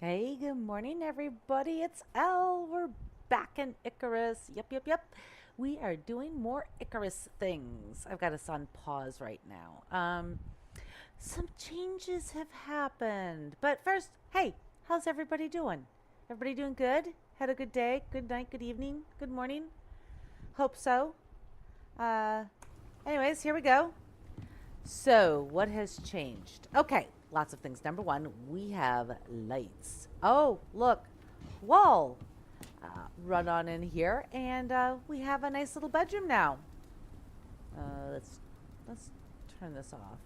Hey, good morning, everybody. It's Elle. We're back in Icarus. Yep. We are doing more Icarus things. I've got us on pause right now. Some changes have happened. But first, hey, how's everybody doing? Everybody doing good? Had a good day? Good night? Good evening? Good morning? Hope so. Uh, anyways, here we go. So, what has changed? Okay, lots of things. Number one, we have lights. Oh, look, wall. Run on in here, and we have a nice little bedroom now. Let's turn this off.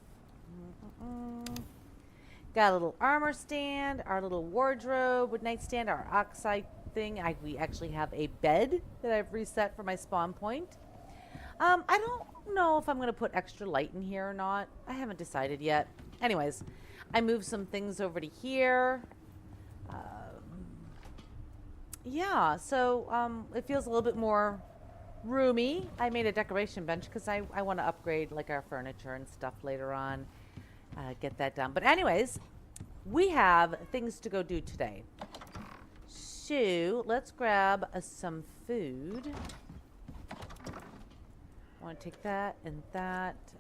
Got a little armor stand, our little wardrobe with nightstand, our oxide thing. We actually have a bed that I've reset for my spawn point. I don't know if I'm going to put extra light in here or not. I haven't decided yet. Anyways, I moved some things over to here. Yeah, so it feels a little bit more roomy. I made a decoration bench because I want to upgrade like our furniture and stuff later on. Get that done. But anyways, we have things to go do today. So let's grab some food. I want to take that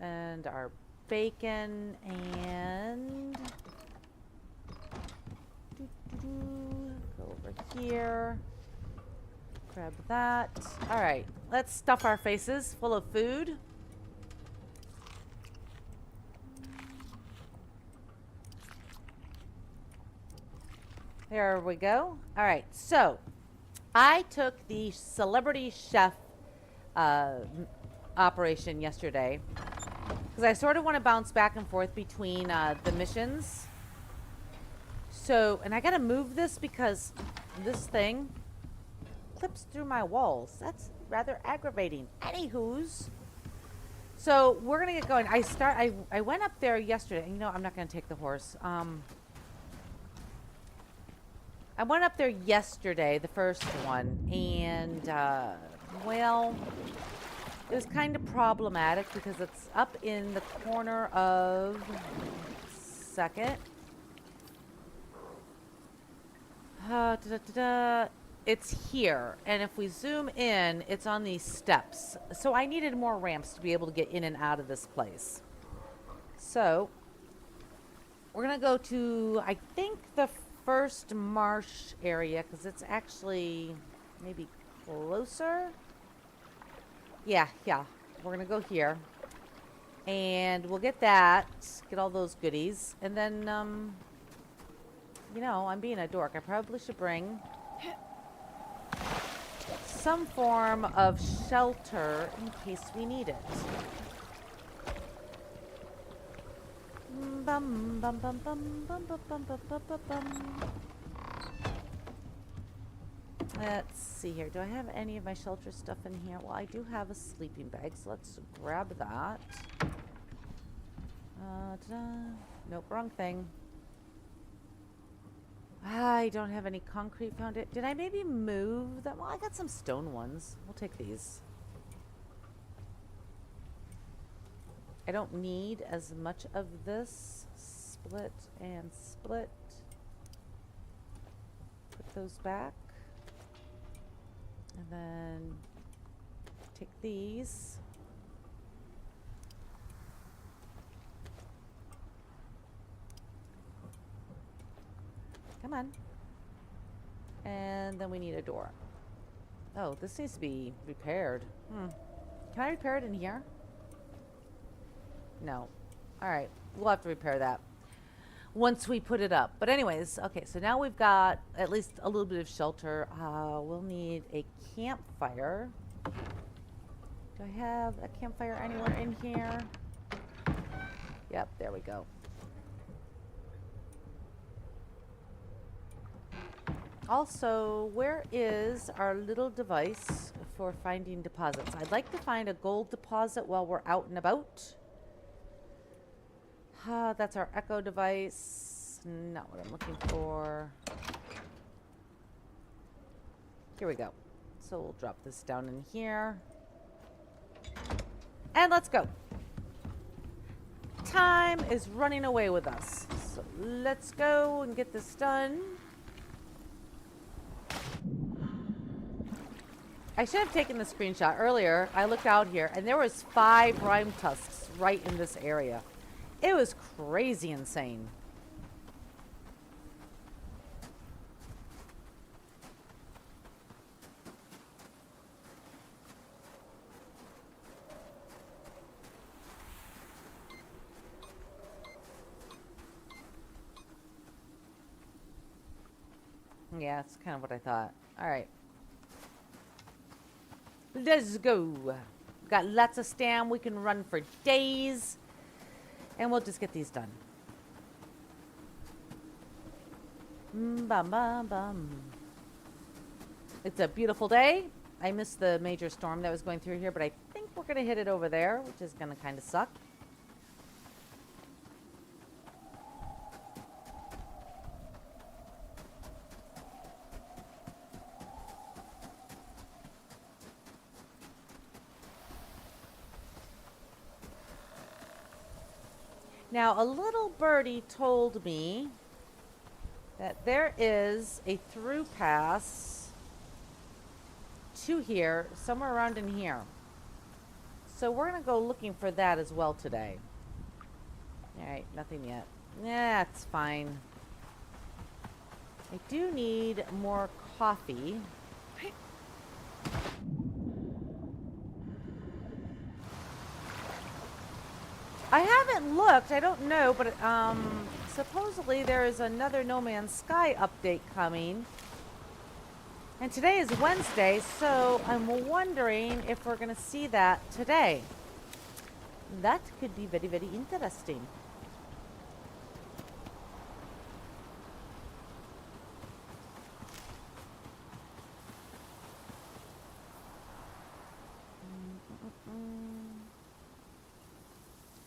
and our bacon and go over here. Grab that. All right, let's stuff our faces full of food. There we go. All right, so I took the celebrity chef operation yesterday because I sort of want to bounce back and forth between the missions. So, and I gotta move this because this thing clips through my walls. That's rather aggravating. Anywho's, so we're gonna get going. I went up there yesterday. You know, I'm not gonna take the horse. I went up there yesterday, the first one, and well, it was kind of problematic because it's up in the corner of second. It's here, and if we zoom in, it's on these steps. So I needed more ramps to be able to get in and out of this place. So we're gonna go to, I think, the first marsh area because it's actually maybe closer. Yeah, we're gonna go here and we'll get that, get all those goodies, and then you know, I'm being a dork. I probably should bring some form of shelter in case we need it. Bum, bum, bum, bum, bum, bum, bum, bum, bum, bum, bum. Let's see here. Do I have any of my shelter stuff in here? Well, I do have a sleeping bag, so let's grab that. Nope, wrong thing. I don't have any concrete foundation. Did I maybe move them? Well, I got some stone ones. We'll take these. I don't need as much of this. Split and split. Put those back. And then take these. Come on. And then we need a door. Oh, this needs to be repaired. Can I repair it in here? No. All right. We'll have to repair that once we put it up. But anyways, okay, so now we've got at least a little bit of shelter. We'll need a campfire. Do I have a campfire anywhere in here? Yep, there we go. Also, where is our little device for finding deposits? I'd like to find a gold deposit while we're out and about. That's our echo device. Not what I'm looking for. Here we go. So we'll drop this down in here. And let's go. Time is running away with us. So let's go and get this done. I should have taken the screenshot earlier. I looked out here, and there was 5 rime tusks right in this area. It was crazy insane. Yeah, that's kind of what I thought. All right. Let's go. Got lots of stam. We can run for days. And we'll just get these done. Bum, bum, bum. It's a beautiful day. I missed the major storm that was going through here, but I think we're going to hit it over there, which is going to kind of suck. Now, a little birdie told me that there is a through pass to here, somewhere around in here. So we're going to go looking for that as well today. All right, nothing yet. Yeah, it's fine. I do need more coffee. I haven't looked, I don't know, but supposedly there is another No Man's Sky update coming. And today is Wednesday, so I'm wondering if we're going to see that today. That could be very, very interesting.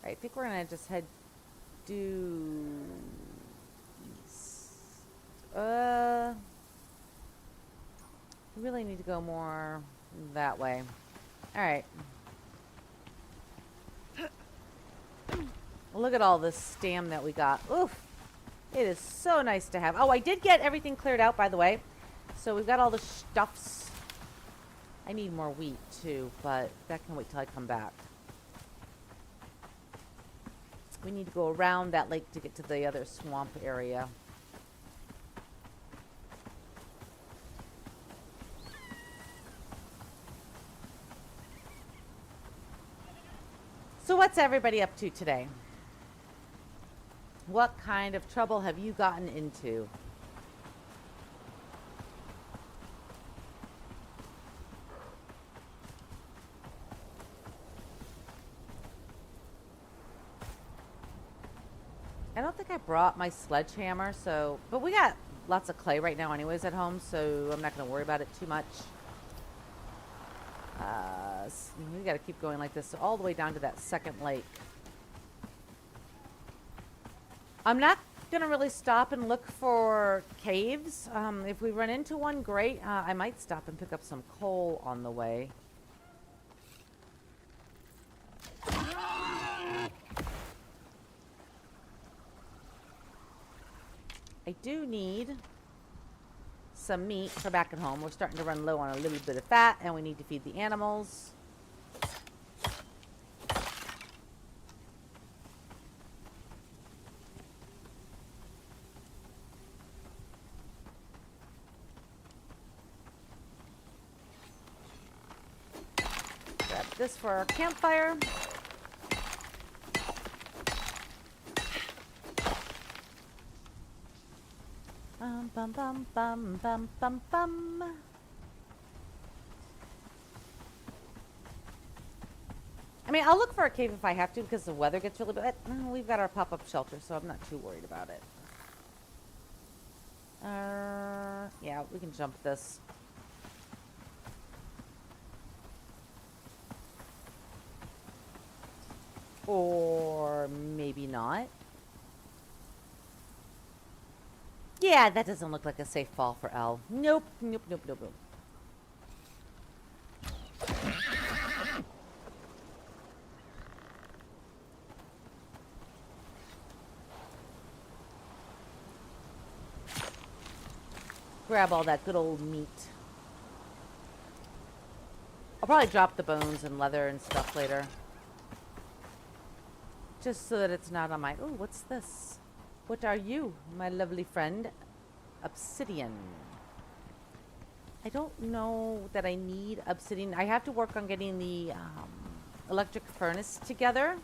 I think we're going to just head due east. We really need to go more that way. All right. Look at all this stam that we got. Oof. It is so nice to have. Oh, I did get everything cleared out, by the way. So we've got all the stuffs. I need more wheat, too, but that can wait till I come back. We need to go around that lake to get to the other swamp area. So what's everybody up to today? What kind of trouble have you gotten into? I don't think I brought my sledgehammer, so... But we got lots of clay right now anyways at home, so I'm not going to worry about it too much. We got to keep going like this all the way down to that second lake. I'm not going to really stop and look for caves. If we run into one, great. I might stop and pick up some coal on the way. I do need some meat for back at home. We're starting to run low on a little bit of fat, and we need to feed the animals. Grab this for our campfire. Bum, bum, bum, bum, bum, bum. I mean, I'll look for a cave if I have to because the weather gets really bad. We've got our pop-up shelter, so I'm not too worried about it. Yeah, we can jump this. Or maybe not. Yeah, that doesn't look like a safe fall for Elle. Nope, nope, nope, nope, nope. Grab all that good old meat. I'll probably drop the bones and leather and stuff later. Just so that it's not on my... Oh, what's this? What are you, my lovely friend? Obsidian. I don't know that I need obsidian. I have to work on getting the electric furnace together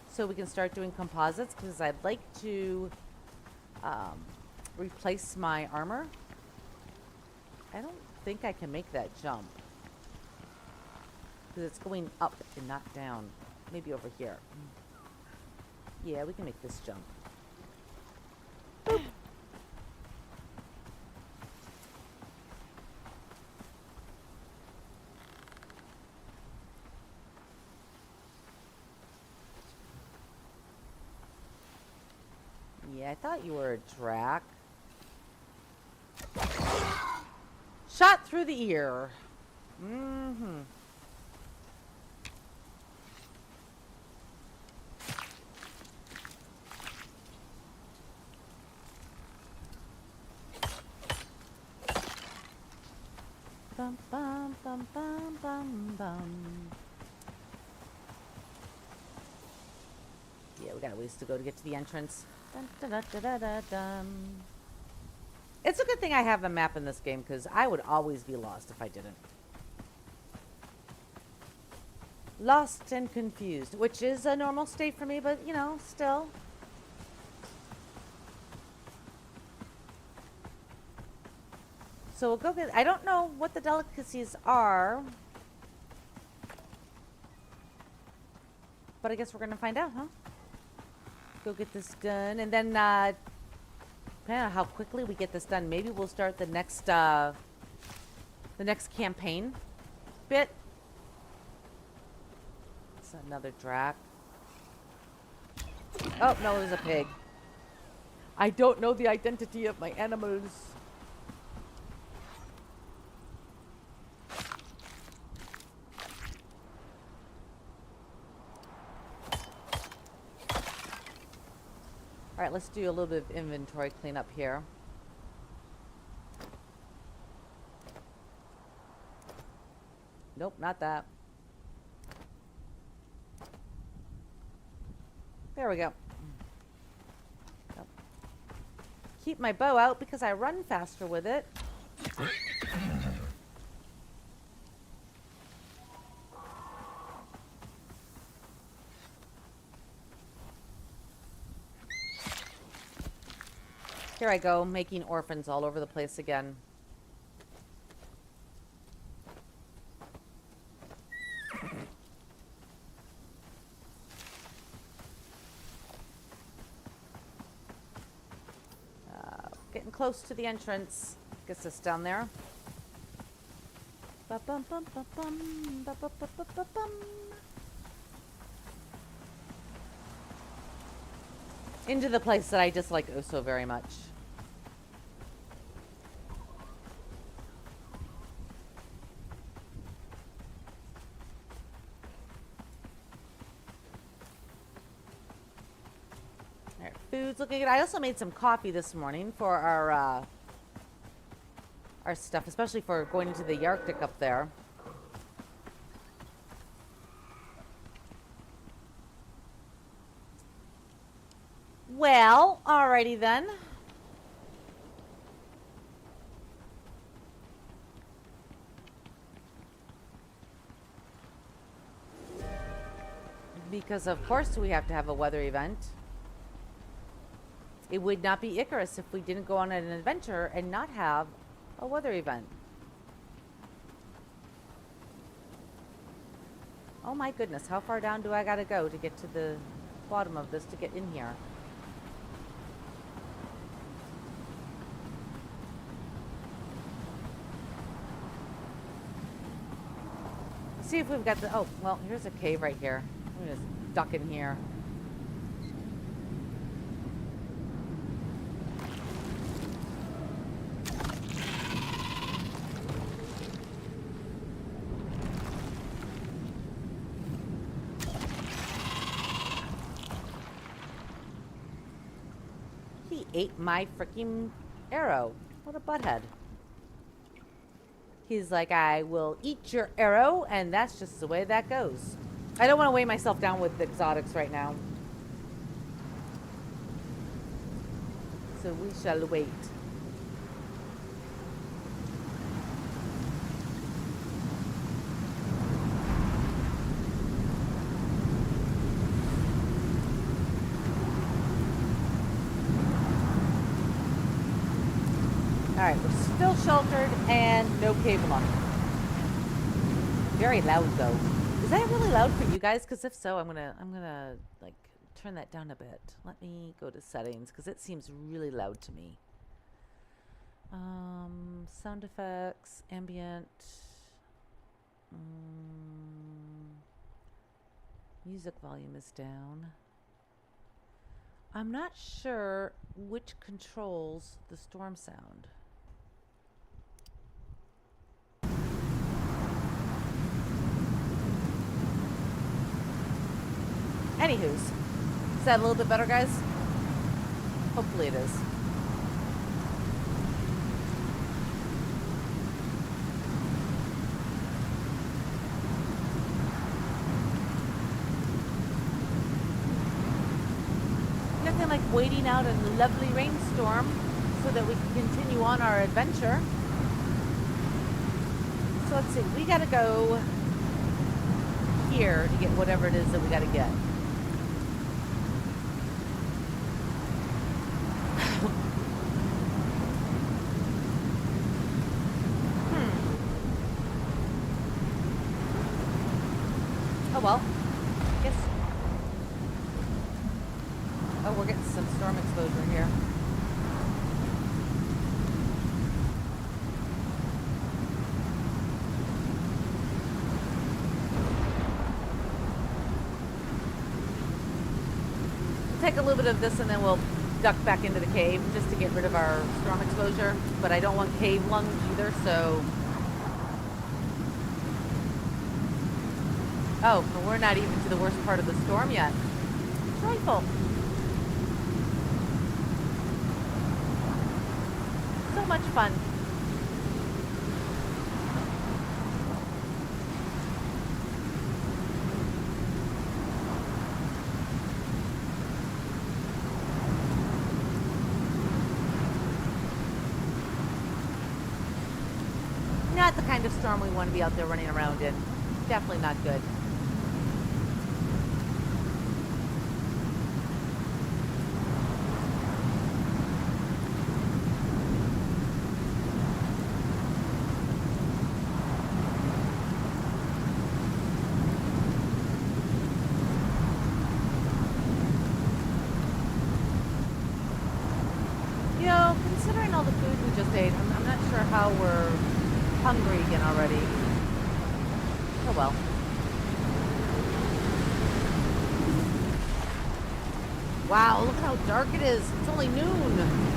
so we can start doing composites, because I'd like to replace my armor. I don't think I can make that jump because it's going up and not down. Maybe over here. Yeah, we can make this jump. Boop. Yeah, I thought you were a drac. Shot through the ear. Mm-hmm. Bum, bum, bum, bum, bum, bum. Yeah, we got a ways to go to get to the entrance. Dun, dun, dun, dun, dun, dun, dun. It's a good thing I have a map in this game, because I would always be lost if I didn't. Lost and confused, which is a normal state for me, but, you know, still. So we'll go get... I don't know what the delicacies are. But I guess we're going to find out, huh? Go get this done. And then, depending on how quickly we get this done, maybe we'll start the next campaign bit. It's another drac. Oh, no, it was a pig. I don't know the identity of my animals. All right, let's do a little bit of inventory cleanup here. Nope, not that. There we go. Nope. Keep my bow out because I run faster with it. Here I go, making orphans all over the place again. Getting close to the entrance. Gets us down there. Ba-bum-bum-bum-bum, ba-bum-bum-bum-bum. Into the place that I dislike oh so very much. Alright, food's looking good. I also made some coffee this morning for our stuff, especially for going into the Arctic up there. Well, alrighty then. Because of course we have to have a weather event. It would not be Icarus if we didn't go on an adventure and not have a weather event. Oh my goodness, how far down do I gotta go to get to the bottom of this to get in here? See if we've got the... Oh, well, here's a cave right here. I'm gonna just duck in here. He ate my freaking arrow. What a butthead. He's like, I will eat your arrow, and that's just the way that goes. I don't want to weigh myself down with exotics right now. So we shall wait. Alright, we're still sheltered and no cave lock. Very loud though. Is that really loud for you guys? Because if so, I'm gonna like turn that down a bit. Let me go to settings because it seems really loud to me. Sound effects, ambient, music volume is down. I'm not sure which controls the storm sound. Anywho's, is that a little bit better, guys? Hopefully it is. Nothing like waiting out a lovely rainstorm so that we can continue on our adventure. So let's see, we gotta go here to get whatever it is that we gotta get. Oh well, I guess. Oh, we're getting some storm exposure here. We'll take a little bit of this and then we'll duck back into the cave just to get rid of our storm exposure. But I don't want cave lungs either, so... Oh, but we're not even to the worst part of the storm yet. Joyful. So much fun. Not the kind of storm we want to be out there running around in. Definitely not good. You know, considering all the food we just ate, I'm not sure how we're hungry again already. Oh well. Wow, look how dark it is. It's only noon.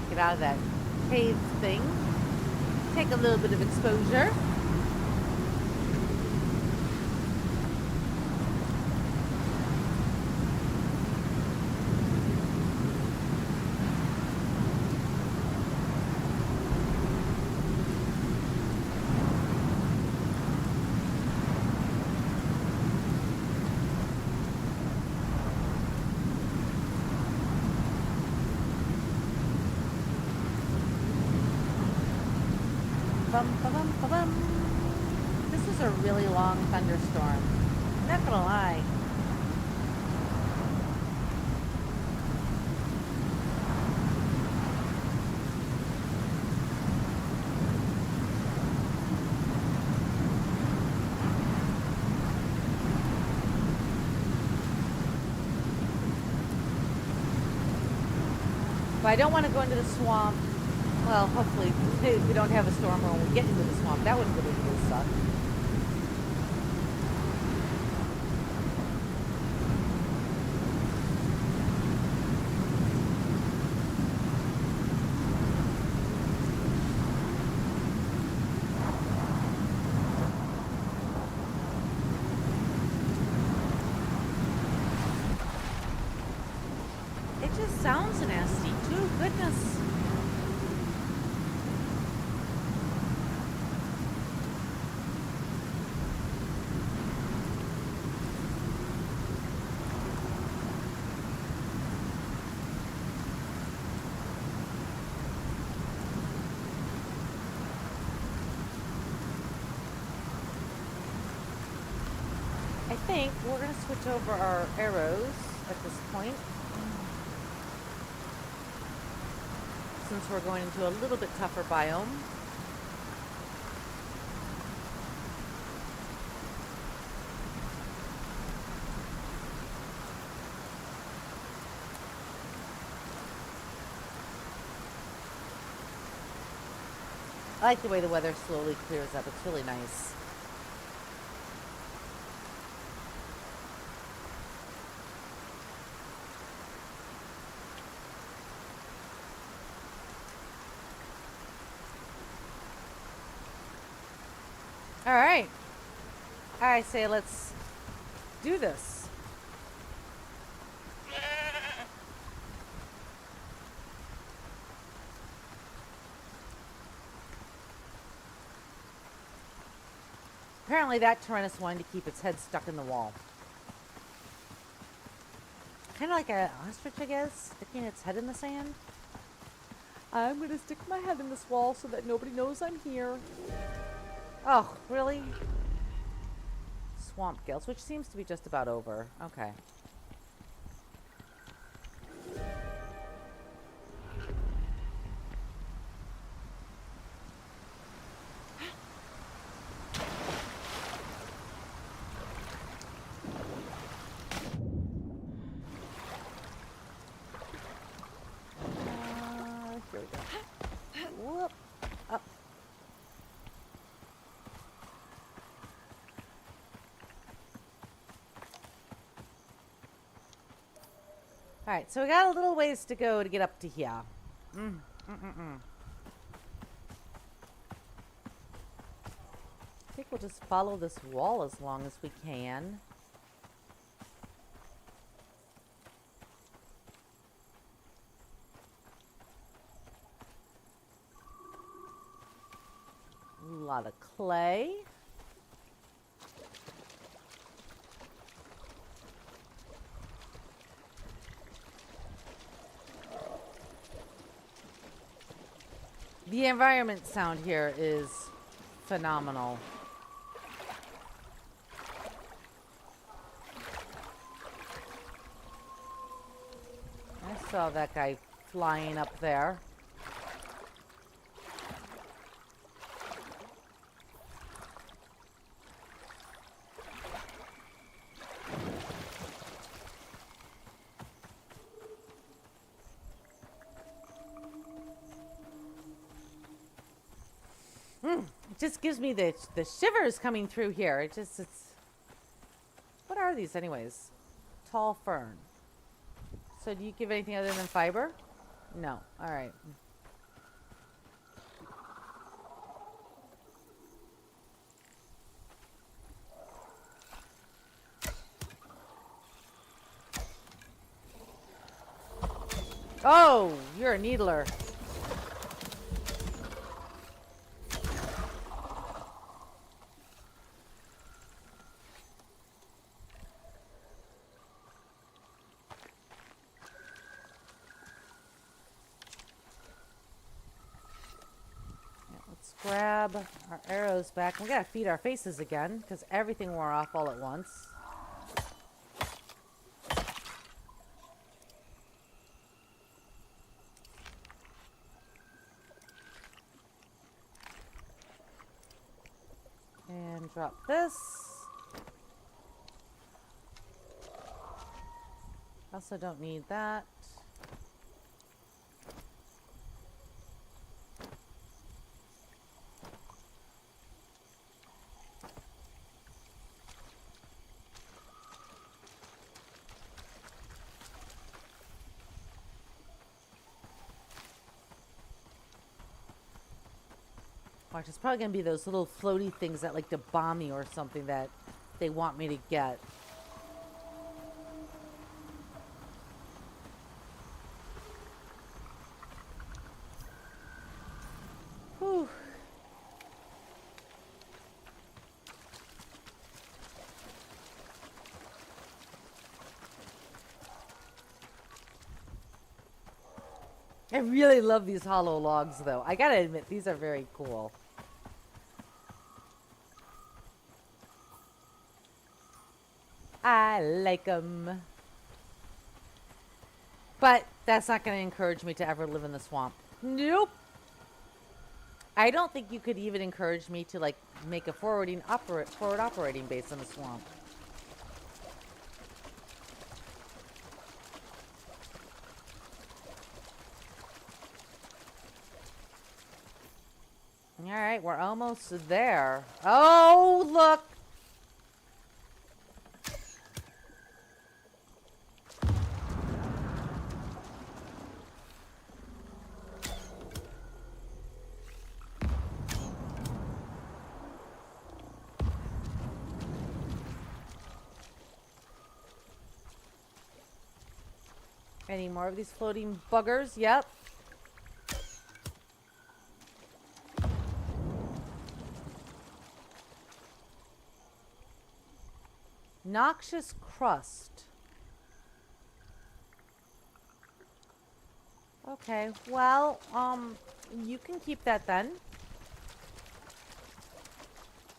Get out of that cave thing. Take a little bit of exposure. Bum, ba-bum, ba-bum. This is a really long thunderstorm. I'm not gonna lie. But I don't want to go into the swamp. Well, hopefully we don't have a storm when we get into the swamp. That would really suck. just sounds nasty too. Goodness. I think we're going to switch over our arrows at this point, since we're going into a little bit tougher biome. I like the way the weather slowly clears up. It's really nice. All right. I say let's do this. Apparently that Tyrannus wanted to keep its head stuck in the wall. Kind of like an ostrich, I guess, sticking its head in the sand. I'm going to stick my head in this wall so that nobody knows I'm here. Oh, really? Swamp gills, which seems to be just about over. Okay. Here we go. Whoop. Up. Alright, so we got a little ways to go to get up to here. I think we'll just follow this wall as long as we can. A lot of clay. The environment sound here is phenomenal. I saw that guy flying up there. It just gives me the shivers coming through here. It's what are these anyways? Tall fern. So do you give anything other than fiber? No. All right. Oh, you're a needler. Grab our arrows back. We gotta feed our faces again because everything wore off all at once. And drop this. Also don't need that. Watch, it's probably going to be those little floaty things that like to bomb me or something that they want me to get. I really love these hollow logs, though. I gotta admit, these are very cool. I like them. But that's not going to encourage me to ever live in the swamp. Nope. I don't think you could even encourage me to, like, make a forward operating base in the swamp. All right, we're almost there. Oh, look. Any more of these floating buggers? Yep. Noxious crust. Okay, well, you can keep that then.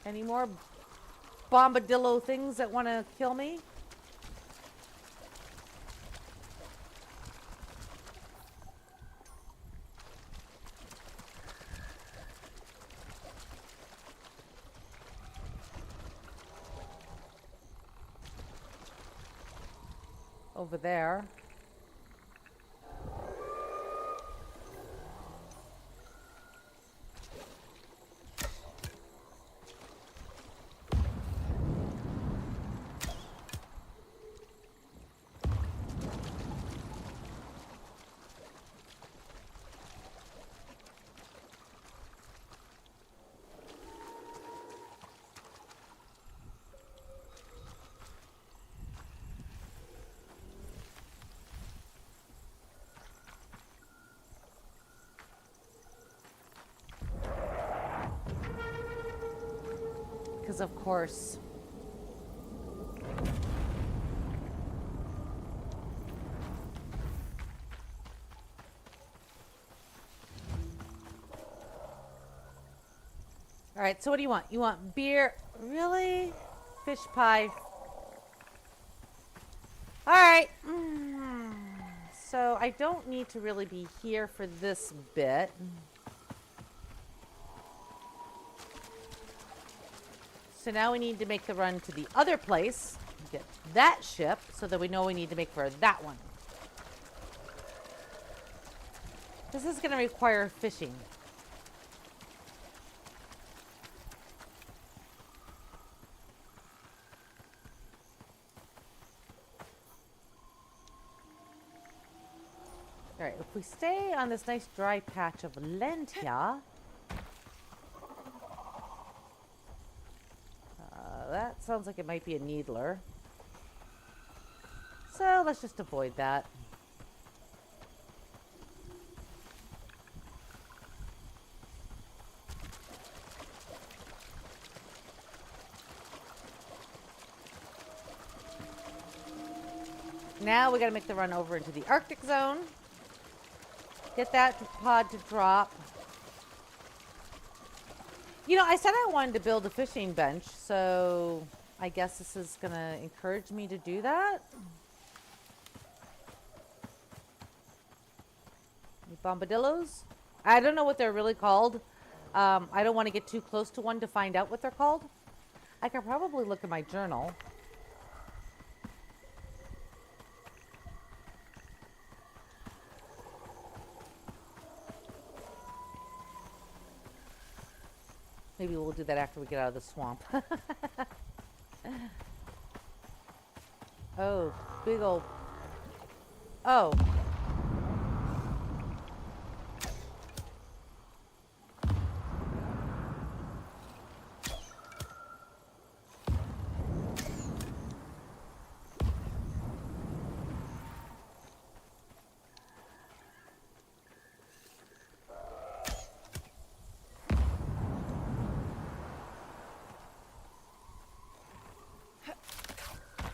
Any more bombadillo things that want to kill me? Over there. Because of course. All right, so what do you want? You want beer? Really? Fish pie. All right. So I don't need to really be here for this bit. So now we need to make the run to the other place, get that ship, so that we know we need to make for that one. This is going to require fishing. All right, if we stay on this nice dry patch of land here, that sounds like it might be a needler. So let's just avoid that. Now we gotta make the run over into the Arctic zone. Get that pod to drop. You know, I said I wanted to build a fishing bench, so I guess this is going to encourage me to do that. Bombadillos? I don't know what they're really called. I don't want to get too close to one to find out what they're called. I could probably look at my journal. Maybe we'll do that after we get out of the swamp. Oh, big old... Oh.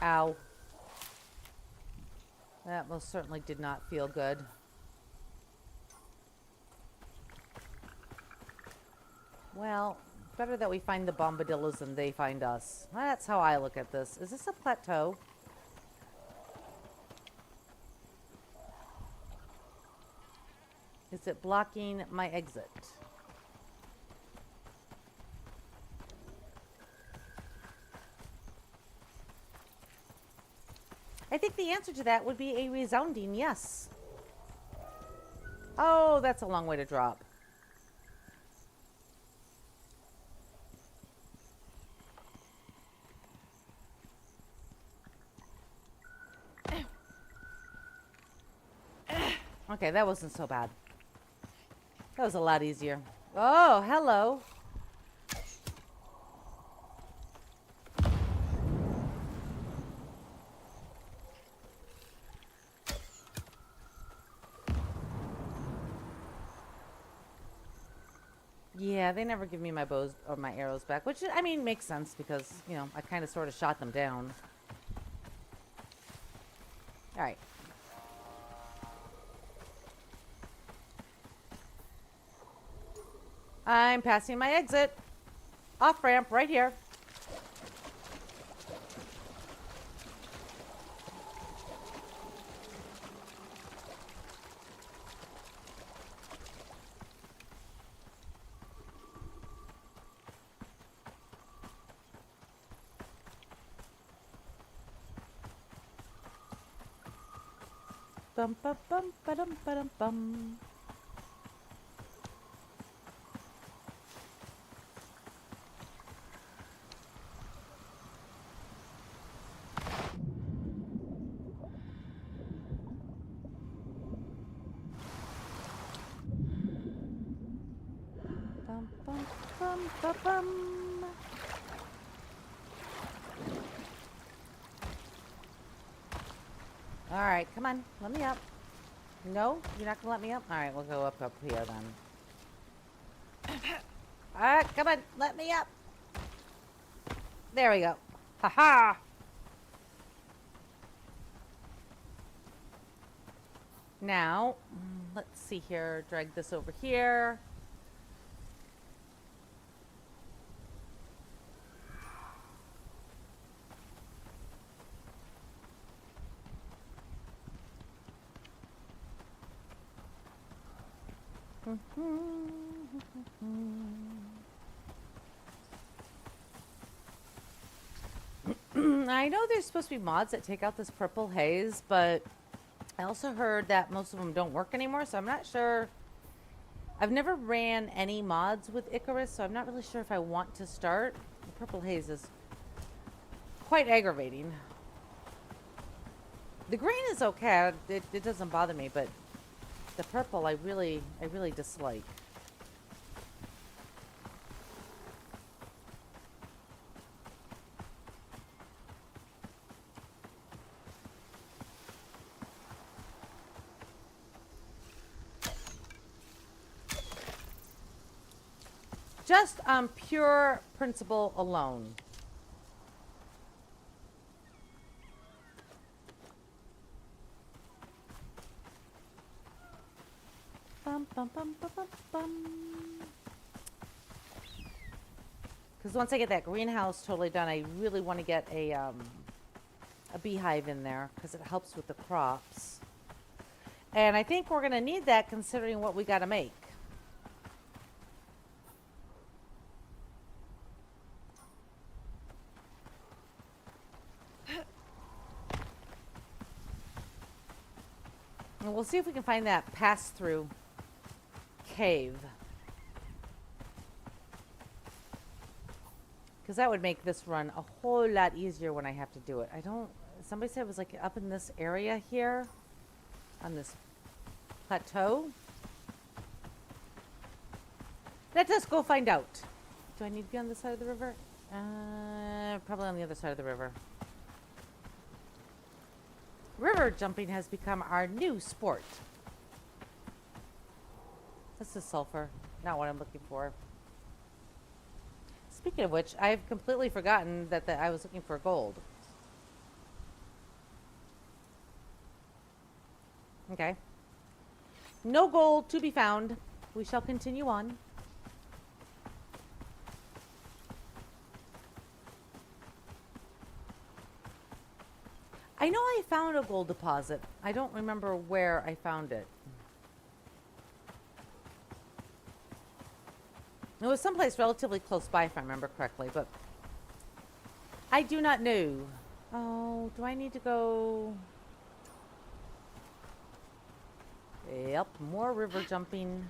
Ow. That most certainly did not feel good. Well, better that we find the bombadillos than they find us. That's how I look at this. Is this a plateau? Is it blocking my exit? I think the answer to that would be a resounding yes. Oh, that's a long way to drop. Okay, that wasn't so bad. That was a lot easier. Oh, hello. Yeah, they never give me my bows or my arrows back, which, I mean, makes sense because, you know, I kind of sort of shot them down. All right. I'm passing my exit. Off ramp right here. Bum bum bum ba-dum ba-dum bum. Bum bum bum ba-bum. All right, come on, let me up. No, you're not gonna let me up? All right, we'll go up here then. All right, come on, let me up. There we go. Ha-ha! Now, let's see here. Drag this over here. I know there's supposed to be mods that take out this purple haze, but I also heard that most of them don't work anymore, so I'm not sure. I've never ran any mods with Icarus, so I'm not really sure if I want to start. The purple haze is quite aggravating. The green is okay. It doesn't bother me, but the purple I really dislike. Just on pure principle alone. Bum, bum, bum, bum, bum, bum. Because once I get that greenhouse totally done, I really want to get a beehive in there because it helps with the crops. And I think we're going to need that considering what we got to make. And we'll see if we can find that pass-through cave. Because that would make this run a whole lot easier when I have to do it. Somebody said it was like up in this area here. On this plateau. Let us go find out. Do I need to be on this side of the river? Probably on the other side of the river. River jumping has become our new sport. This is sulfur, not what I'm looking for. Speaking of which, I've completely forgotten that I was looking for gold. Okay. No gold to be found. We shall continue on. I know I found a gold deposit. I don't remember where I found it. It was someplace relatively close by, if I remember correctly, but I do not know. Oh, do I need to go? Yep, more river jumping.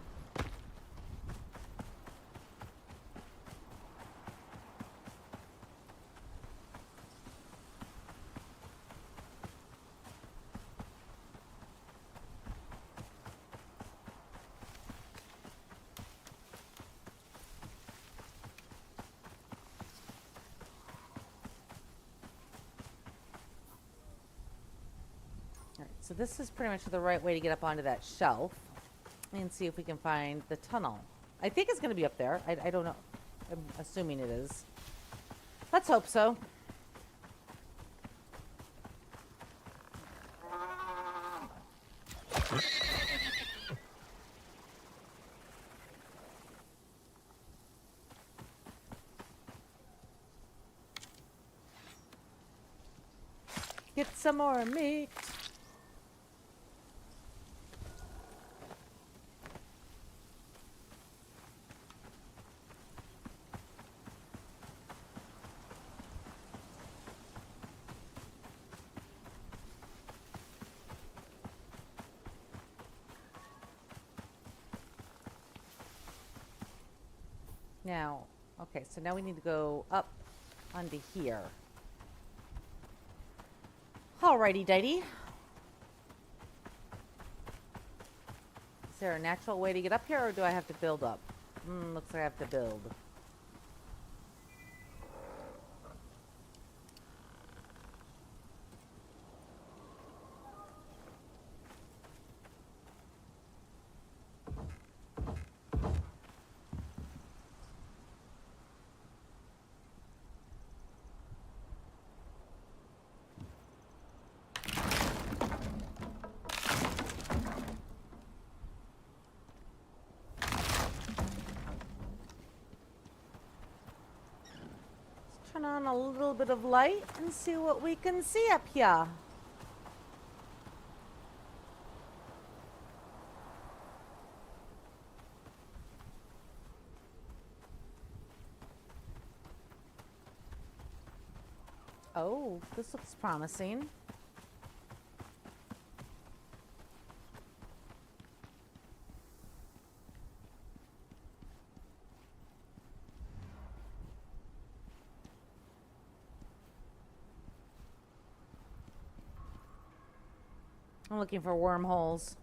So this is pretty much the right way to get up onto that shelf and see if we can find the tunnel. I think it's going to be up there. I don't know. I'm assuming it is. Let's hope so. Get some more meat. Now, okay, so now we need to go up onto here. Alrighty, dighty. Is there a natural way to get up here, or do I have to build up? Looks like I have to build. Turn on a little bit of light and see what we can see up here. Oh, this looks promising. I'm looking for wormholes.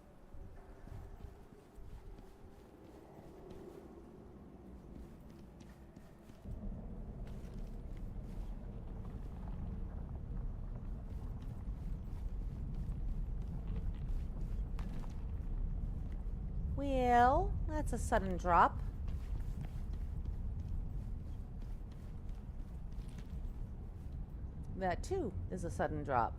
Well, that's a sudden drop. That too is a sudden drop.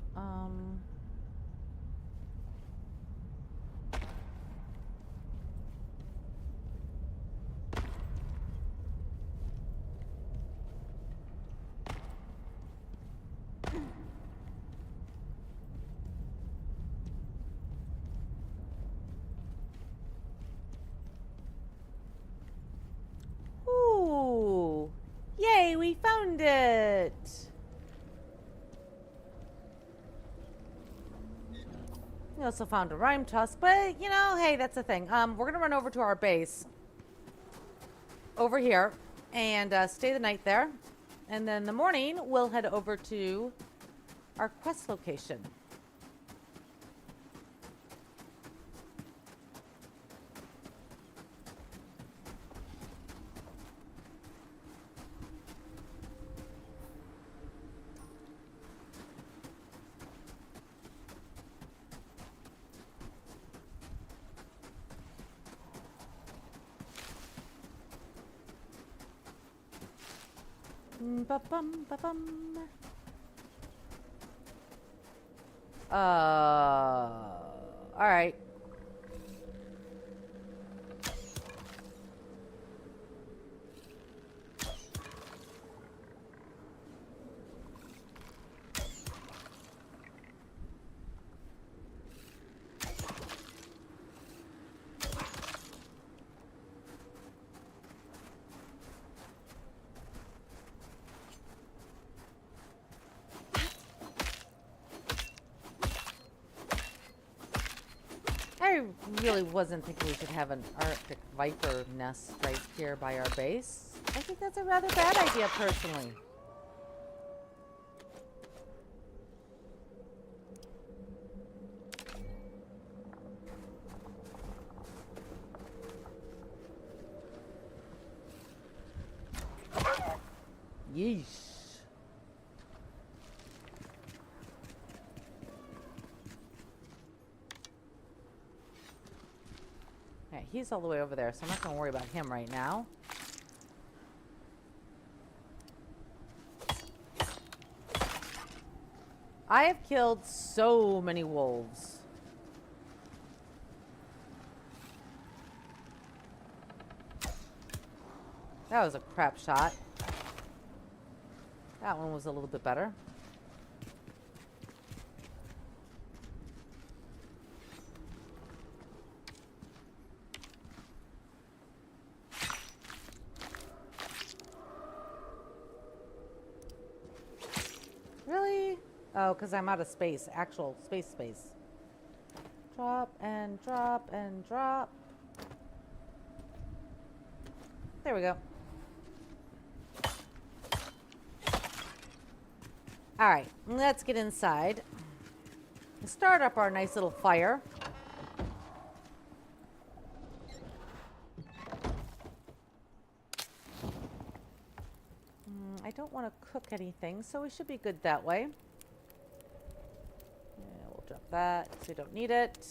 Ooh, yay, we found it. We also found a rhyme tusk, but you know, hey, that's the thing. We're gonna run over to our base over here and stay the night there, and then in the morning we'll head over to our quest location. Ba-bum, ba-bum. All right. I really wasn't thinking we should have an Arctic viper nest right here by our base. I think that's a rather bad idea, personally. Yeesh. Yeah, he's all the way over there, so I'm not going to worry about him right now. I have killed so many wolves. That was a crap shot. That one was a little bit better. Really? Oh, because I'm out of space. Actual space. Drop and drop and drop. There we go. All right, let's get inside. Start up our nice little fire. I don't want to cook anything, so we should be good that way. Yeah, we'll drop that because we don't need it.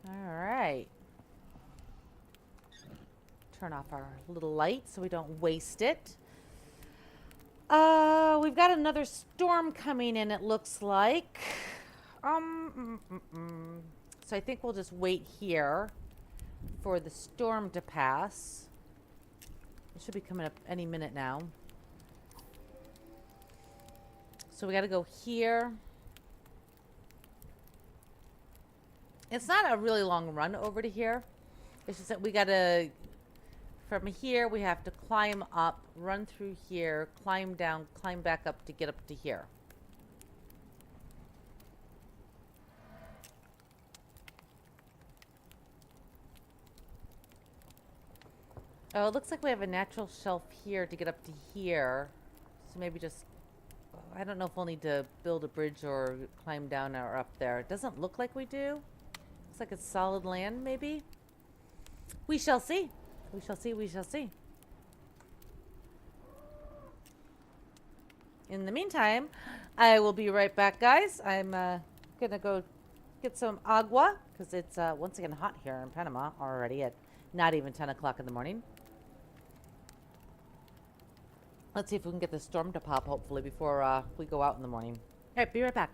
All right. Turn off our little light so we don't waste it. We've got another storm coming in, it looks like. So I think we'll just wait here for the storm to pass. It should be coming up any minute now. So we got to go here. It's not a really long run over to here. It's just that we got to... From here, we have to climb up, run through here, climb down, climb back up to get up to here. Oh, it looks like we have a natural shelf here to get up to here. So maybe just... I don't know if we'll need to build a bridge or climb down or up there. It doesn't look like we do. Looks like it's solid land, maybe. We shall see. We shall see, we shall see. In the meantime, I will be right back, guys. I'm gonna go get some agua because it's once again hot here in Panama already at not even 10 o'clock in the morning. Let's see if we can get the storm to pop, hopefully, before we go out in the morning. All right, be right back.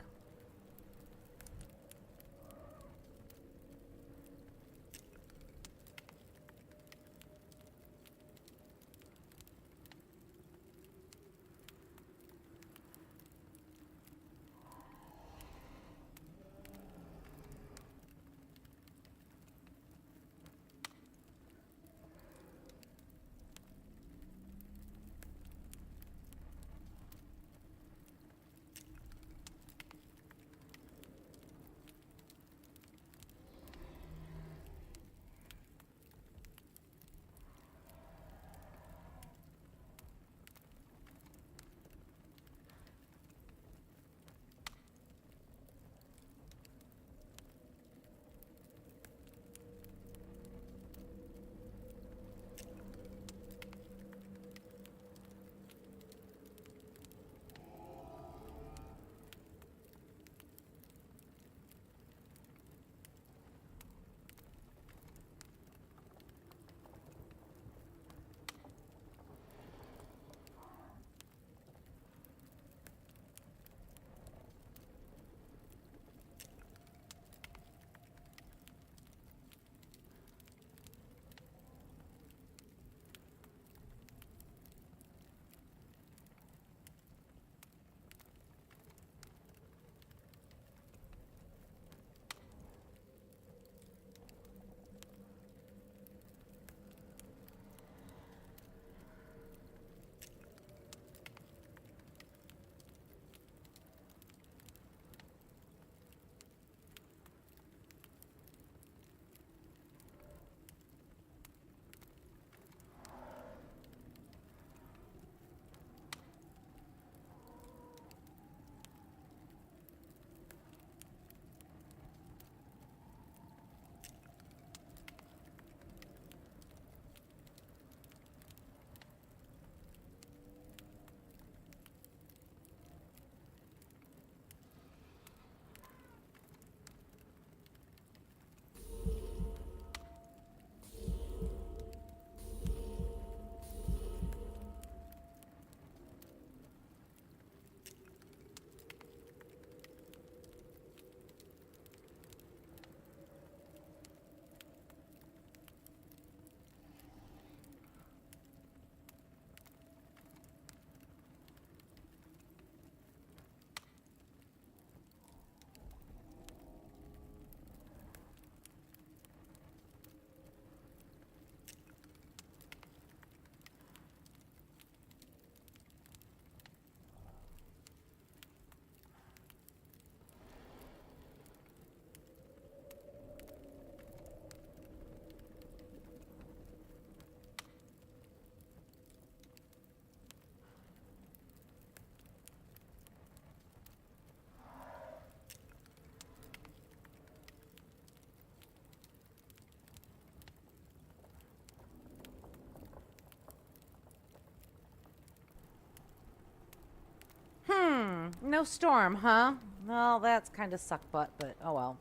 Snowstorm, huh? Well, that's kind of suck butt, but oh well.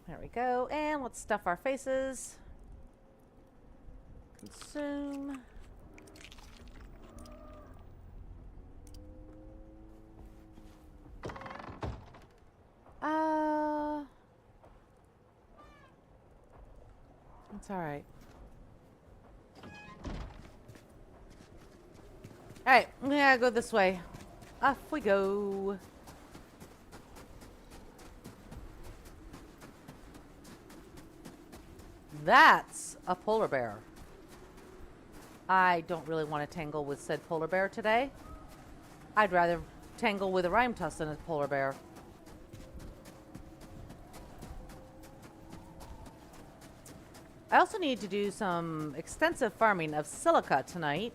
There we go. And let's stuff our faces. Consume. It's all right. All right, yeah, go this way. Off we go. That's a polar bear. I don't really want to tangle with said polar bear today. I'd rather tangle with a rhyme tusk than a polar bear. I also need to do some extensive farming of silica tonight.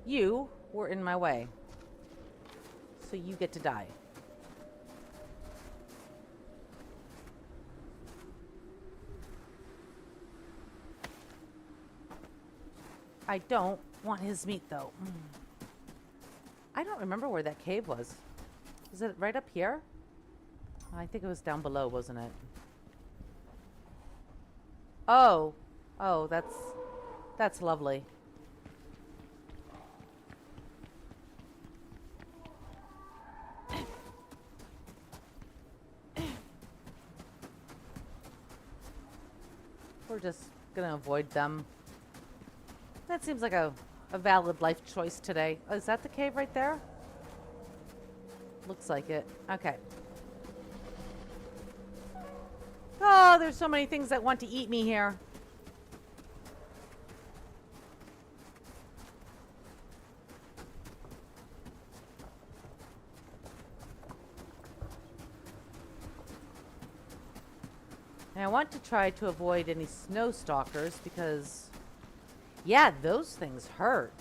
You were in my way, so you get to die. I don't want his meat, though. I don't remember where that cave was. Is it right up here? I think it was down below, wasn't it? Oh. Oh, that's lovely. We're just gonna avoid them. That seems like a valid life choice today. Oh, is that the cave right there? Looks like it. Okay. Oh, there's so many things that want to eat me here. And I want to try to avoid any snow stalkers because, yeah, those things hurt.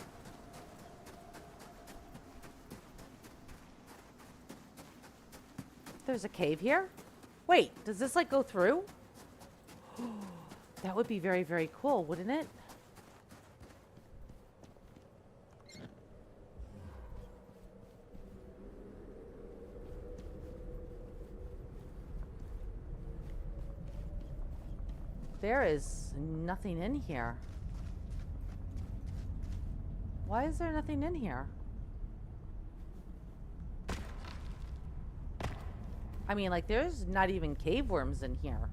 There's a cave here? Wait, does this like go through? That would be very, very cool, wouldn't it? There is nothing in here. Why is there nothing in here? I mean, like, there's not even cave worms in here.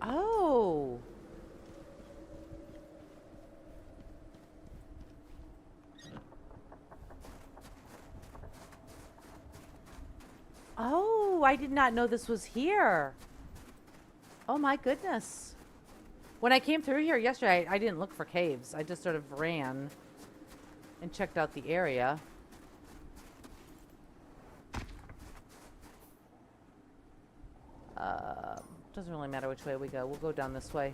Oh. Oh, I did not know this was here. Oh my goodness. When I came through here yesterday, I didn't look for caves. I just sort of ran and checked out the area. Doesn't really matter which way we go. We'll go down this way.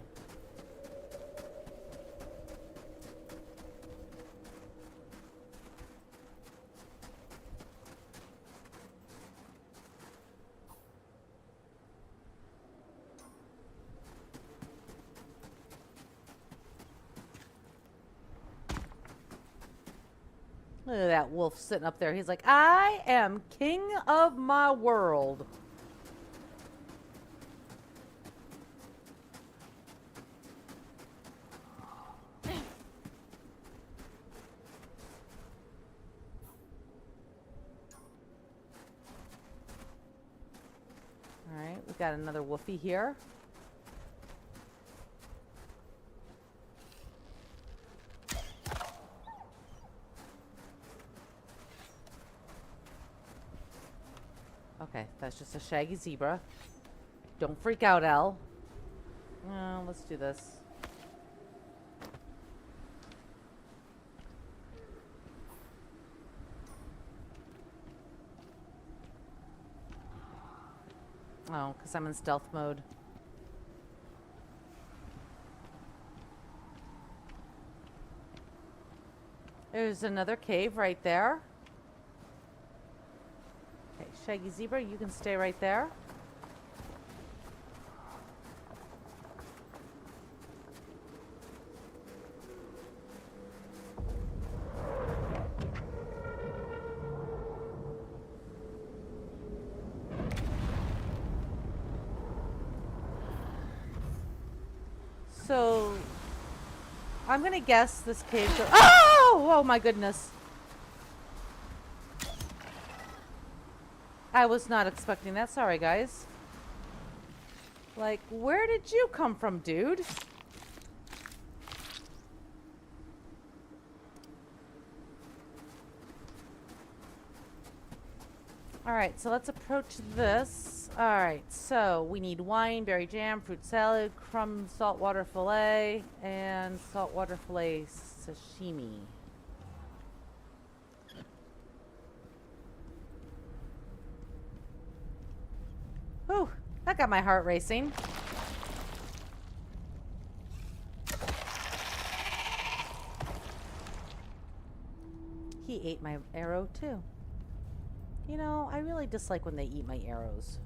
Look at that wolf sitting up there. He's like, I am king of my world. Alright, we've got another woofie here. Okay, that's just a shaggy zebra. Don't freak out, Elle. Let's do this. Oh, because I'm in stealth mode. There's another cave right there. Okay, shaggy zebra, you can stay right there. So, I'm gonna guess this cave goes— Oh! Oh my goodness. I was not expecting that. Sorry, guys. Like, where did you come from, dude? Alright, so let's approach this. Alright, so we need wine, berry jam, fruit salad, crumb saltwater fillet, and saltwater fillet sashimi. Whew, that got my heart racing. He ate my arrow too. You know, I really dislike when they eat my arrows.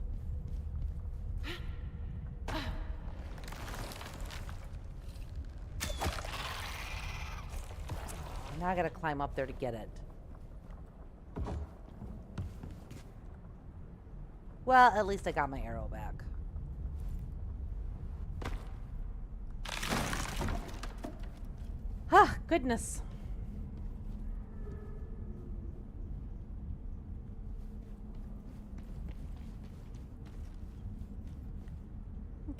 Now I gotta climb up there to get it. Well, at least I got my arrow back. Ah, goodness.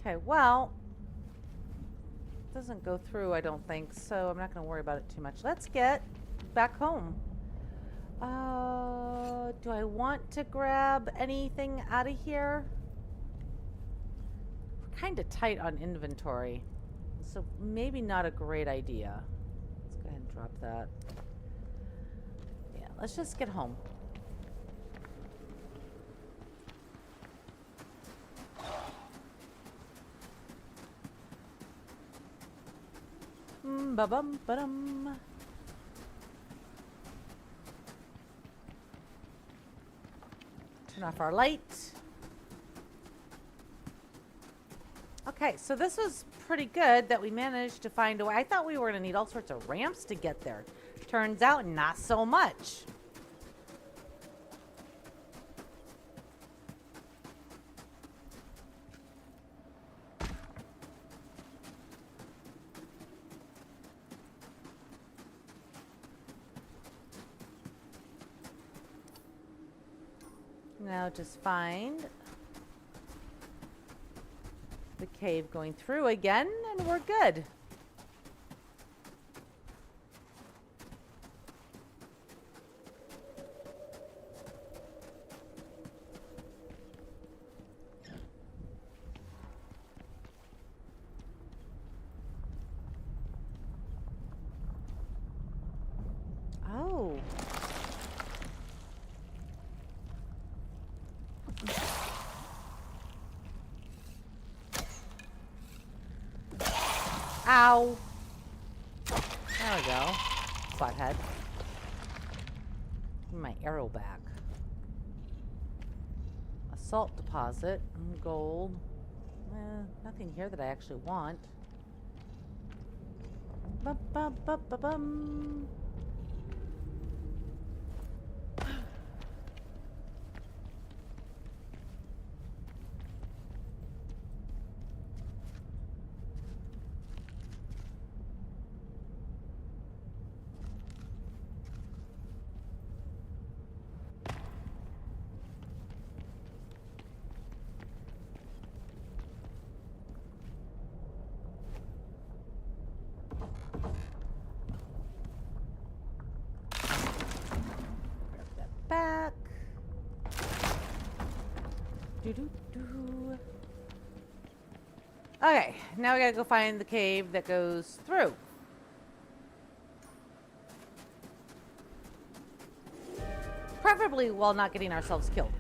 Okay, well, it doesn't go through, I don't think, so I'm not going to worry about it too much. Let's get back home. Do I want to grab anything out of here? We're kind of tight on inventory, so maybe not a great idea. Let's go ahead and drop that. Yeah, let's just get home. Ba-bum, ba-dum. Turn off our light. Okay, so this was pretty good that we managed to find a way. I thought we were going to need all sorts of ramps to get there. Turns out, not so much. Now just find the cave going through again, and we're good. Oh. Ow. There we go. Butthead. Give me my arrow back. A salt deposit. Gold. Nothing here that I actually want. Bum. Do-do-do. Okay, now we gotta go find the cave that goes through. Preferably while not getting ourselves killed.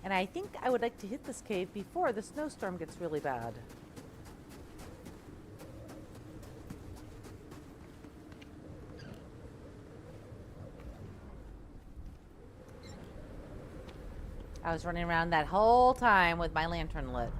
And I think I would like to hit this cave before the snowstorm gets really bad. I was running around that whole time with my lantern lit.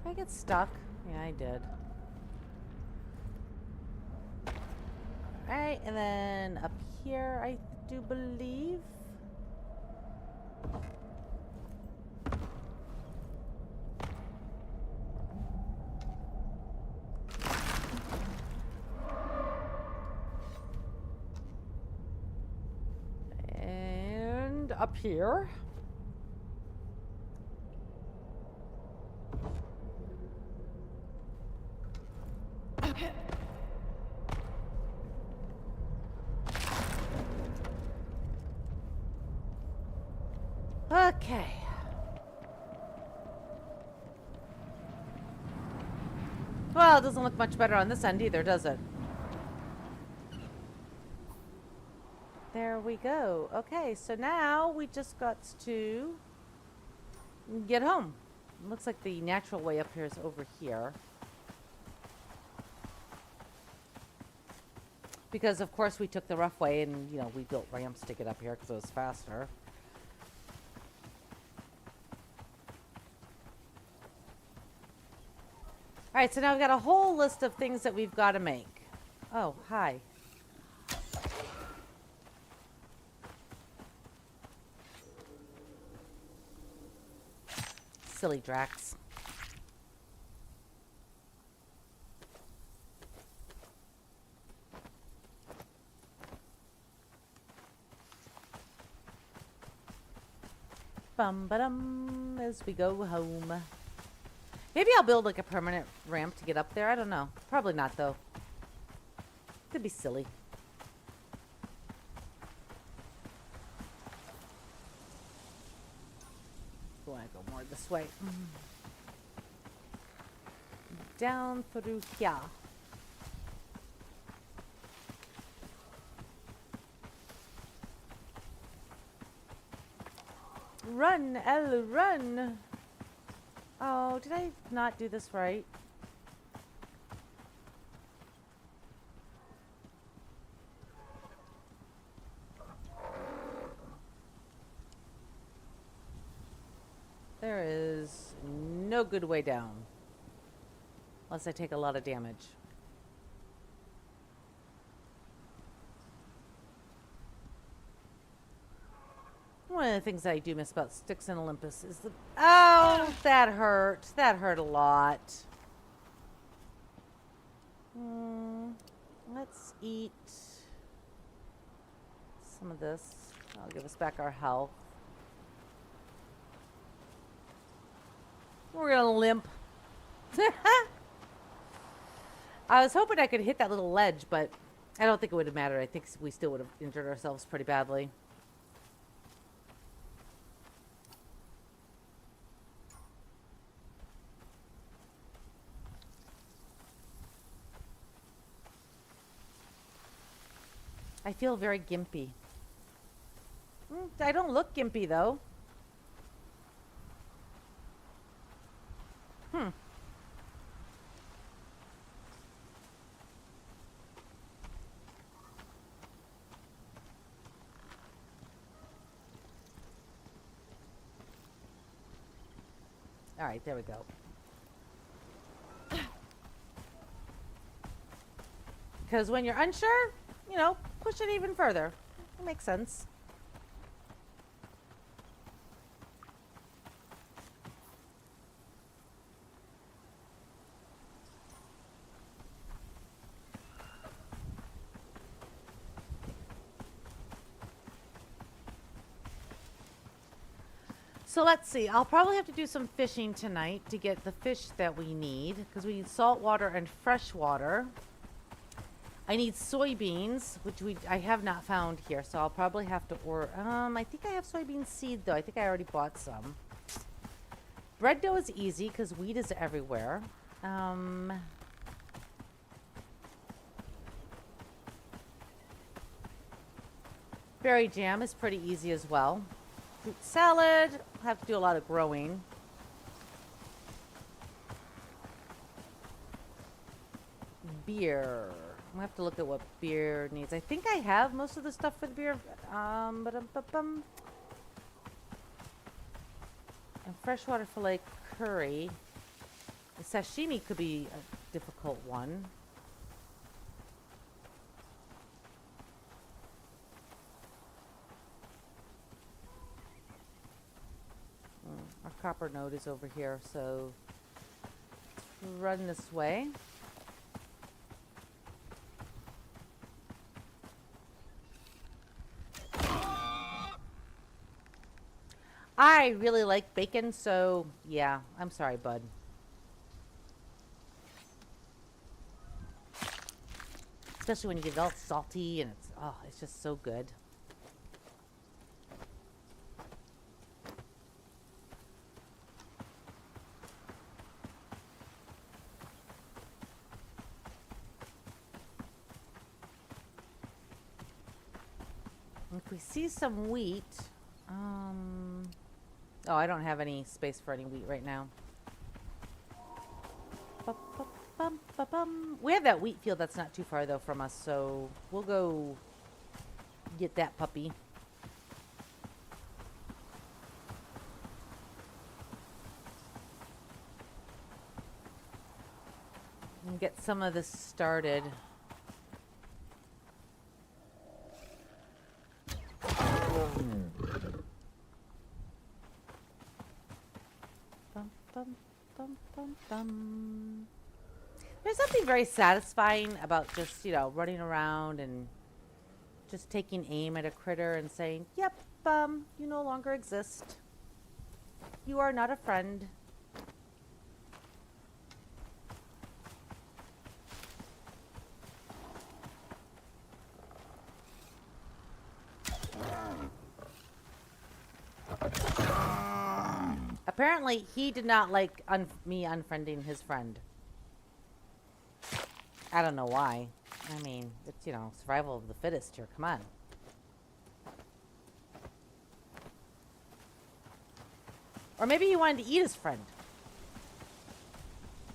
Did I get stuck? Yeah, I did. Alright, and then up here, I do believe. And up here. Okay. Well, it doesn't look much better on this end either, does it? There we go. Okay, so now we just got to get home. It looks like the natural way up here is over here. Because, of course, we took the rough way and, you know, we built ramps to get up here because it was faster. Alright, so now we've got a whole list of things that we've got to make. Oh, hi. Silly Drax. Bum-ba-dum as we go home. Maybe I'll build like a permanent ramp to get up there. I don't know. Probably not, though. Could be silly. Oh, I go more this way. Down through here. Run, Elle, run! Oh, did I not do this right? There is no good way down. Unless I take a lot of damage. One of the things I do miss about Sticks in Olympus is the... Oh, that hurt. That hurt a lot. Let's eat some of this. That'll give us back our health. We're gonna limp. I was hoping I could hit that little ledge, but I don't think it would have mattered. I think we still would have injured ourselves pretty badly. I feel very gimpy. I don't look gimpy, though. Hmm. All right, there we go. Because when you're unsure, you know, push it even further. It makes sense. So let's see. I'll probably have to do some fishing tonight to get the fish that we need, because we need salt water and fresh water. I need soybeans, which I have not found here, so I'll probably have to order. I think I have soybean seed though. I think I already bought some. Bread dough is easy because wheat is everywhere. Berry jam is pretty easy as well. Fruit salad, I'll have to do a lot of growing. Beer. I'll have to look at what beer needs. I think I have most of the stuff for the beer. And freshwater fillet curry. The sashimi could be a difficult one. Our copper node is over here, so run this way. I really like bacon, so yeah, I'm sorry, bud. Especially when you get it all salty and it's just so good. If we see some wheat, oh, I don't have any space for any wheat right now. We have that wheat field that's not too far, though, from us, so we'll go get that puppy. And get some of this started. There's something very satisfying about just, you know, running around and just taking aim at a critter and saying, yep, you no longer exist. You are not a friend. Apparently, he did not like me unfriending his friend. I don't know why. I mean, it's, you know, survival of the fittest here. Come on. Or maybe he wanted to eat his friend.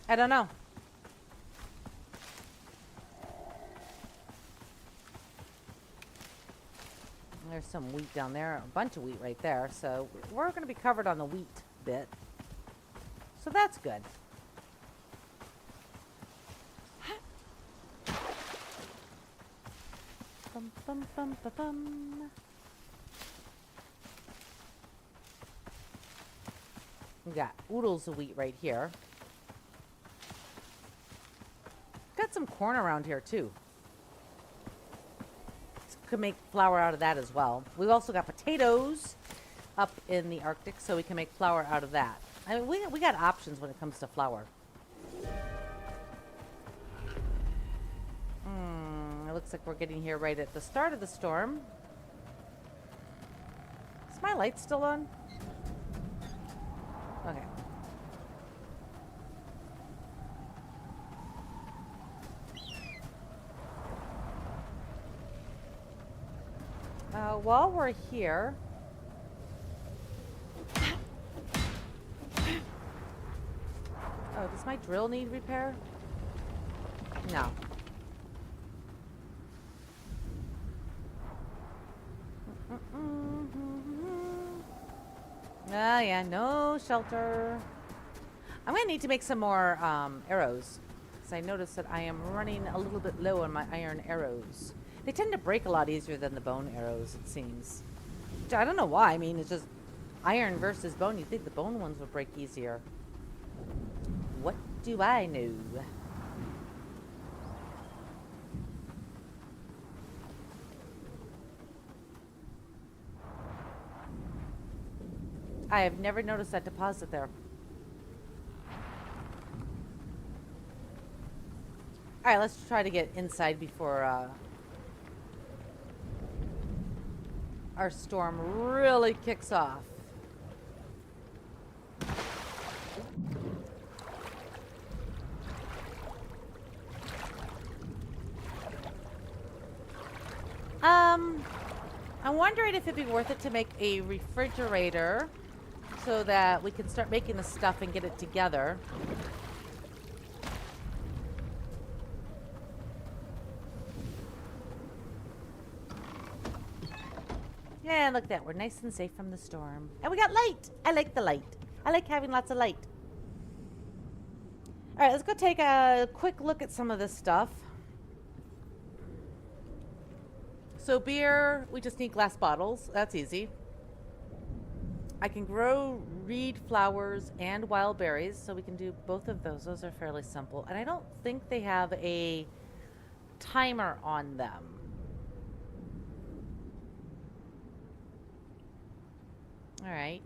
I don't know. There's some wheat down there. A bunch of wheat right there. So we're going to be covered on the wheat bit. So that's good. Bum, bum, bum, ba, bum. We got oodles of wheat right here. Got some corn around here too. Could make flour out of that as well. We've also got potatoes up in the Arctic, so we can make flour out of that. I mean, we got options when it comes to flour. It looks like we're getting here right at the start of the storm. Is my light still on? Okay. While we're here, Does my drill need repair? No. Ah, yeah, no shelter. I'm gonna need to make some more arrows, because I noticed that I am running a little bit low on my iron arrows. They tend to break a lot easier than the bone arrows, it seems. Which I don't know why. I mean, it's just iron versus bone. You'd think the bone ones would break easier. What do I know? I have never noticed that deposit there. Alright, let's try to get inside before our storm really kicks off. I'm wondering if it'd be worth it to make a refrigerator so that we can start making the stuff and get it together. Yeah, look at that. We're nice and safe from the storm. And we got light. I like the light. I like having lots of light. All right, let's go take a quick look at some of this stuff. So beer, we just need glass bottles. That's easy. I can grow reed flowers and wild berries, so we can do both of those. Those are fairly simple. And I don't think they have a timer on them. All right.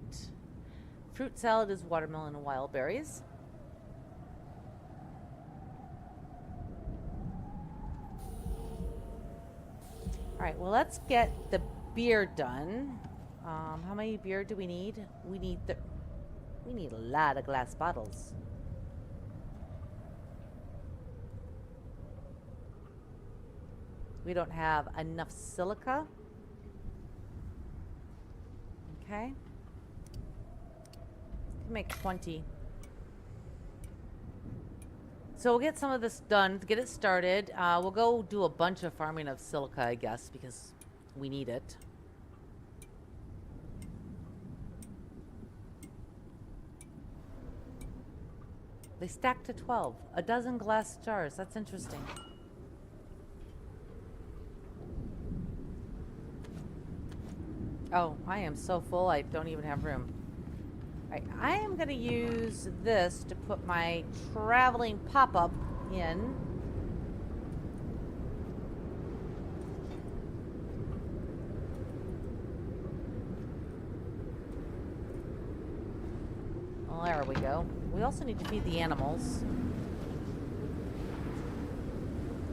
Fruit salad is watermelon and wild berries. All right, well, let's get the beer done. How many beer do we need? We need a lot of glass bottles. We don't have enough silica. Okay. Can make 20. So we'll get some of this done to get it started. We'll go do a bunch of farming of silica, I guess, because we need it. They stack to 12. A dozen glass jars. That's interesting. Oh, I am so full I don't even have room. Alright, I am going to use this to put my traveling pop-up in. Well, there we go. We also need to feed the animals.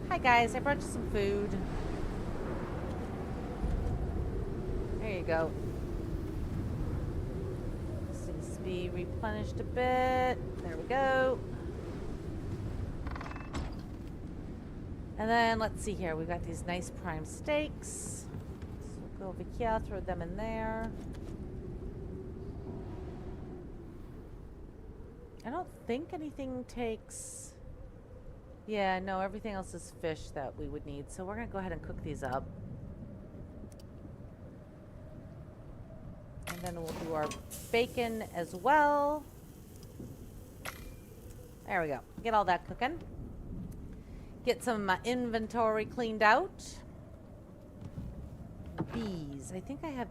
Hi guys, I brought you some food. There you go. Seems to be replenished a bit. There we go. And then let's see here. We've got these nice prime steaks. So we'll go over here, throw them in there. I don't think anything takes... Yeah, no, everything else is fish that we would need. So we're going to go ahead and cook these up. And then we'll do our bacon as well. There we go. Get all that cooking. Get some inventory cleaned out. Bees. I think I have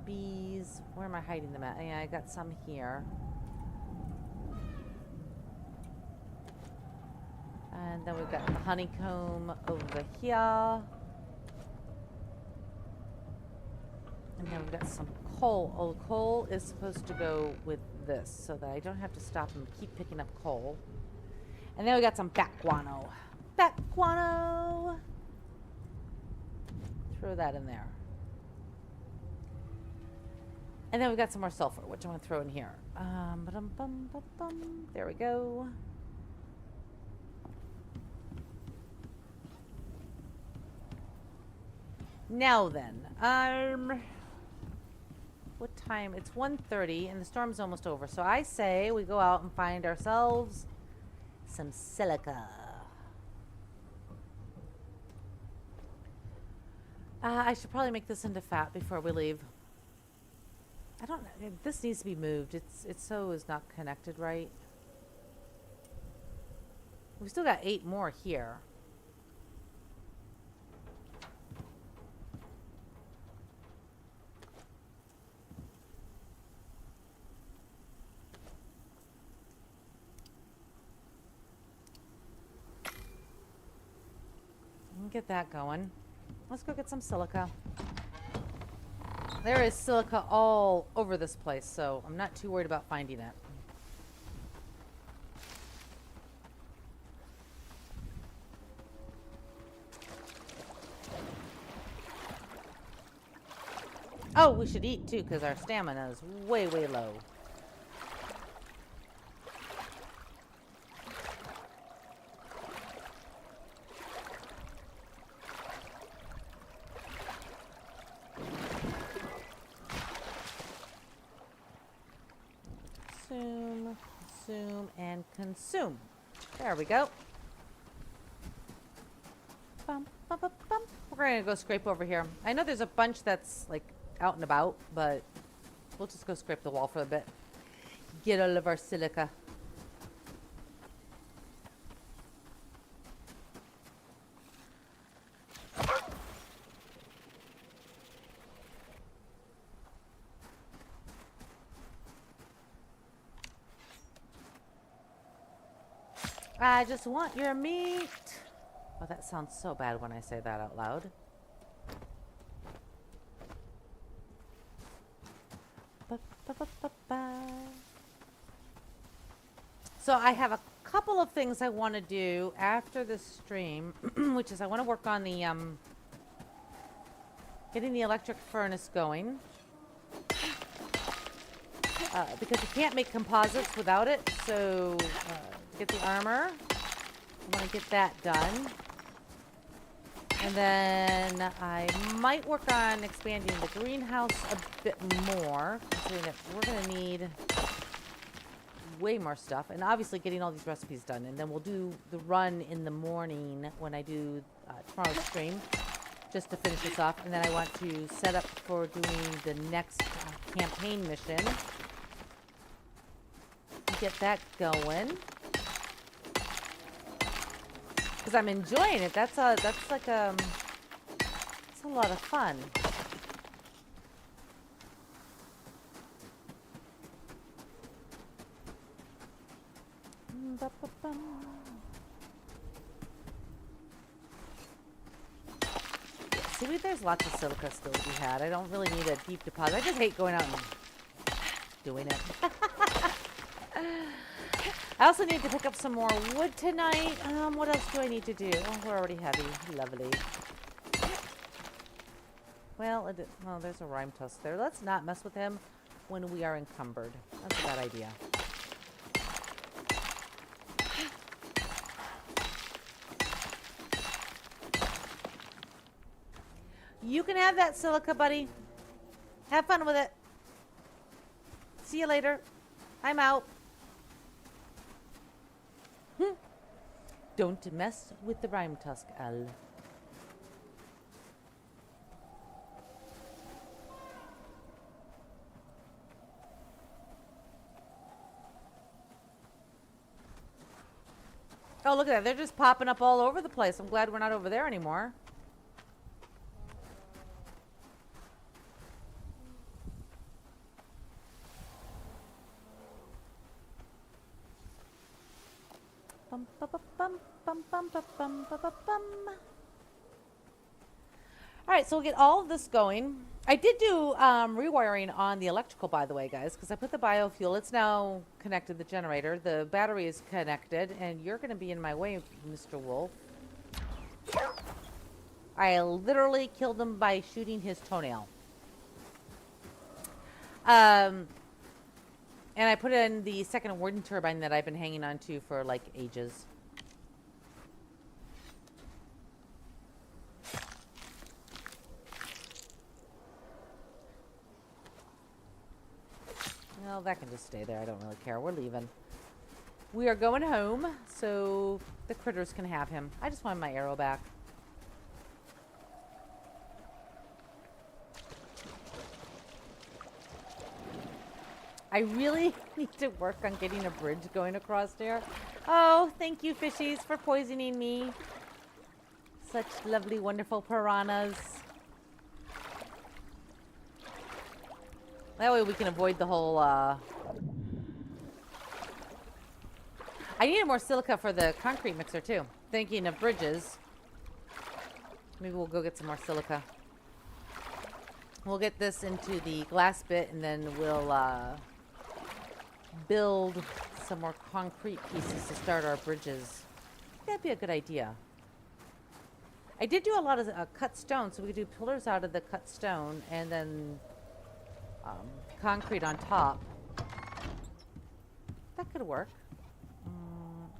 bees. Where am I hiding them at? Yeah, I got some here. And then we've got the honeycomb over here. And then we've got some coal. Oh, coal is supposed to go with this so that I don't have to stop and keep picking up coal. And then we got some bat guano. Bat guano! Throw that in there. And then we've got some more sulfur, which I'm going to throw in here. There we go. Now then, what time? It's 1:30 and the storm's almost over. So I say we go out and find ourselves some silica. I should probably make this into fat before we leave. I don't know. This needs to be moved. It's so is not connected right. We still got 8 more here. Get that going. Let's go get some silica. There is silica all over this place, so I'm not too worried about finding it. Oh, we should eat too, because our stamina is way, way low. Consume, and consume. There we go. Bum, bum, bum, bum. We're going to go scrape over here. I know there's a bunch that's like out and about, but we'll just go scrape the wall for a bit. Get all of our silica. I just want your meat. Oh, that sounds so bad when I say that out loud. So I have a couple of things I want to do after this stream, which is I want to work on the getting the electric furnace going. Because you can't make composites without it, so get the armor. I want to get that done. And then I might work on expanding the greenhouse a bit more, considering that we're going to need way more stuff. And obviously getting all these recipes done. And then we'll do the run in the morning when I do tomorrow's stream, just to finish this off. And then I want to set up for doing the next campaign mission. Get that going. Because I'm enjoying it. That's like it's a lot of fun. See, there's lots of silica still to be had. I don't really need a deep deposit. I just hate going out and doing it. I also need to pick up some more wood tonight. What else do I need to do? Oh, we're already heavy. Lovely. Well, oh, there's a rhyme tusk there. Let's not mess with him when we are encumbered. That's a bad idea. You can have that silica, buddy. Have fun with it. See you later. I'm out. Don't mess with the rhyme tusk, Al. Oh, look at that. They're just popping up all over the place. I'm glad we're not over there anymore. Bum, bum, bum, bum, bum, bum, bum, bum, bum, bum. All right, so we'll get all of this going. I did do rewiring on the electrical, by the way, guys, because I put the biofuel. It's now connected, the generator. The battery is connected, and you're going to be in my way, Mr. Wolf. I literally killed him by shooting his toenail. And I put in the second wind turbine that I've been hanging on to for like ages. Well, that can just stay there. I don't really care. We're leaving. We are going home, so the critters can have him. I just want my arrow back. I really need to work on getting a bridge going across there. Oh, thank you, fishies, for poisoning me. Such lovely, wonderful piranhas. That way we can avoid the whole, I needed more silica for the concrete mixer, too. Thinking of bridges. Maybe we'll go get some more silica. We'll get this into the glass bit, and then we'll, build some more concrete pieces to start our bridges. That'd be a good idea. I did do a lot of cut stone, so we could do pillars out of the cut stone, and then concrete on top. That could work.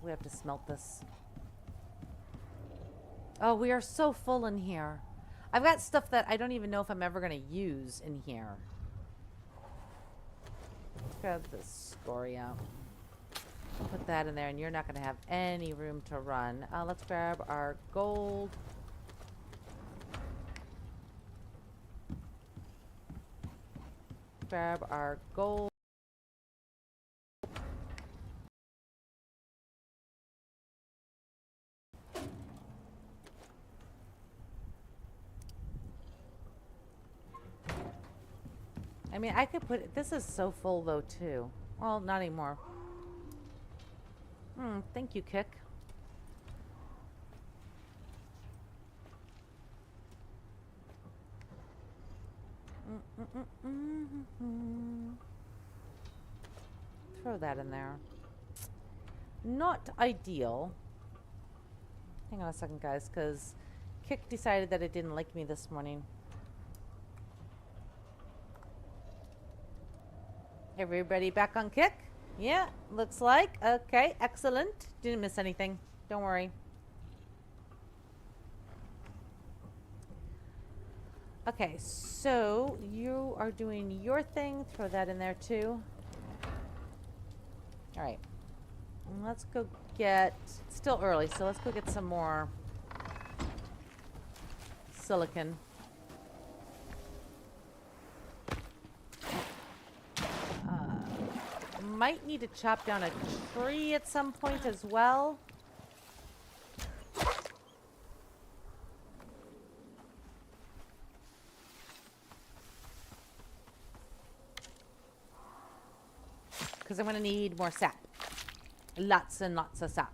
We have to smelt this. Oh, we are so full in here. I've got stuff that I don't even know if I'm ever going to use in here. Let's grab this scoria. Put that in there, and you're not going to have any room to run. Let's grab our gold. Grab our gold. I mean, I could put it, this is so full though too. Well, not anymore. Thank you, Kick. Throw that in there. Not ideal. Hang on a second, guys, because Kick decided that it didn't like me this morning. Everybody back on Kick? Yeah, looks like. Okay, excellent. Didn't miss anything. Don't worry. Okay, so you are doing your thing. Throw that in there too. All right. Let's go get... It's still early, so let's go get some more silicon. Might need to chop down a tree at some point as well. Because I'm going to need more sap. Lots and lots of sap.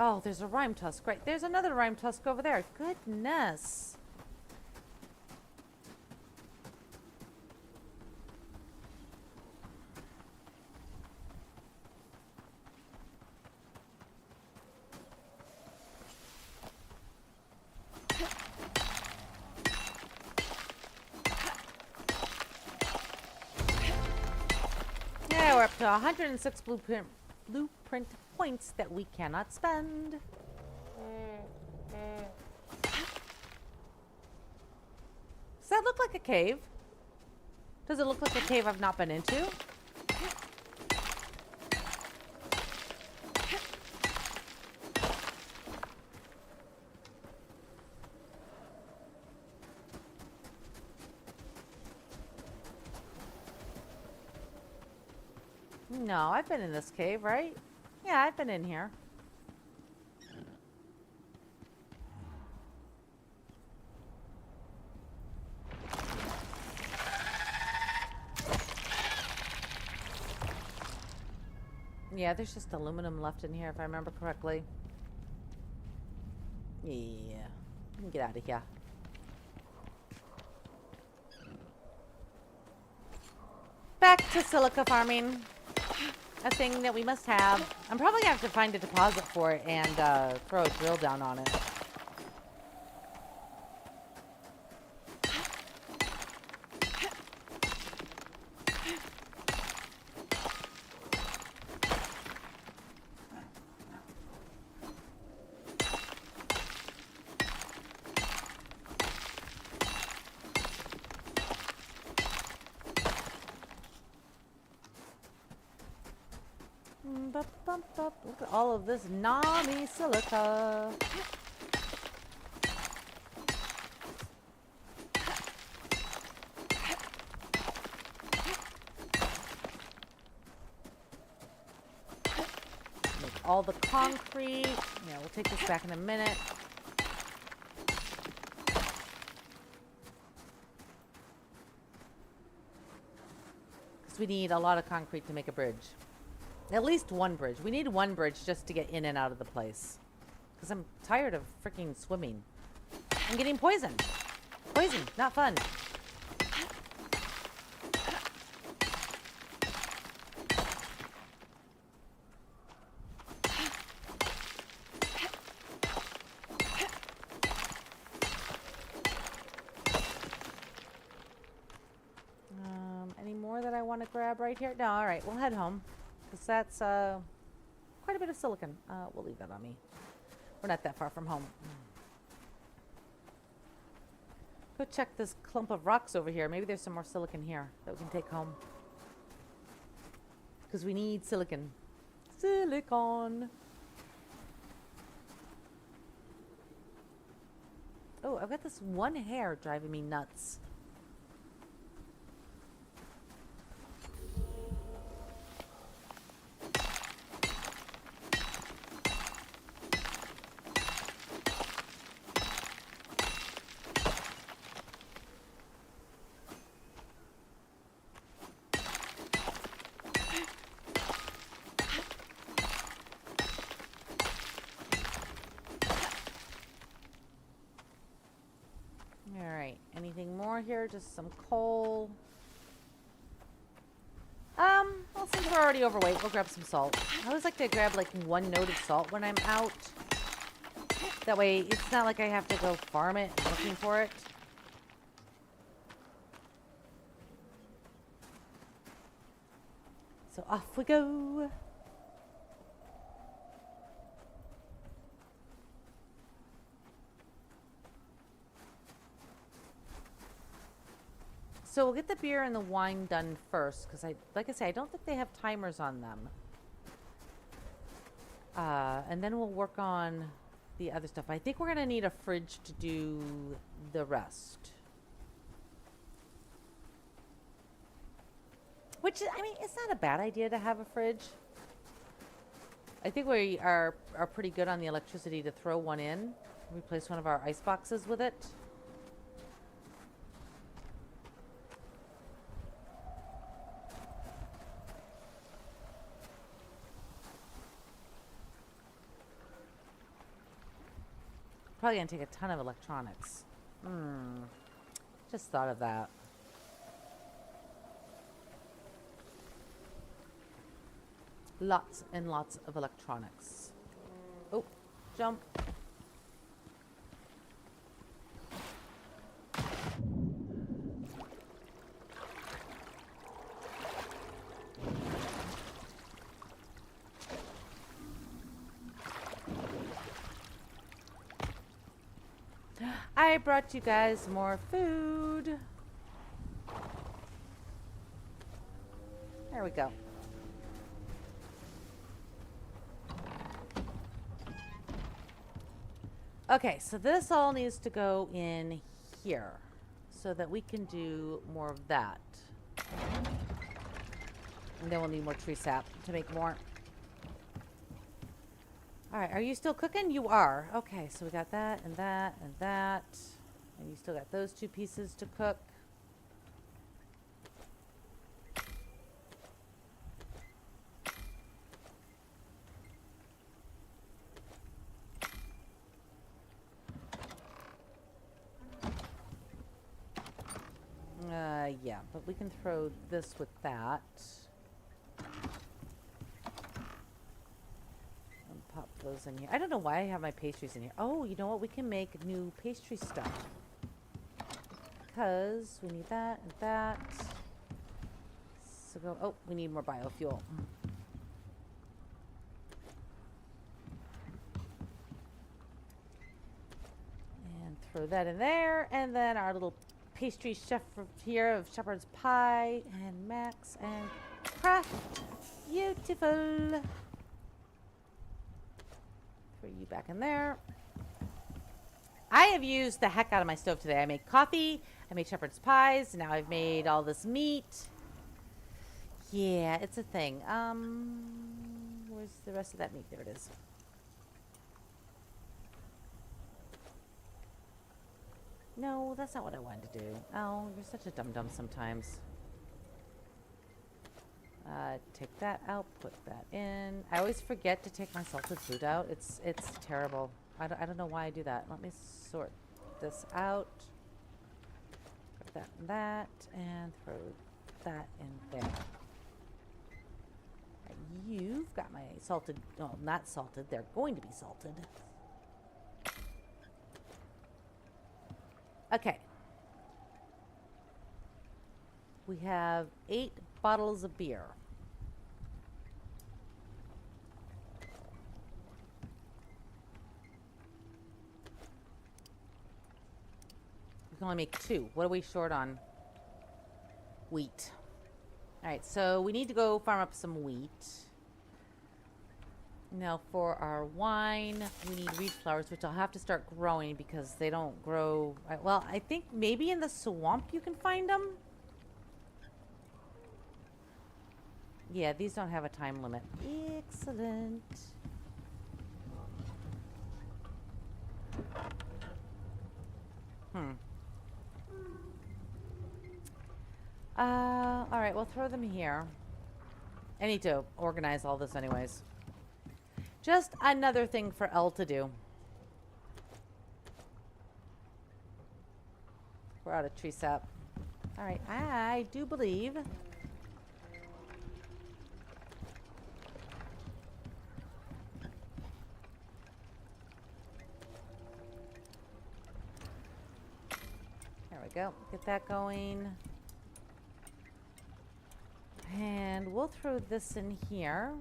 Oh, there's a rime tusk. Right, there's another rime tusk over there. Goodness. Yeah, we're up to 106 blueprint points that we cannot spend. Does that look like a cave? Does it look like a cave I've not been into? No, I've been in this cave, right? Yeah, I've been in here. Yeah, there's just aluminum left in here, if I remember correctly. Yeah, we can get out of here. Back to silica farming. A thing that we must have. I'm probably going to have to find a deposit for it and throw a drill down on it. Look at all of this Nami silica. Make all the concrete. Yeah, we'll take this back in a minute. We need a lot of concrete to make a bridge. At least one bridge. We need one bridge just to get in and out of the place. Because I'm tired of freaking swimming. I'm getting poisoned. Poison, not fun. Want to grab right here? No, all right, we'll head home because that's quite a bit of silicon. We'll leave that on me. We're not that far from home. Go check this clump of rocks over here. Maybe there's some more silicon here that we can take home because we need silicon. Silicon. Oh, I've got this one hair driving me nuts. Anything more here? Just some coal. Well, since we're already overweight, we'll grab some salt. I always like to grab like one note of salt when I'm out. That way, it's not like I have to go farm it and looking for it. So off we go. So we'll get the beer and the wine done first, because like I say, I don't think they have timers on them. And then we'll work on the other stuff. I think we're gonna need a fridge to do the rest. Which, I mean, it's not a bad idea to have a fridge. I think we are pretty good on the electricity to throw one in. Replace one of our ice boxes with it. Probably gonna take a ton of electronics. Just thought of that. Lots and lots of electronics. Oh, jump. I brought you guys more food. There we go. Okay, so this all needs to go in here so that we can do more of that. And then we'll need more tree sap to make more. All right, are you still cooking? You are. Okay, so we got that and that and that. And you still got those two pieces to cook. Yeah, but we can throw this with that. Pop those in here. I don't know why I have my pastries in here. Oh, you know what? We can make new pastry stuff. Because we need that and that. So go. Oh, we need more biofuel. And throw that in there. And then our little pastry chef here of shepherd's pie and Max and Craft. Beautiful. Throw you back in there. I have used the heck out of my stove today. I made coffee. I made shepherd's pies. Now I've made all this meat. Yeah, it's a thing. Where's the rest of that meat? There it is. No, that's not what I wanted to do. Oh, you're such a dum-dum sometimes. Take that out, put that in. I always forget to take my salted food out. It's terrible. I don't know why I do that. Let me sort this out. Put that in that, and throw that in there. You've got my salted, well, not salted. They're going to be salted. Okay. We have 8 bottles of beer. We can only make 2. What are we short on? Wheat. All right, so we need to go farm up some wheat. Now for our wine, we need reed flowers, which I'll have to start growing because they don't grow. Well, I think maybe in the swamp you can find them. Yeah, these don't have a time limit. Excellent. All right, we'll throw them here. I need to organize all this anyways. Just another thing for Elle to do. We're out of tree sap. All right, I do believe. There we go. Get that going. And we'll throw this in here.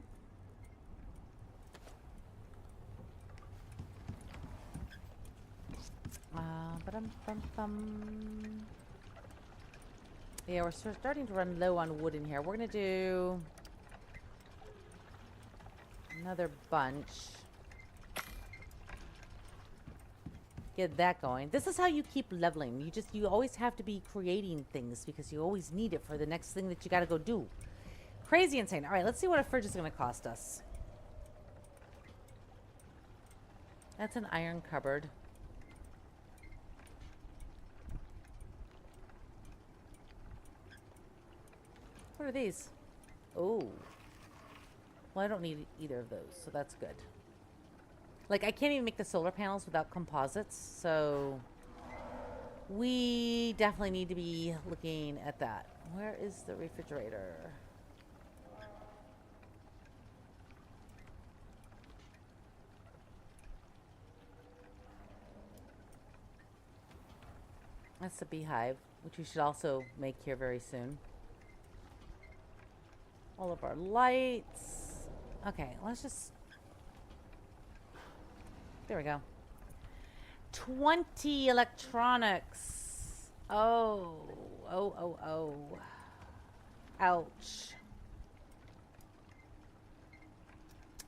Yeah, we're starting to run low on wood in here. We're going to do another bunch. Get that going. This is how you keep leveling. You always have to be creating things because you always need it for the next thing that you got to go do. Crazy insane. All right, let's see what a fridge is going to cost us. That's an iron cupboard. What are these? Oh. Well, I don't need either of those, so that's good. Like, I can't even make the solar panels without composites, so we definitely need to be looking at that. Where is the refrigerator? That's the beehive, which we should also make here very soon. All of our lights. Okay, let's just... There we go. 20 electronics. Oh. Ouch.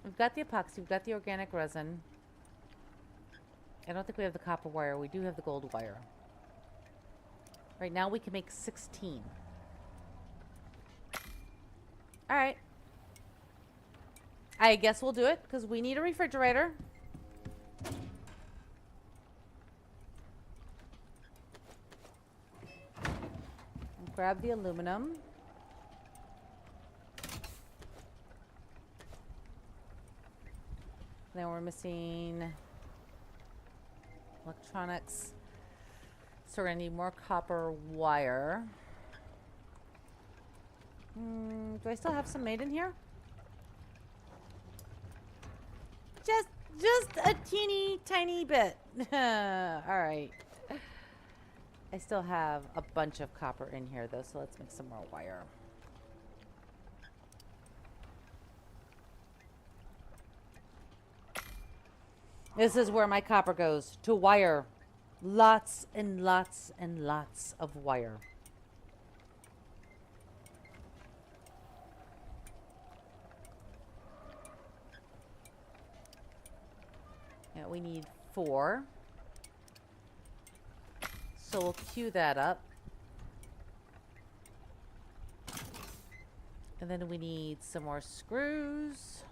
We've got the epoxy. We've got the organic resin. I don't think we have the copper wire. We do have the gold wire. Right now we can make 16. All right. I guess we'll do it because we need a refrigerator. And grab the aluminum. Then we're missing electronics. So we're going to need more copper wire. Do I still have some made in here? Just a teeny tiny bit. All right. I still have a bunch of copper in here though, so let's make some more wire. This is where my copper goes, to wire. Lots and lots and lots of wire. And we need 4. So we'll queue that up. And then we need some more screws.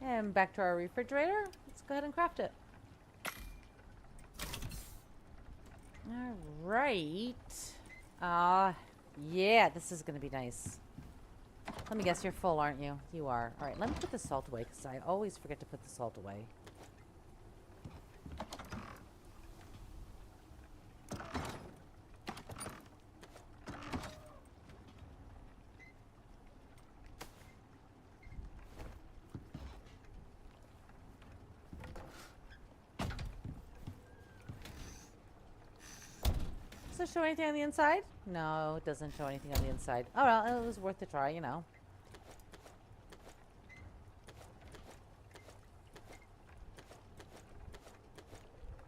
And back to our refrigerator. Let's go ahead and craft it. All right. Yeah, this is going to be nice. Let me guess, you're full, aren't you? You are. All right, let me put the salt away because I always forget to put the salt away. Does it show anything on the inside? No, it doesn't show anything on the inside. Oh, well, it was worth a try, you know.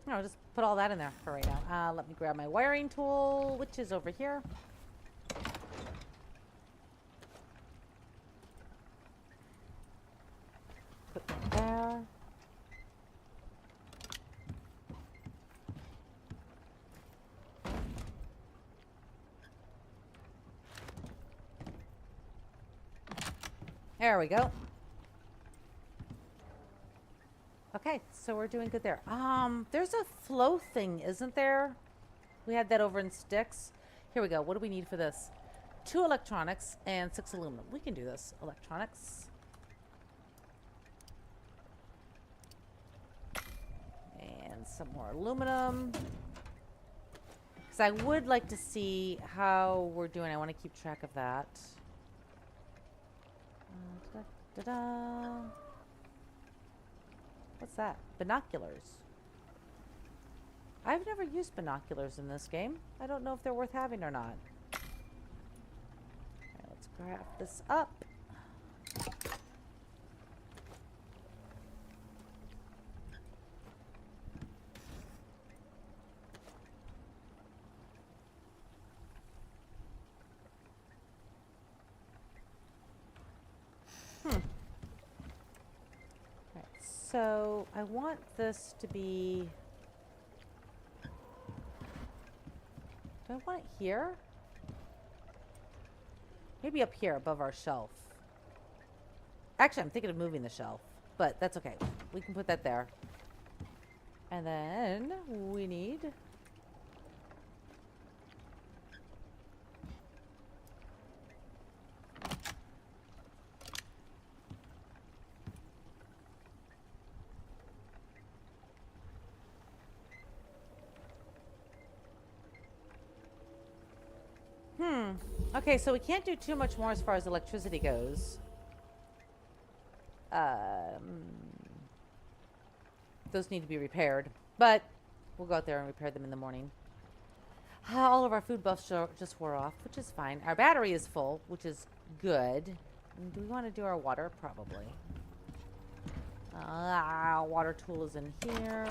No, just put all that in there for right now. Let me grab my wiring tool, which is over here. Put that there. There we go. Okay, so we're doing good there. There's a flow thing, isn't there? We had that over in sticks. Here we go. What do we need for this? 2 electronics and 6 aluminum. We can do this. Electronics. And some more aluminum. Because I would like to see how we're doing. I want to keep track of that. Da-da. What's that? Binoculars. I've never used binoculars in this game. I don't know if they're worth having or not. Alright, let's craft this up. So I want this to be, do I want it here? Maybe up here above our shelf. Actually, I'm thinking of moving the shelf, but that's okay. We can put that there. And then we need okay, so we can't do too much more as far as electricity goes. Those need to be repaired, but we'll go out there and repair them in the morning. All of our food buffs just wore off, which is fine. Our battery is full, which is good. And do we want to do our water? Probably. Water tool is in here.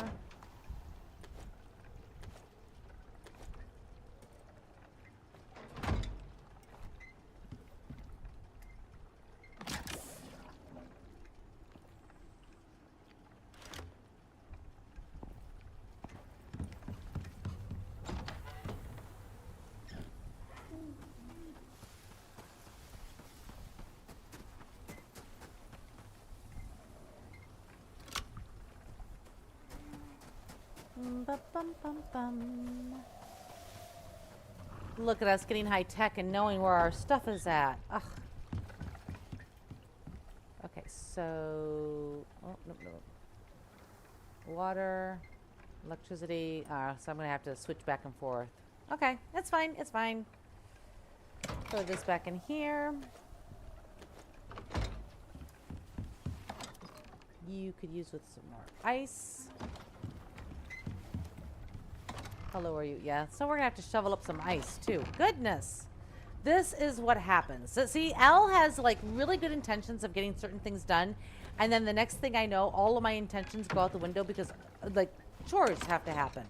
Look at us getting high tech and knowing where our stuff is at. Ugh. Okay, so water, electricity. So I'm gonna have to switch back and forth. Okay, that's fine. It's fine. Throw this back in here. You could use with some more ice. How low are you? Yeah, so we're gonna have to shovel up some ice too. Goodness, this is what happens. So, see, Elle has like really good intentions of getting certain things done, and then the next thing I know, all of my intentions go out the window because like chores have to happen.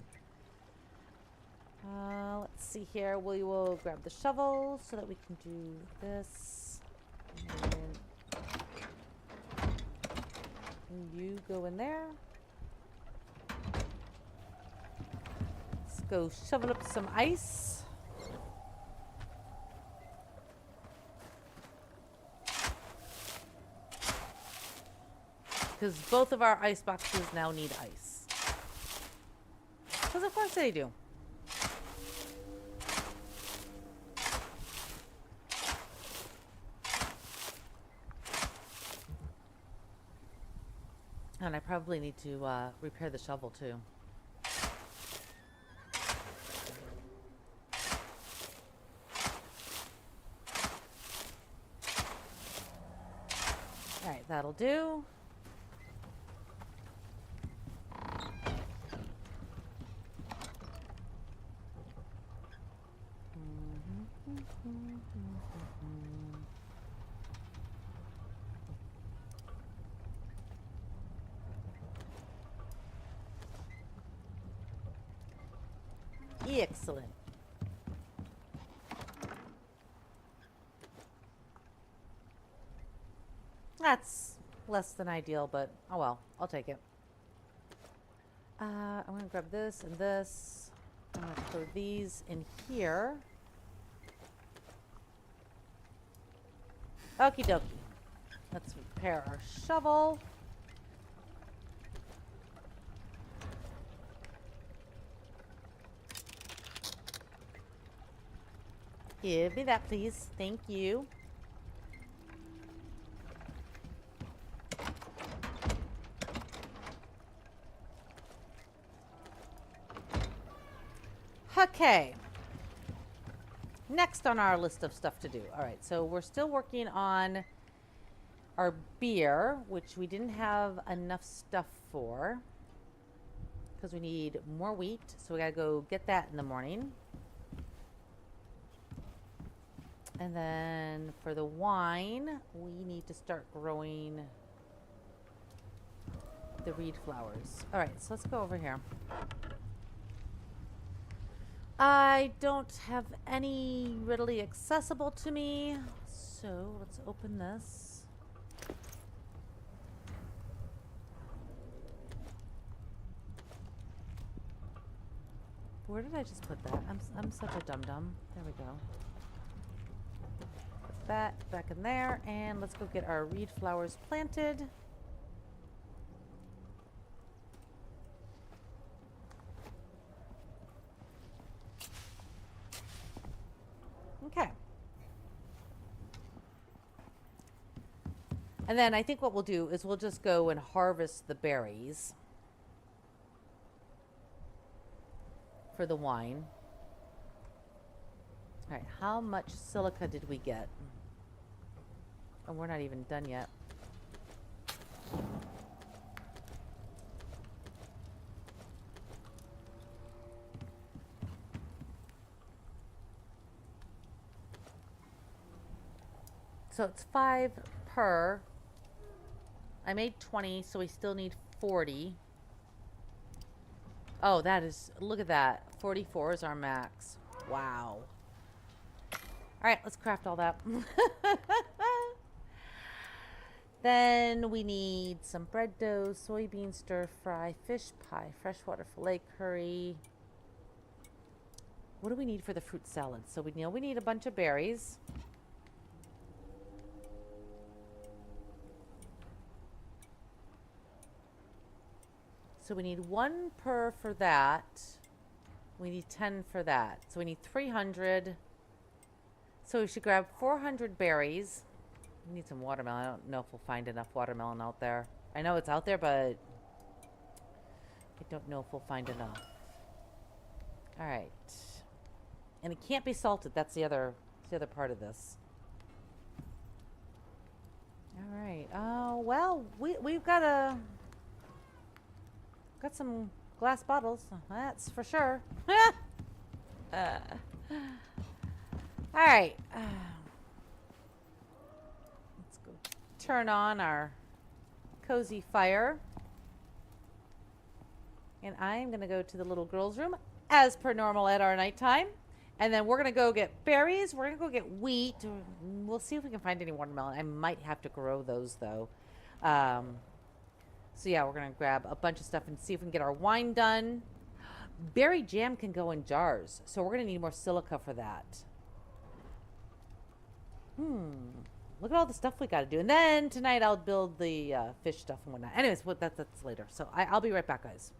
Let's see here. We will grab the shovel so that we can do this. You go in there. Let's go shovel up some ice. Because both of our ice boxes now need ice. Because of course they do. And I probably need to repair the shovel too. Alright, that'll do. Excellent. That's less than ideal, but oh well, I'll take it. I'm going to grab this and this. I'm going to throw these in here. Okie dokie. Let's repair our shovel. Give me that, please. Thank you. Okay. Next on our list of stuff to do. All right, so we're still working on our beer, which we didn't have enough stuff for because we need more wheat. So we got to go get that in the morning. And then for the wine, we need to start growing the reed flowers. All right, so let's go over here. I don't have any readily accessible to me, so let's open this. Where did I just put that? I'm such a dum-dum. There we go. Put that back in there, and let's go get our reed flowers planted. Okay. And then I think what we'll do is we'll just go and harvest the berries for the wine. All right, how much silica did we get? Oh, we're not even done yet. So it's 5 per. I made 20, so we still need 40. Oh, that is, look at that. 44 is our max. Wow. All right, let's craft all that. Then we need some bread dough, soybean stir fry, fish pie, freshwater filet curry. What do we need for the fruit salad? So we know we need a bunch of berries. So we need 1 per for that. We need 10 for that. So we need 300. So we should grab 400 berries. We need some watermelon. I don't know if we'll find enough watermelon out there. I know it's out there, but I don't know if we'll find enough. All right. And it can't be salted. That's the other part of this. All right. Oh, well, we've got some glass bottles. That's for sure. All right. Let's go turn on our cozy fire. And I'm going to go to the little girl's room as per normal at our nighttime. And then we're going to go get berries. We're going to go get wheat. We'll see if we can find any watermelon. I might have to grow those, though. So yeah, we're gonna grab a bunch of stuff and see if we can get our wine done. Berry jam can go in jars, so we're gonna need more silica for that. Look at all the stuff we got to do. And then tonight I'll build the fish stuff and whatnot. Anyways, that's later. So I'll be right back, guys.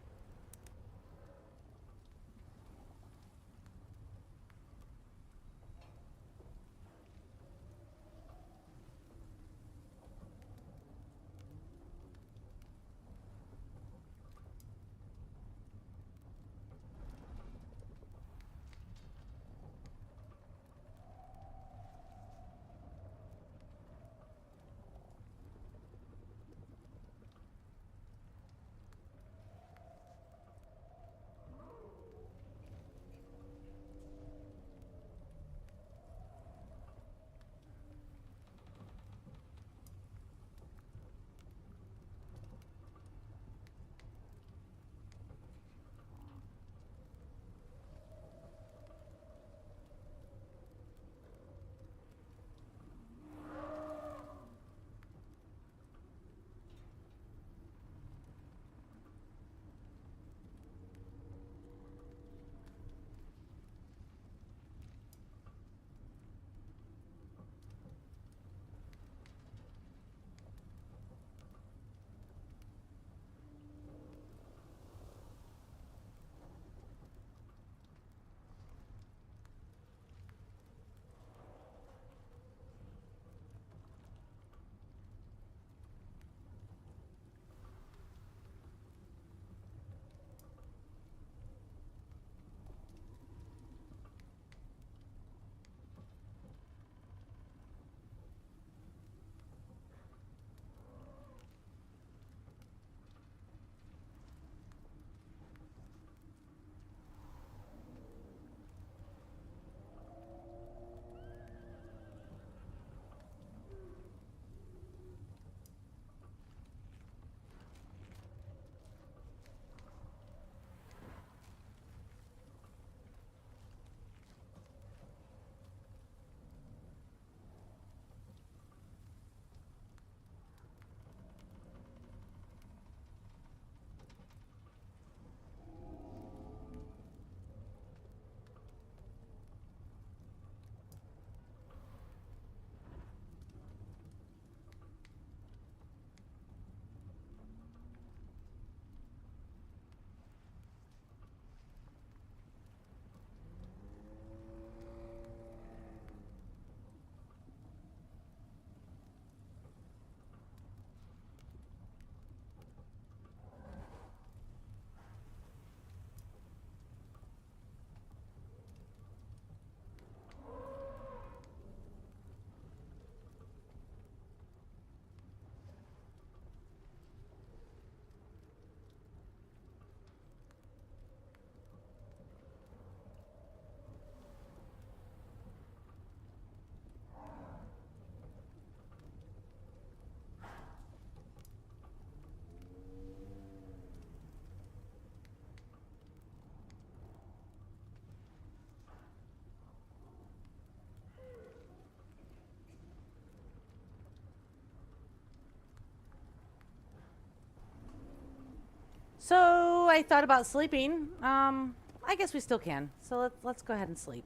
So I thought about sleeping. I guess we still can. So let's go ahead and sleep.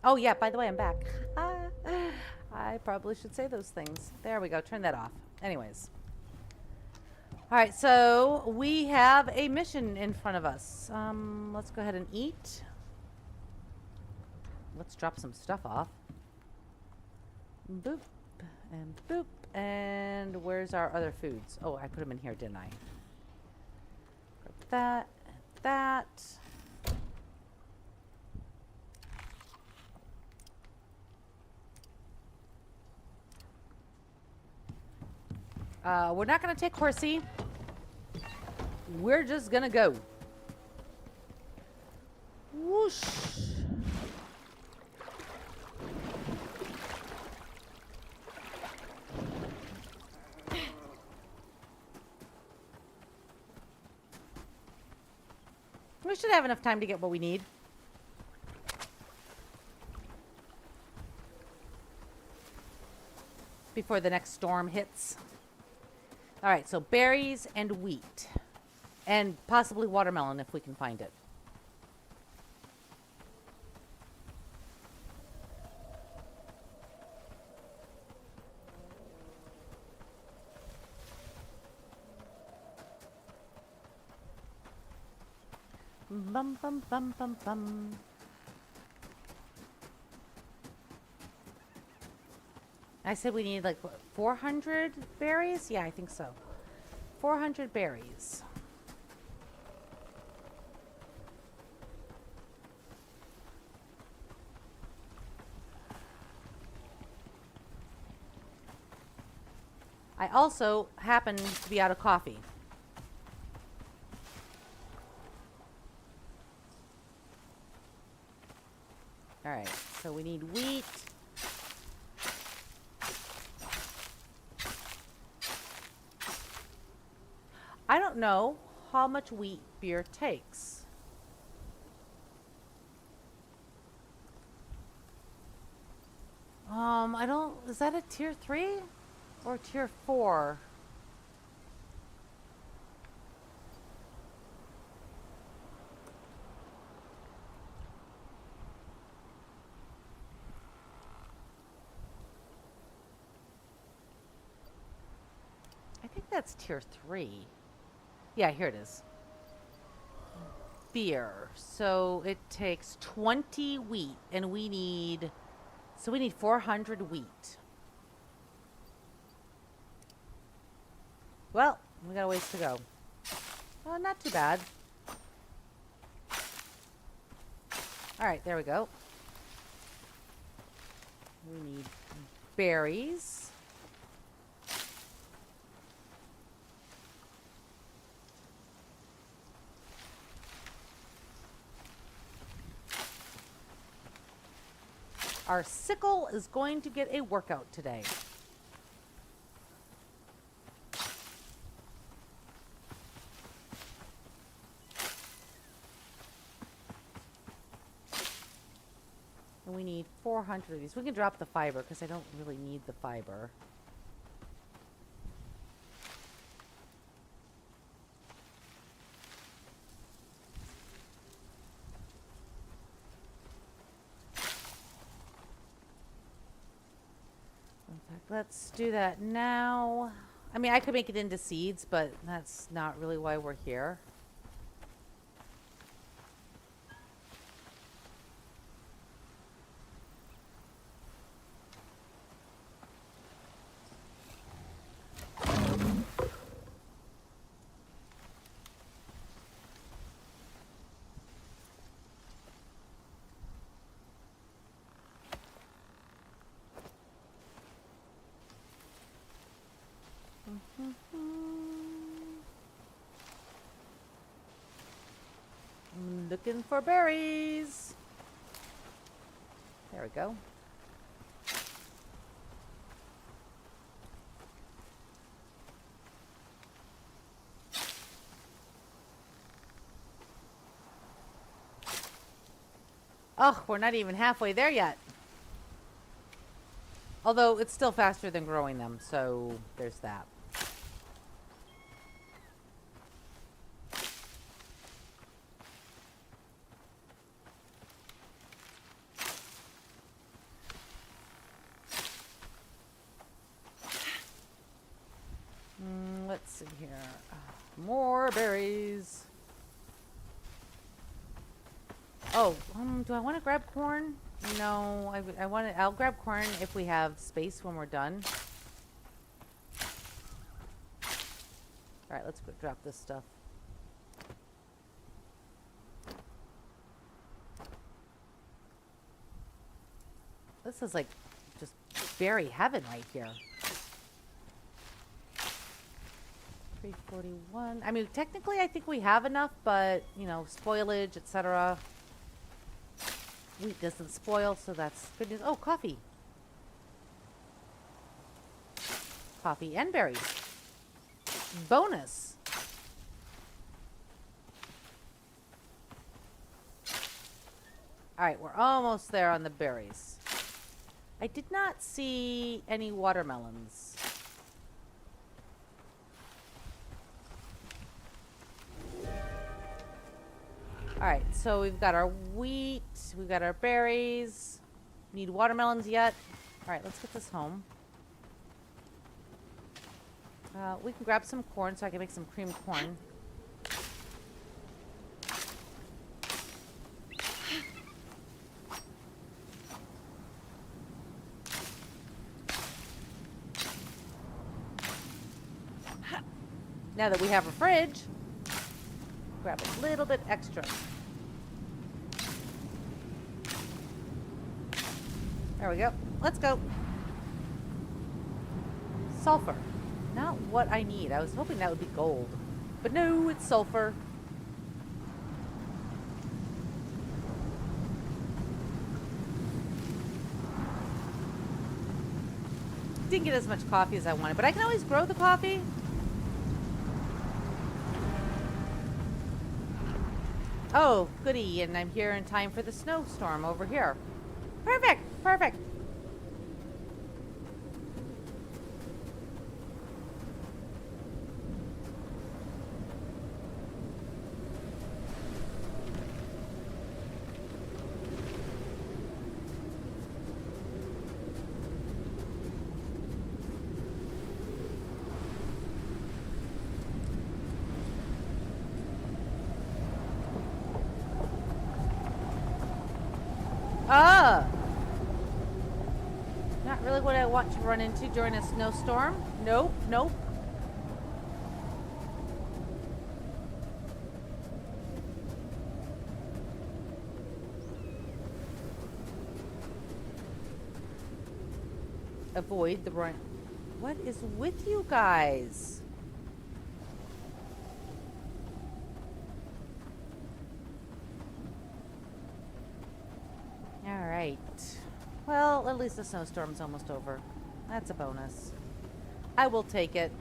Oh yeah, by the way, I'm back. I probably should say those things. There we go. Turn that off. Anyways. All right, so we have a mission in front of us. Let's go ahead and eat. Let's drop some stuff off. Boop and boop. And where's our other foods? Oh, I put them in here, didn't I? Grab that and that. We're not going to take Horsey. We're just going to go. Whoosh. We should have enough time to get what we need. Before the next storm hits. All right, so berries and wheat. And possibly watermelon if we can find it. Bum, bum, bum, bum, bum. I said we need like what, 400 berries? Yeah, I think so. 400 berries. I also happen to be out of coffee. All right, so we need wheat. I don't know how much wheat beer takes. I don't, is that a tier 3 or tier 4? I think that's tier 3. Yeah, here it is. Beer. So it takes 20 wheat and we need 400 wheat. Well, we got a ways to go. Oh, not too bad. All right, there we go. We need berries. Our sickle is going to get a workout today. And we need 400 of these. We can drop the fiber because I don't really need the fiber. Let's do that now. I mean, I could make it into seeds, but that's not really why we're here. I'm looking for berries. There we go. Oh, we're not even halfway there yet. Although it's still faster than growing them, so there's that. Let's see here. More berries. Oh, do I want to grab corn? No, I want to. I'll grab corn if we have space when we're done. All right, let's go drop this stuff. This is like just berry heaven right here. 341. I mean, technically, I think we have enough, but you know, spoilage, etc. Wheat doesn't spoil, so that's good news. Oh, coffee. Coffee and berries. Bonus. All right, we're almost there on the berries. I did not see any watermelons. Alright, so we've got our wheat. We've got our berries. Need watermelons yet? Alright, let's get this home. We can grab some corn so I can make some cream corn. Now that we have a fridge, grab a little bit extra. There we go. Let's go. Sulfur. Not what I need. I was hoping that would be gold. But no, it's sulfur. Didn't get as much coffee as I wanted, but I can always grow the coffee. Oh, goody, and I'm here in time for the snowstorm over here. Perfect, perfect. Ah! Not really what I want to run into during a snowstorm. Nope, nope. Avoid the run. What is with you guys? Alright. Well, at least the snowstorm's almost over. That's a bonus. I will take it.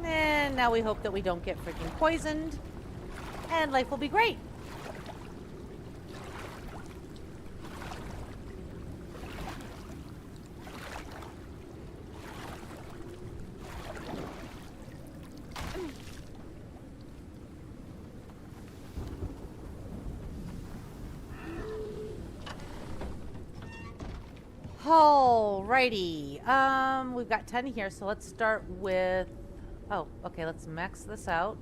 And now we hope that we don't get freaking poisoned. And life will be great. Alrighty. We've got 10 here, so let's start with... Oh, okay, let's max this out.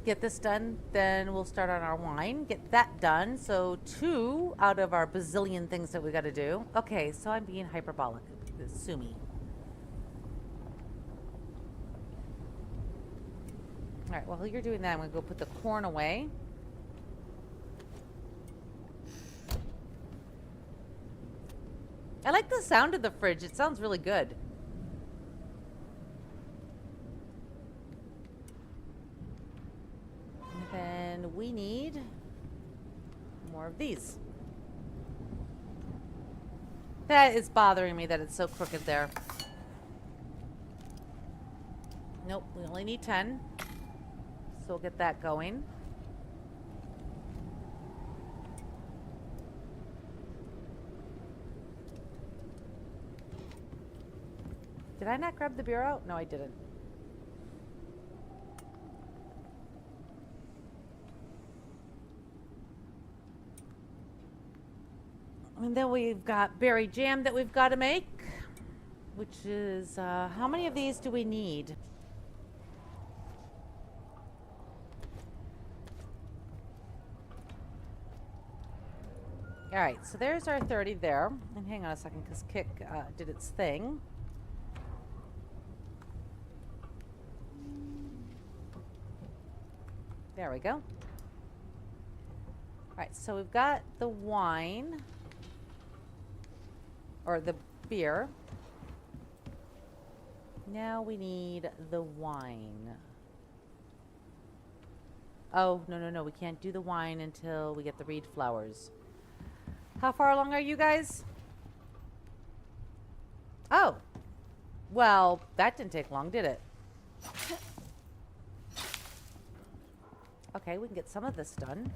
Get this done, then we'll start on our wine. Get that done. So 2 out of our bazillion things that we got to do. Okay, so I'm being hyperbolic. Sue me. Alright, while you're doing that, I'm going to go put the corn away. I like the sound of the fridge. It sounds really good. And then we need more of these. That is bothering me that it's so crooked there. Nope, we only need 10. So we'll get that going. Did I not grab the beer out? No, I didn't. And then we've got berry jam that we've got to make, which is, how many of these do we need? All right, so there's our 30 there. And hang on a second, because Kick did its thing. There we go. All right, so we've got the wine, or the beer. Now we need the wine. Oh, no, no, no, we can't do the wine until we get the reed flowers. How far along are you guys? Oh, well, that didn't take long, did it? Okay, we can get some of this done.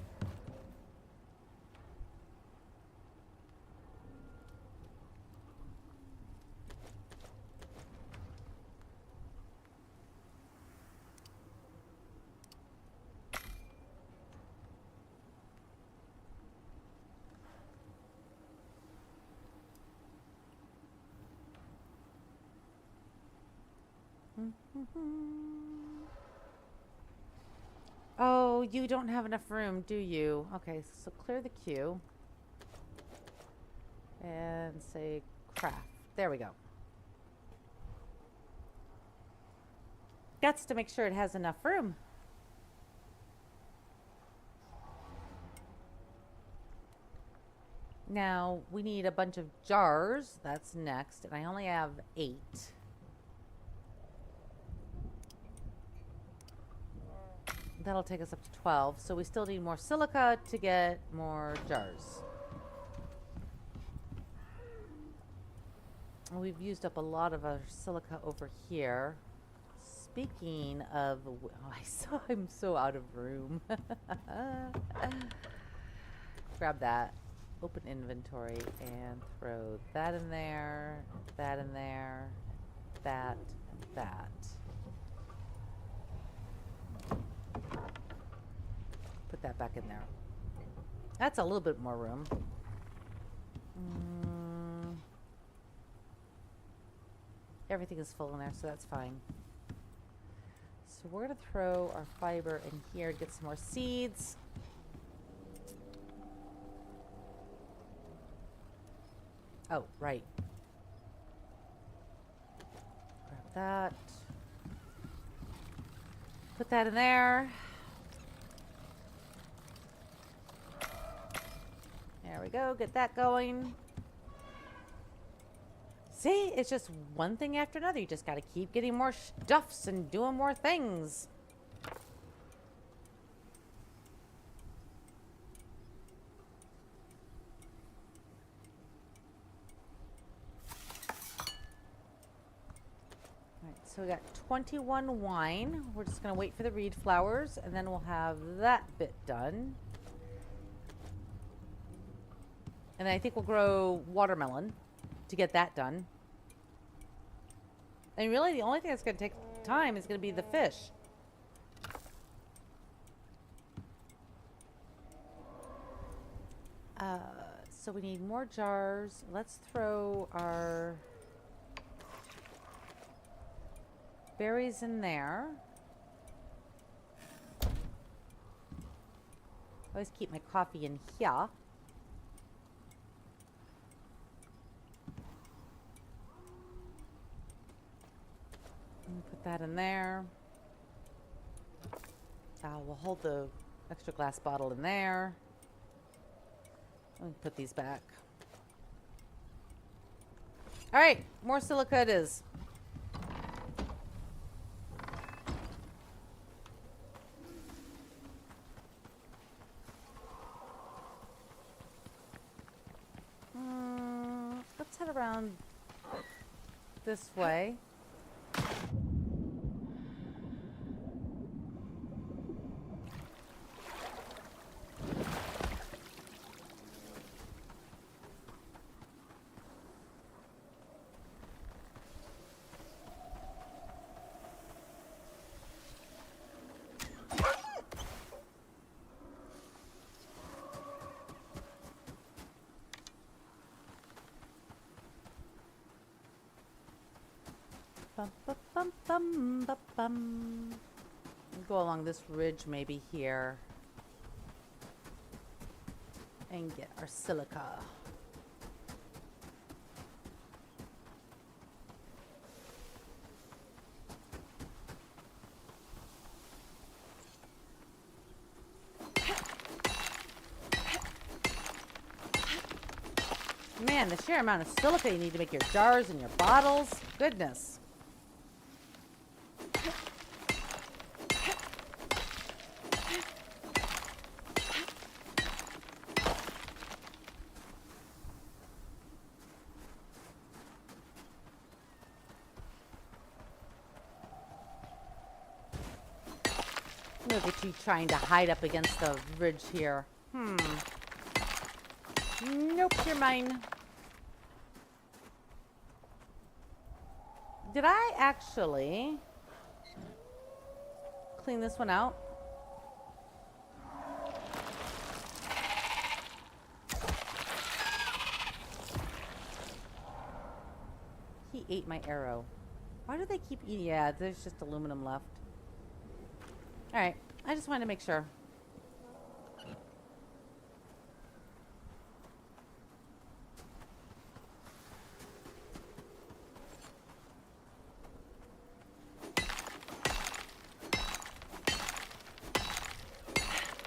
Oh, you don't have enough room, do you? Okay, so clear the queue. And say craft. There we go. Guts to make sure it has enough room. Now, we need a bunch of jars. That's next. And I only have 8. That'll take us up to 12. So we still need more silica to get more jars. We've used up a lot of our silica over here. Speaking of, oh, I'm so out of room. Grab that. Open inventory and throw that in there, that in there, that, and that. Put that back in there. That's a little bit more room. Everything is full in there, so that's fine. So we're going to throw our fiber in here, get some more seeds. Oh, right. Grab that. Put that in there. There we go. Get that going. See, it's just one thing after another. You just got to keep getting more stuffs and doing more things. So we got 21 wine. We're just going to wait for the reed flowers, and then we'll have that bit done. And then I think we'll grow watermelon to get that done. And really, the only thing that's going to take time is going to be the fish. So we need more jars. Let's throw our berries in there. I always keep my coffee in here. Put that in there. We'll hold the extra glass bottle in there. Let me put these back. All right, more silica it is. Let's head around this way. Bum, bum, bum, bum, bum, bum. We'll go along this ridge maybe here and get our silica. Man, the sheer amount of silica you need to make your jars and your bottles. Goodness. Look at you trying to hide up against the ridge here. Nope, you're mine. Did I actually clean this one out? He ate my arrow. Why do they keep eating? Yeah, there's just aluminum left. Alright, I just wanted to make sure.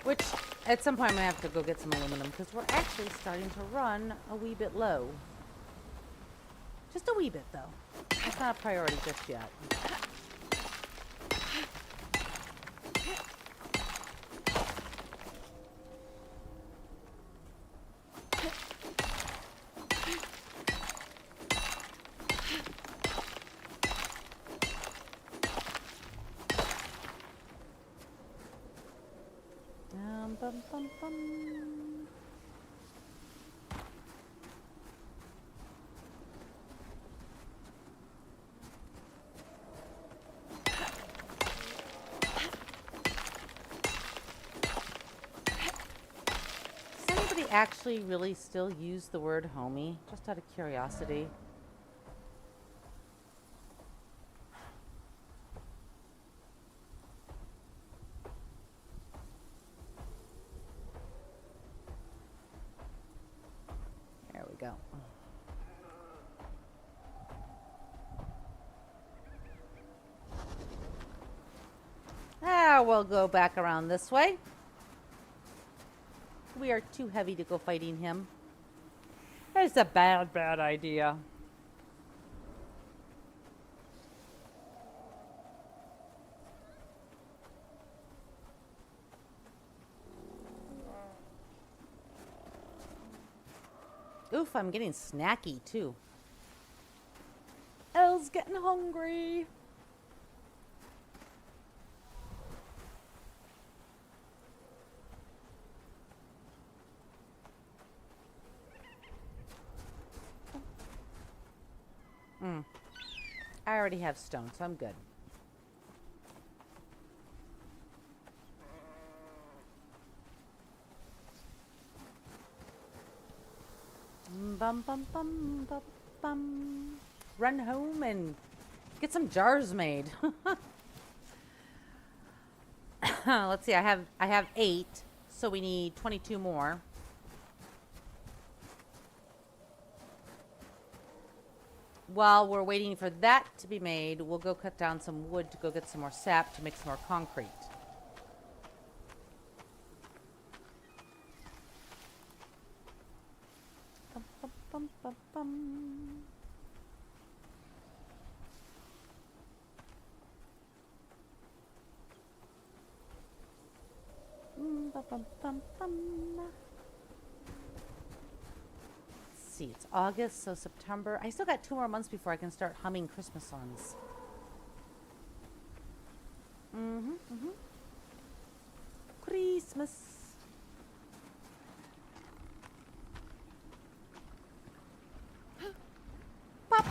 Which, at some point I'm going to have to go get some aluminum because we're actually starting to run a wee bit low. Just a wee bit, though. That's not a priority just yet. Bum, bum, bum. Does anybody actually really still use the word homie? Just out of curiosity. Go. We'll go back around this way. We are too heavy to go fighting him. It's a bad idea. Oof, I'm getting snacky, too. Elle's getting hungry. I already have stone, so I'm good. Bum, bum, bum, bum, bum. Run home and get some jars made. Let's see, I have 8, so we need 22 more. While we're waiting for that to be made, we'll go cut down some wood to go get some more sap to make some more concrete. Bum, bum, bum, bum, bum. Bum, bum, bum, bum. It's August, so September. I still got 2 more months before I can start humming Christmas songs. Christmas. Pop.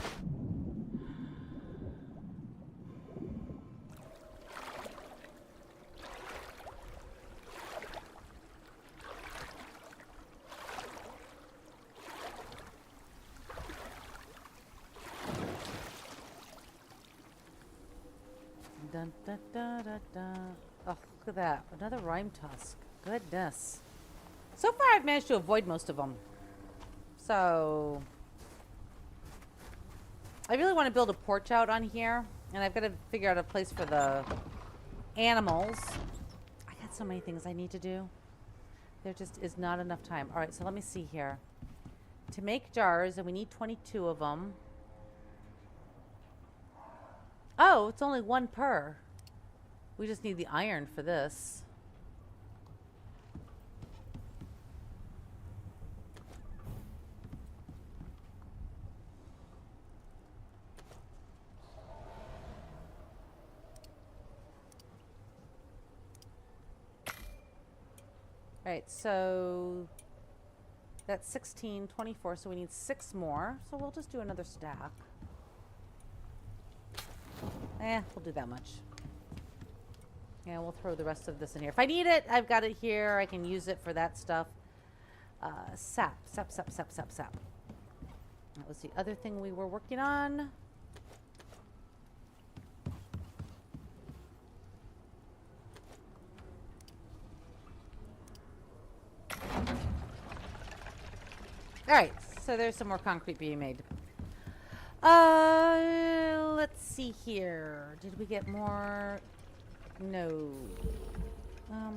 Dun, dun, dun, dun, dun. Oh, look at that. Another rhyme tusk. Goodness. So far, I've managed to avoid most of them. So, I really want to build a porch out on here. And I've got to figure out a place for the animals. I got so many things I need to do. There just is not enough time. All right, so let me see here. To make jars, and we need 22 of them. Oh, it's only 1 per. We just need the iron for this. All right, so that's 16, 24, so we need 6 more. So we'll just do another stack. We'll do that much. Yeah, we'll throw the rest of this in here. If I need it, I've got it here. I can use it for that stuff. Sap. That was the other thing we were working on. Alright, so there's some more concrete being made. Let's see here. Did we get more? No.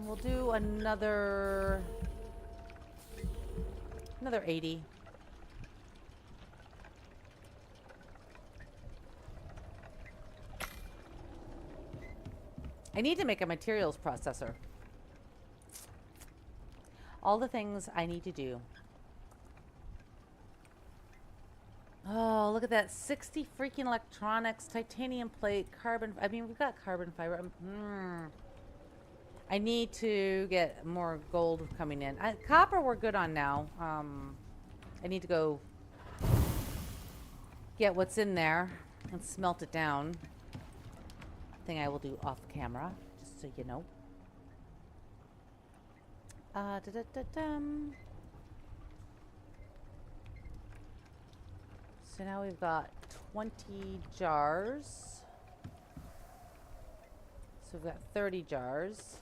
We'll do another 80. I need to make a materials processor. All the things I need to do. Oh, look at that. 60 freaking electronics, titanium plate, carbon. I mean, we've got carbon fiber. I need to get more gold coming in. Copper we're good on now. I need to go get what's in there and smelt it down. Thing I will do off camera, just so you know. So now we've got 20 jars. So we've got 30 jars.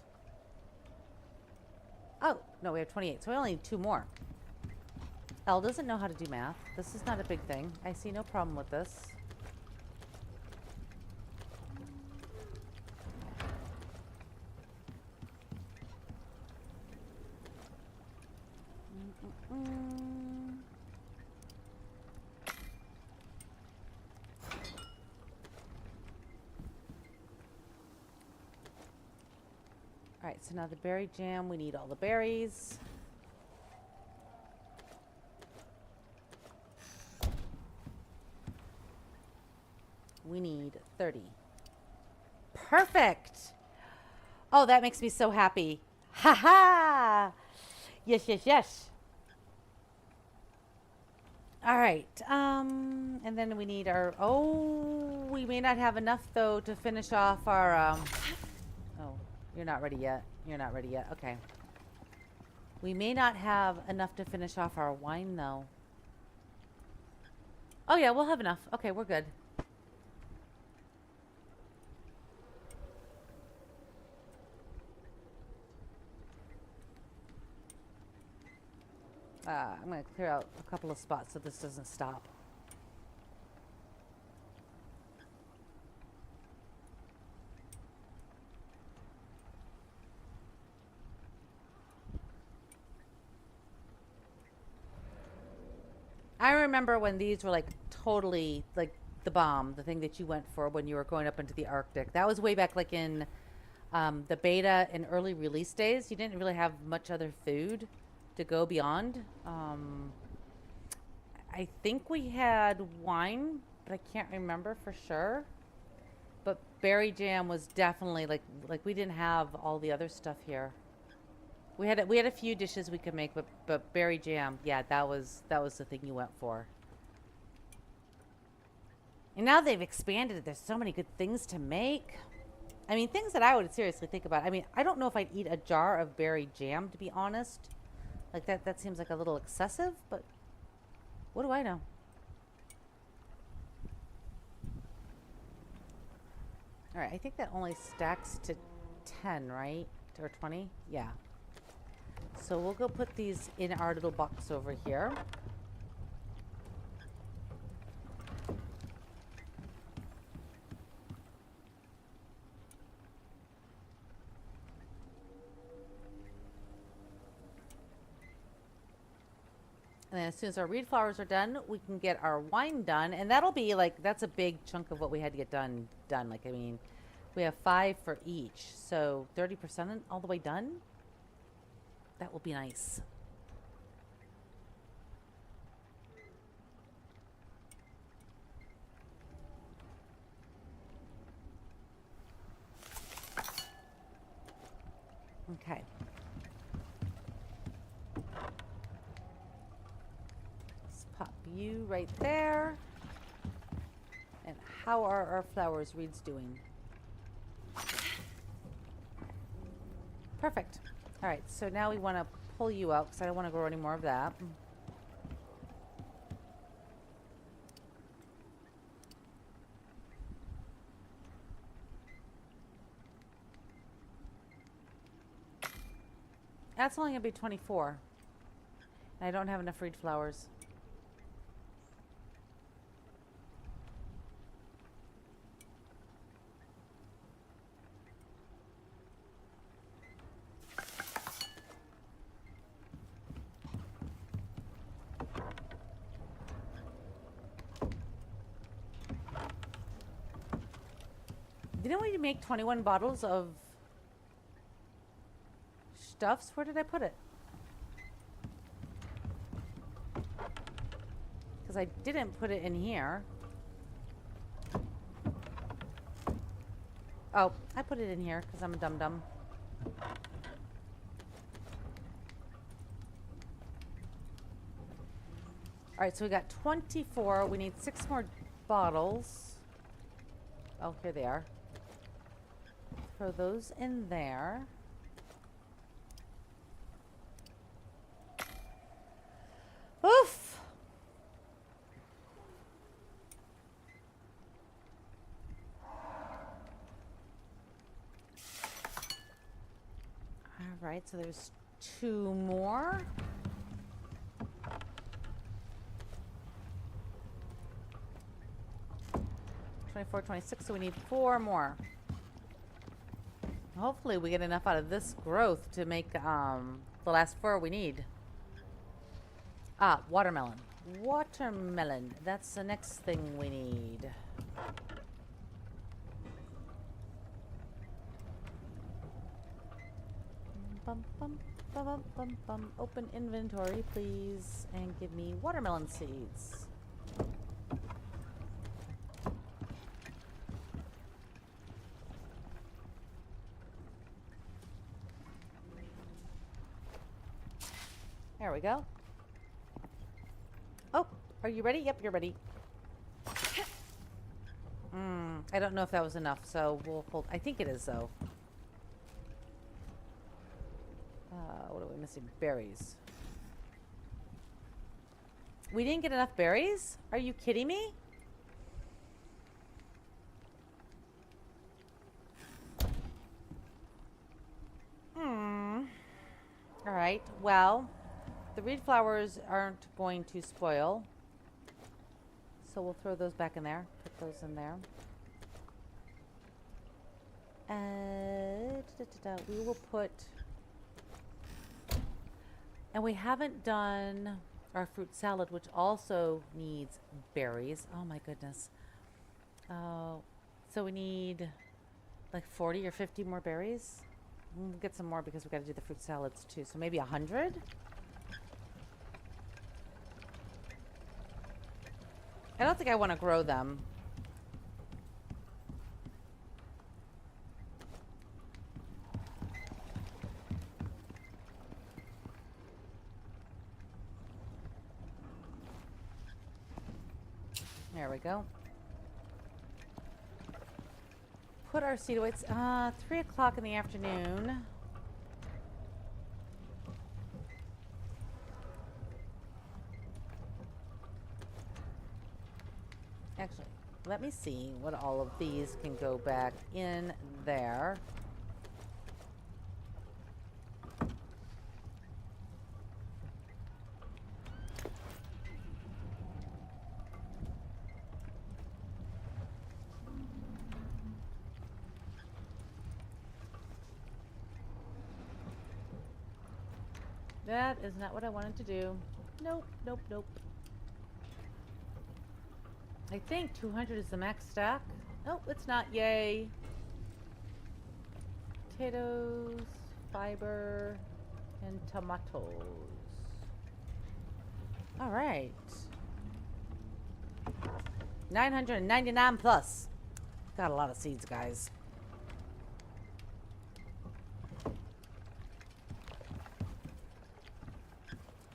Oh, no, we have 28. So we only need 2 more. Elle doesn't know how to do math. This is not a big thing. I see no problem with this. Alright, so now the berry jam, we need all the berries. We need 30. Perfect! Oh, that makes me so happy. Ha ha! Yes, yes, yes. Alright, and then we need our, oh, we may not have enough though to finish off our, oh. You're not ready yet. You're not ready yet. Okay. We may not have enough to finish off our wine, though. Oh, yeah, we'll have enough. Okay, we're good. I'm going to clear out a couple of spots so this doesn't stop. I remember when these were like totally like the bomb, the thing that you went for when you were going up into the Arctic. That was way back like in the beta and early release days. You didn't really have much other food to go beyond. I think we had wine, but I can't remember for sure. But berry jam was definitely like we didn't have all the other stuff here. We had a few dishes we could make, but berry jam, yeah, that was the thing you went for. And now they've expanded it. There's so many good things to make. I mean, things that I would seriously think about. I mean, I don't know if I'd eat a jar of berry jam, to be honest. Like that seems like a little excessive, but what do I know? All right, I think that only stacks to 10, right? Or 20? Yeah. So we'll go put these in our little box over here. And then as soon as our reed flowers are done, we can get our wine done. And that'll be like, that's a big chunk of what we had to get done. Like, I mean, we have 5 for each. So 30% all the way done. That will be nice. Okay. right there. And how are our flowers reeds doing? Perfect. All right, so now we want to pull you out because I don't want to grow any more of that. That's only going to be 24. And I don't have enough reed flowers. Didn't we make 21 bottles of stuffs? Where did I put it? Because I didn't put it in here. Oh, I put it in here because I'm a dum-dum. Alright, so we got 24. We need 6 more bottles. Oh, here they are. Throw those in there. Oof! Alright, so there's 2 more. $24, $26, so we need 4 more. Hopefully we get enough out of this growth to make the last 4 we need. Ah, watermelon. Watermelon. That's the next thing we need. Bum, bum, bum, bum, bum, bum. Open inventory, please, and give me watermelon seeds. There we go. Oh, are you ready? Yep, you're ready. I don't know if that was enough, so we'll hold. I think it is, though. What are we missing? Berries. We didn't get enough berries? Are you kidding me? All right, well, the reed flowers aren't going to spoil. So we'll throw those back in there. Put those in there. We will put... And we haven't done our fruit salad, which also needs berries. Oh my goodness. So we need like 40 or 50 more berries. We'll get some more because we've got to do the fruit salads too. So maybe 100? I don't think I want to grow them. There we go. Put our seed away. It's 3 o'clock in the afternoon. Actually, let me see what all of these can go back in there. That is not what I wanted to do. Nope, nope, nope. I think 200 is the max stack. Oh, it's not. Yay. Potatoes, fiber, and tomatoes. All right. 999 plus. Got a lot of seeds, guys.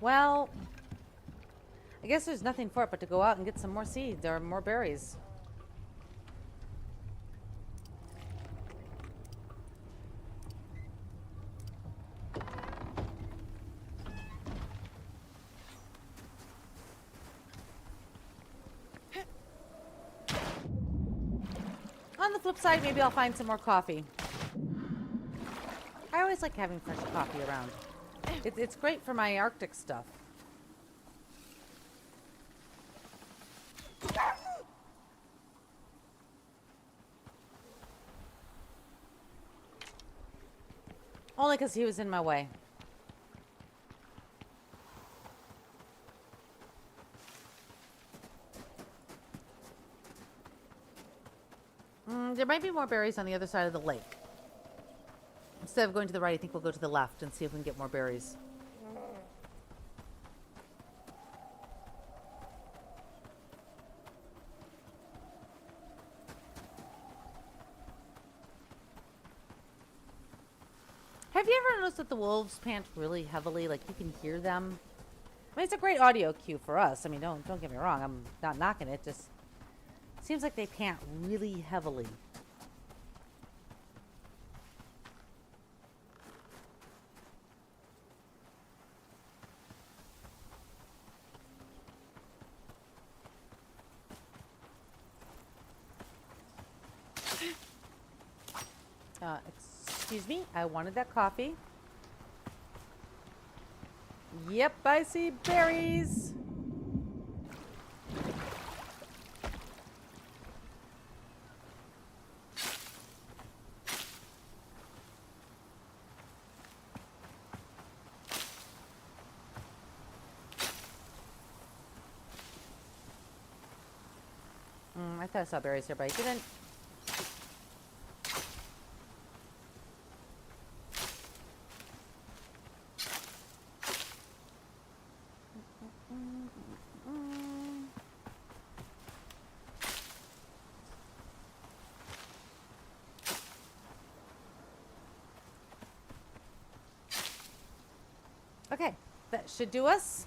Well, I guess there's nothing for it but to go out and get some more seeds or more berries. On the flip side, maybe I'll find some more coffee. I always like having fresh coffee around. It's great for my Arctic stuff. Only because he was in my way. There might be more berries on the other side of the lake. Instead of going to the right, I think we'll go to the left and see if we can get more berries. Have you ever noticed that the wolves pant really heavily? Like, you can hear them. I mean, it's a great audio cue for us. I mean, don't get me wrong. I'm not knocking it. Just seems like they pant really heavily. Excuse me, I wanted that coffee. Yep, I see berries. I thought I saw berries here, but I didn't. Okay, that should do us.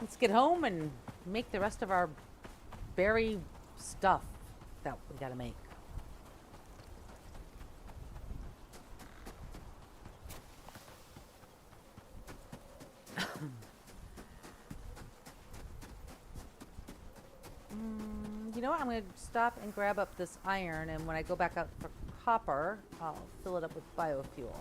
Let's get home and make the rest of our berry stuff that we gotta make. You know what? I'm going to stop and grab up this iron, and when I go back out for copper, I'll fill it up with biofuel.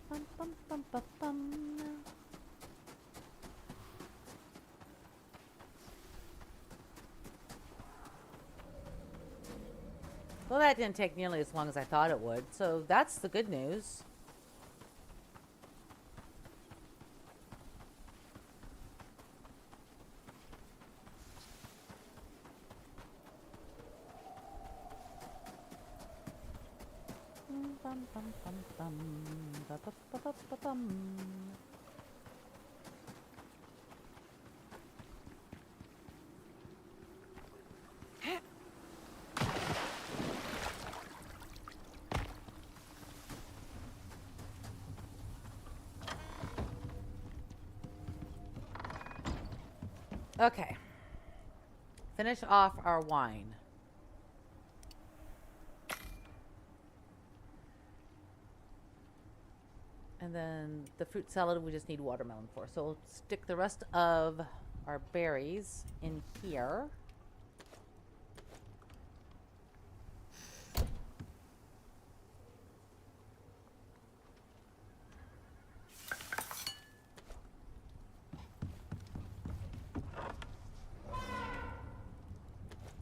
Bum, bum, bum, bum, bum. Well, that didn't take nearly as long as I thought it would, so that's the good news. Okay. Finish off our wine. And then the fruit salad we just need watermelon for. So we'll stick the rest of our berries in here.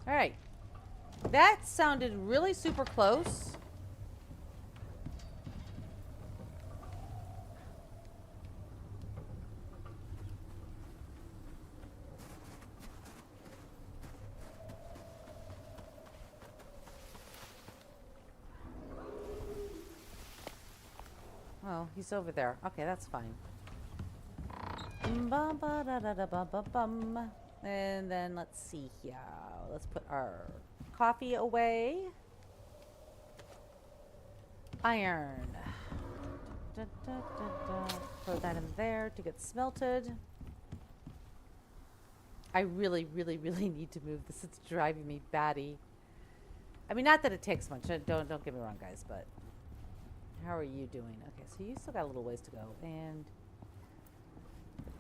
All right. That sounded really super close. Well, Oh, he's over there. Okay, that's fine. Bum, ba, da, da, da, bum, bum, bum. And then let's see here. Let's put our coffee away. Iron. Da, da, da, da. Throw that in there to get smelted. I really, really, really need to move this. It's driving me batty. I mean, not that it takes much. Don't get me wrong, guys, but how are you doing? Okay, so you still got a little ways to go. And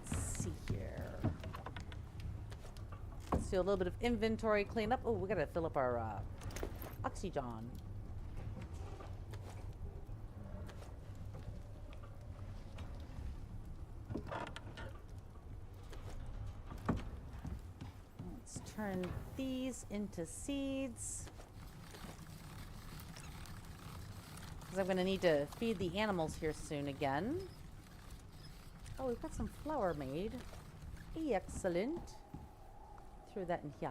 let's see here. Let's do a little bit of inventory cleanup. Oh, we gotta fill up our oxygen. Let's turn these into seeds. Because I'm going to need to feed the animals here soon again. Oh, we've got some flour made. Excellent. Throw that in here.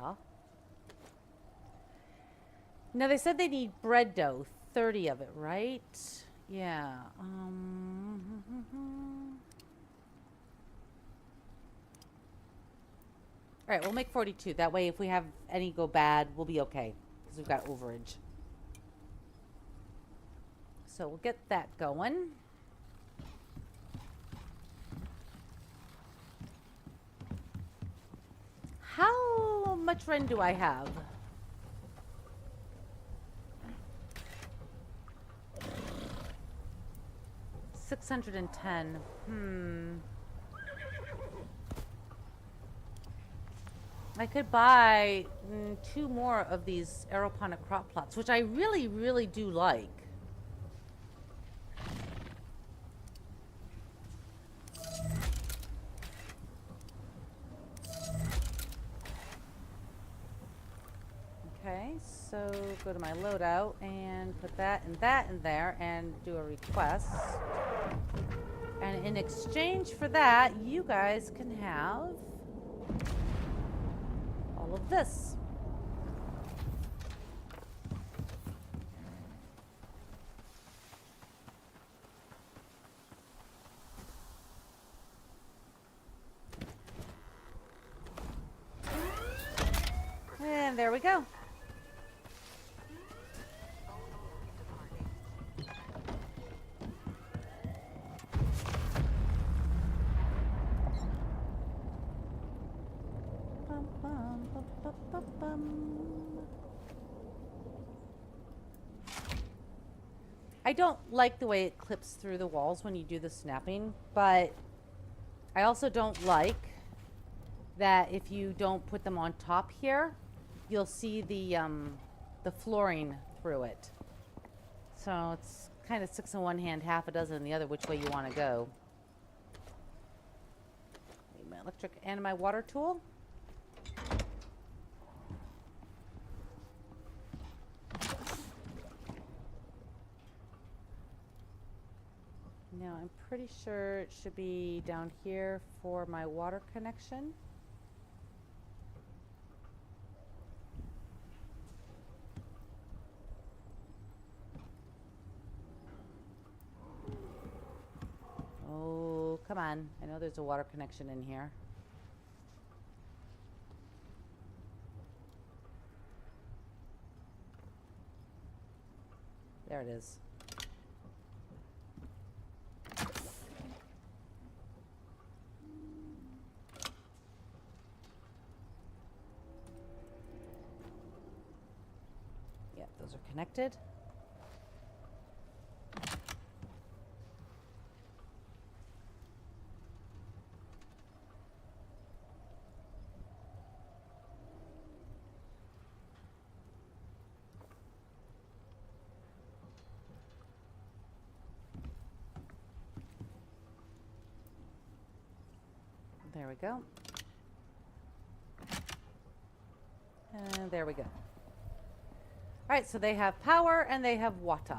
Now, they said they need bread dough. 30 of it, right? Yeah. Alright, we'll make 42. That way, if we have any go bad, we'll be okay. Because we've got overage. So we'll get that going. How much rent do I have? $610. I could buy 2 more of these aeroponic crop plots, which I really, really do like. Okay, so go to my loadout and put that and that in there and do a request. And in exchange for that, you guys can have all of this. And there we go. I don't like the way it clips through the walls when you do the snapping, but I also don't like that if you don't put them on top here, you'll see the flooring through it. So it's kind of 6 in one hand, half a dozen in the other, which way you want to go. Need my electric and my water tool. Now I'm pretty sure it should be down here for my water connection. Oh, come on. I know there's a water connection in here. There it is. Yep, those are connected. There we go. And there we go. All right, so they have power and they have water.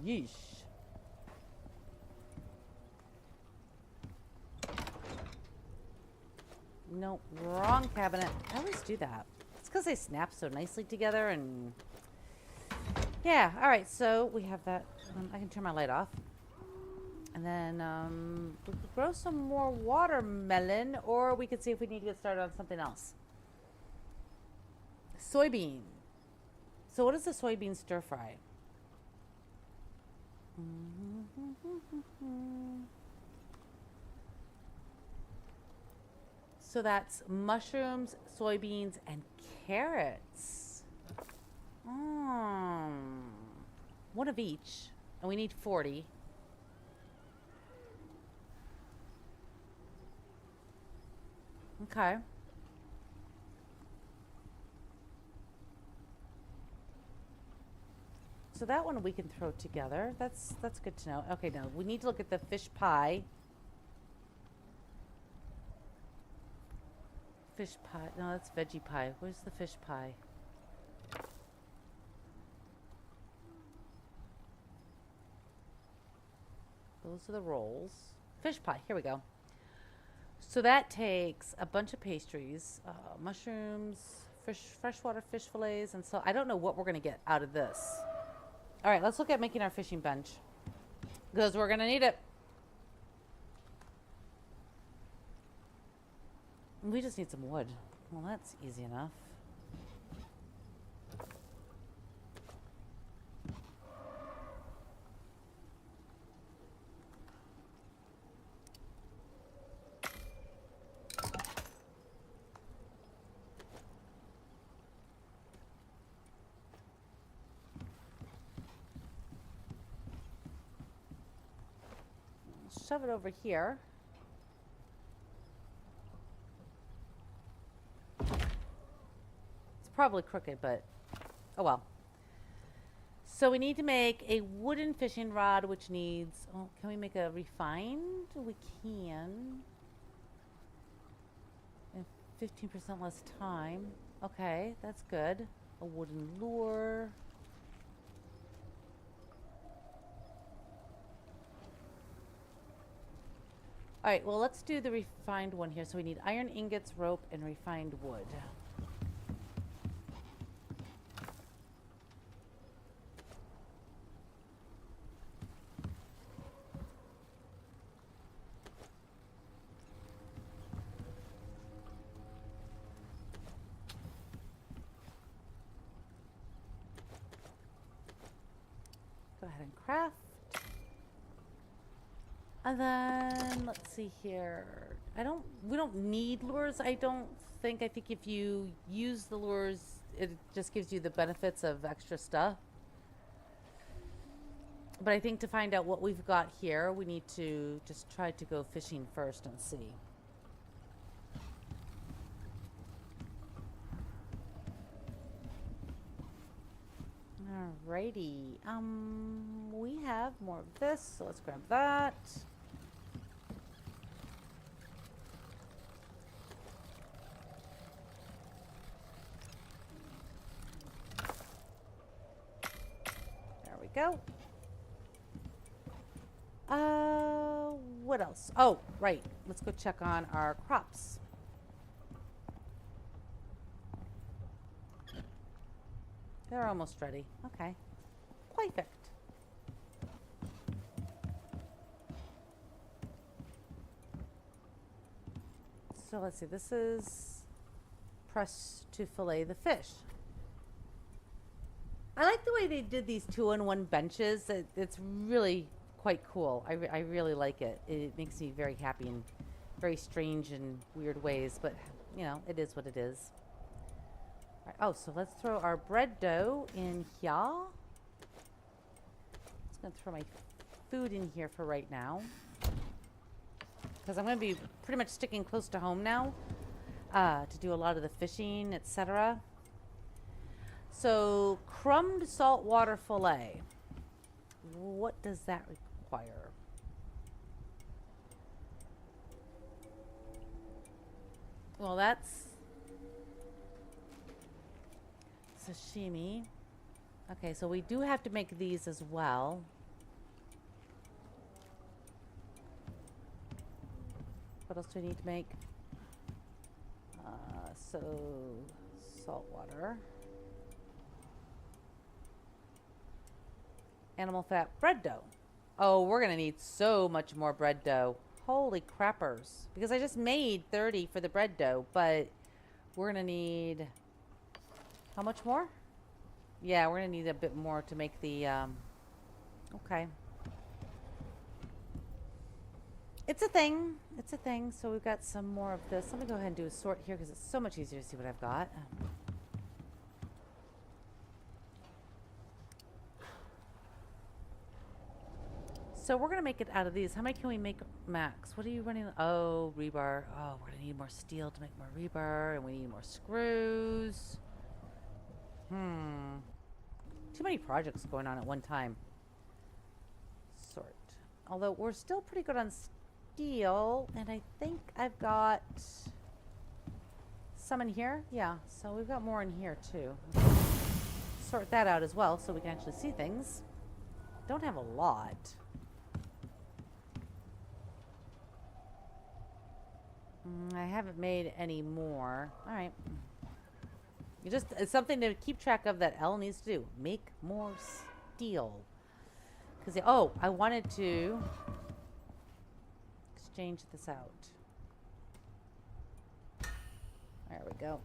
Yeesh. Nope, wrong cabinet. I always do that. It's because they snap so nicely together and... Yeah, all right, so we have that. I can turn my light off. And then we could grow some more watermelon, or we could see if we need to get started on something else. Soybean. So what is the soybean stir fry? So that's mushrooms, soybeans, and carrots. One of each. And we need 40. Okay. So that one we can throw together. That's good to know. Okay, now we need to look at the fish pie. Fish pie. No, that's veggie pie. Where's the fish pie? Those are the rolls. Fish pie. Here we go. So that takes a bunch of pastries, mushrooms, freshwater fish fillets, and so I don't know what we're going to get out of this. All right, let's look at making our fishing bench because we're going to need it. We just need some wood. Well, that's easy enough. Shove it over here. It's probably crooked, but oh well. So we need to make a wooden fishing rod, which needs, oh, can we make a refined? We can. And 15% less time. Okay, that's good. A wooden lure. All right, well, let's do the refined one here. So we need iron ingots, rope, and refined wood. Go ahead and craft. And then let's see here. We don't need lures, I don't think. I think if you use the lures, it just gives you the benefits of extra stuff. But I think to find out what we've got here, we need to just try to go fishing first and see. Alrighty. We have more of this, so let's grab that. There we go. What else? Oh, right. Let's go check on our crops. They're almost ready. Okay. Perfect. So let's see. This is press to fillet the fish. I like the way they did these 2-in-1 benches. It's really quite cool. I really like it. It makes me very happy in very strange and weird ways, but you know, it is what it is. Right, oh, so let's throw our bread dough in here. I'm just going to throw my food in here for right now, because I'm going to be pretty much sticking close to home now to do a lot of the fishing, etc. So, crumbed saltwater fillet. What does that require? Well, that's sashimi. Okay, so we do have to make these as well. What else do we need to make? So, salt water. Animal fat bread dough. Oh, we're gonna need so much more bread dough. Holy crappers. Because I just made 30 for the bread dough, but we're gonna need... How much more? Yeah, we're gonna need a bit more to make the, okay. It's a thing. It's a thing. So we've got some more of this. Let me go ahead and do a sort here because it's so much easier to see what I've got. So we're going to make it out of these. How many can we make max? What are you running? Oh, rebar. Oh, we're going to need more steel to make more rebar. And we need more screws. Too many projects going on at one time. Sort. Although we're still pretty good on steel. And I think I've got some in here. Yeah, so we've got more in here too. Sort that out as well so we can actually see things. Don't have a lot. I haven't made any more. All right. It's something to keep track of that Elle needs to do. Make more steel. Because, oh, I wanted to exchange this out. There we go.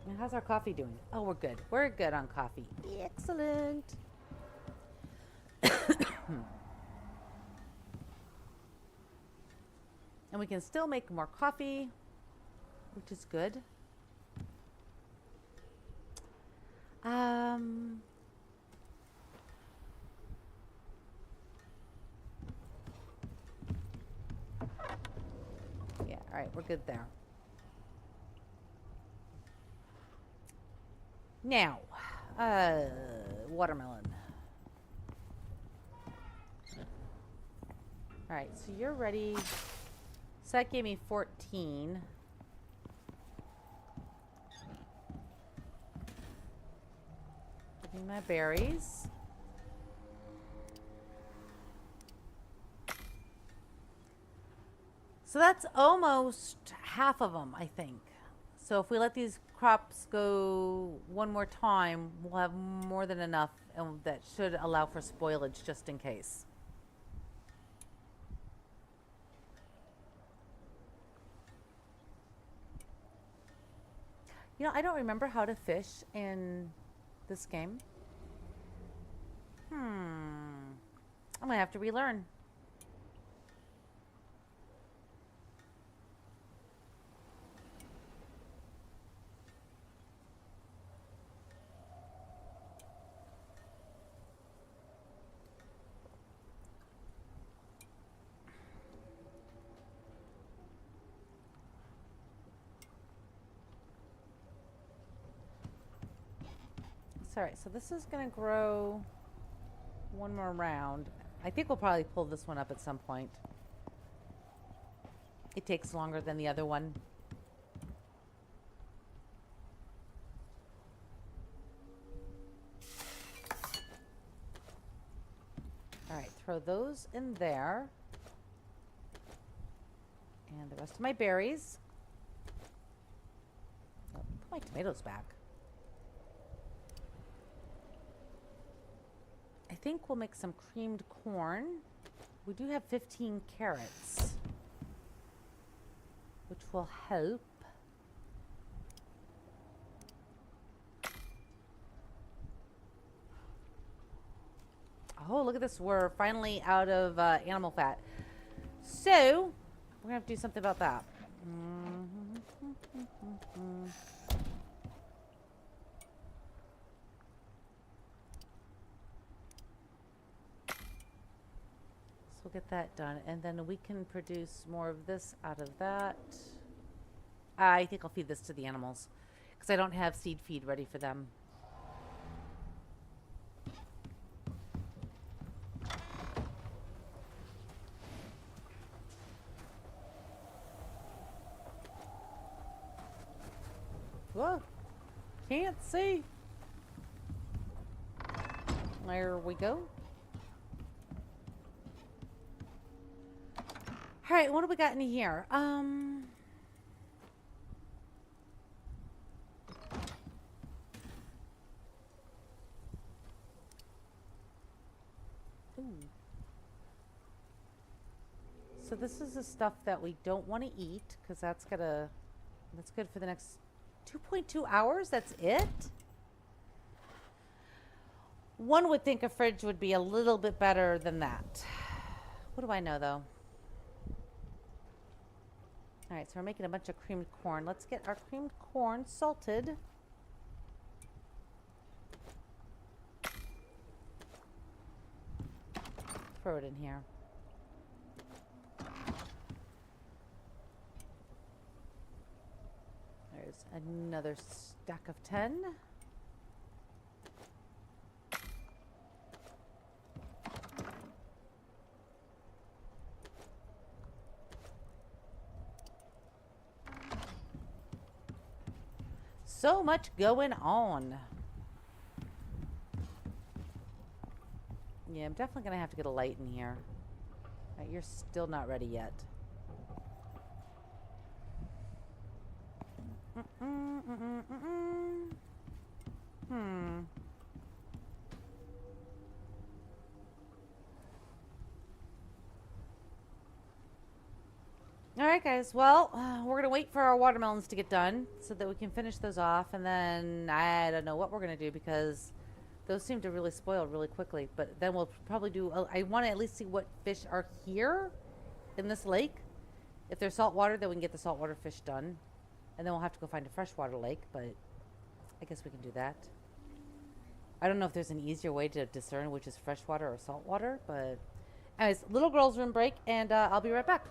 Now, how's our coffee doing? Oh, we're good. We're good on coffee. Excellent. And we can still make more coffee, which is good. Yeah, all right, we're good there. Now, watermelon. All right, so you're ready. So that gave me 14. Give me my berries. So that's almost half of them, I think. So if we let these crops go one more time, we'll have more than enough, and that should allow for spoilage just in case. You know, I don't remember how to fish in this game. I'm gonna have to relearn. Alright, so this is going to grow one more round. I think we'll probably pull this one up at some point. It takes longer than the other one. Alright, throw those in there. And the rest of my berries. Oh, put my tomatoes back. I think we'll make some creamed corn. We do have 15 carrots, which will help. Oh, look at this. We're finally out of animal fat. So, we're going to have to do something about that. We'll get that done, and then we can produce more of this out of that. I think I'll feed this to the animals because I don't have seed feed ready for them. Whoa, can't see. There we go. All right, what do we got in here? Ooh, So this is the stuff that we don't want to eat because that's good for the next 2.2 hours. That's it. One would think a fridge would be a little bit better than that. What do I know though? All right, so we're making a bunch of creamed corn. Let's get our creamed corn salted. Throw it in here. There's another stack of 10. So much going on. Yeah, I'm definitely going to have to get a light in here. Right, you're still not ready yet. Alright guys, well, we're going to wait for our watermelons to get done so that we can finish those off, and then I don't know what we're going to do because those seem to really spoil really quickly, but then we'll probably do, I want to at least see what fish are here in this lake. If there's saltwater, then we can get the saltwater fish done, and then we'll have to go find a freshwater lake, but I guess we can do that. I don't know if there's an easier way to discern which is freshwater or saltwater, but anyways, little girl's room break, and I'll be right back.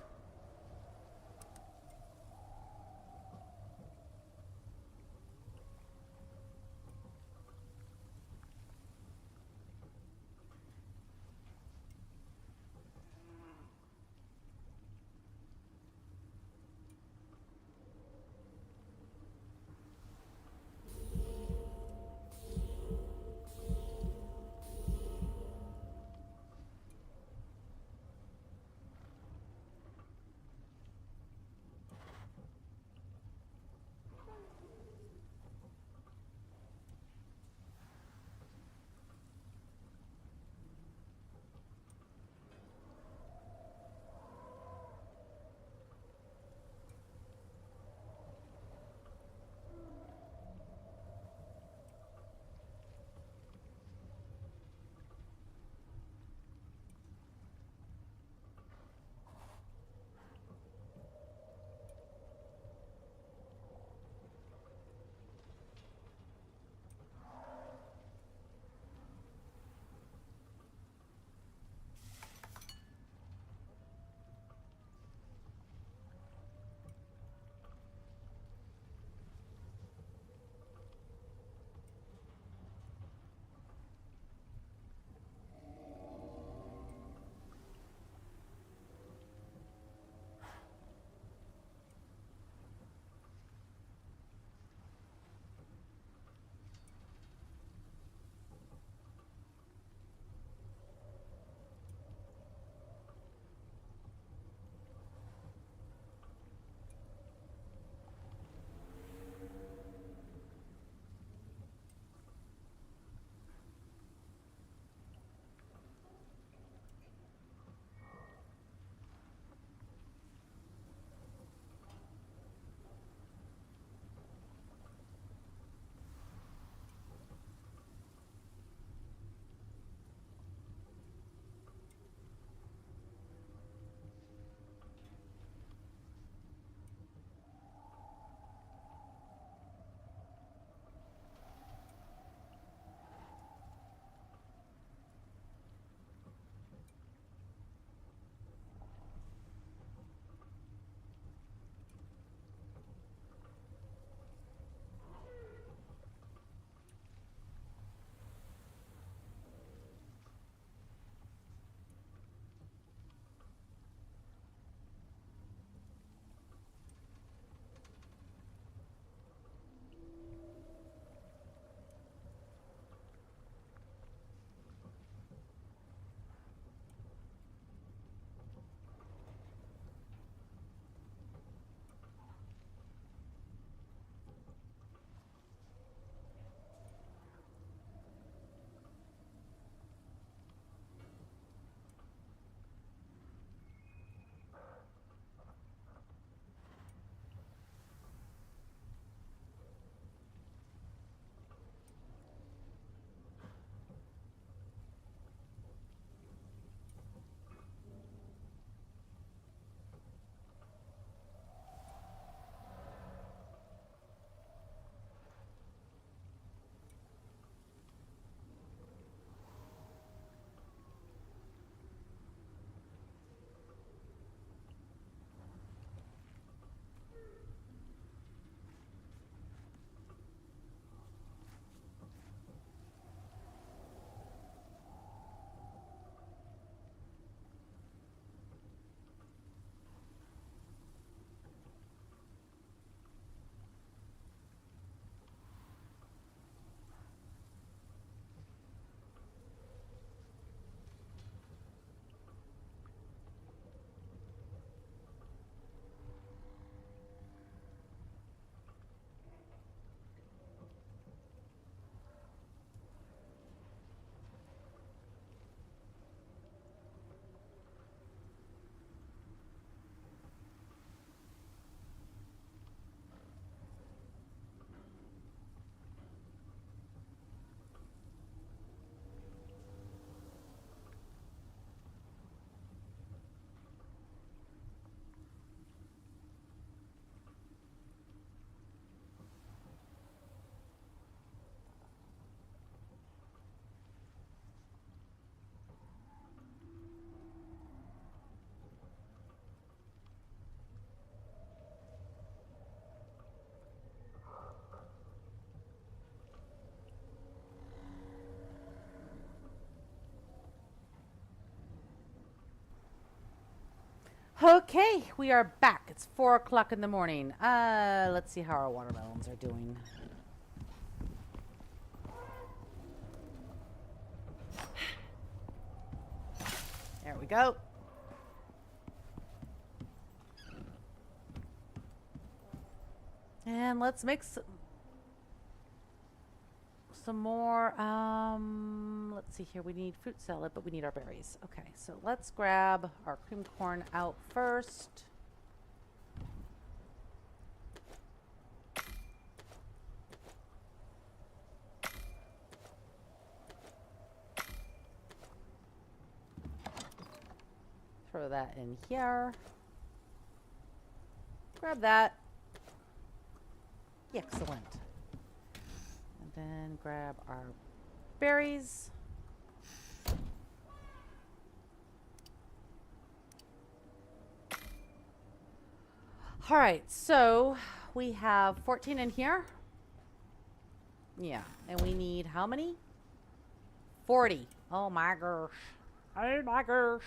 Okay, we are back. It's 4 o'clock in the morning. Let's see how our watermelons are doing. There we go. And let's make some more. Let's see here. We need fruit salad, but we need our berries. Okay, so let's grab our cream corn out first. Throw that in here. Grab that. Excellent. And then grab our berries. All right, so we have 14 in here. Yeah, and we need how many? 40. Oh my gosh. Oh my gosh.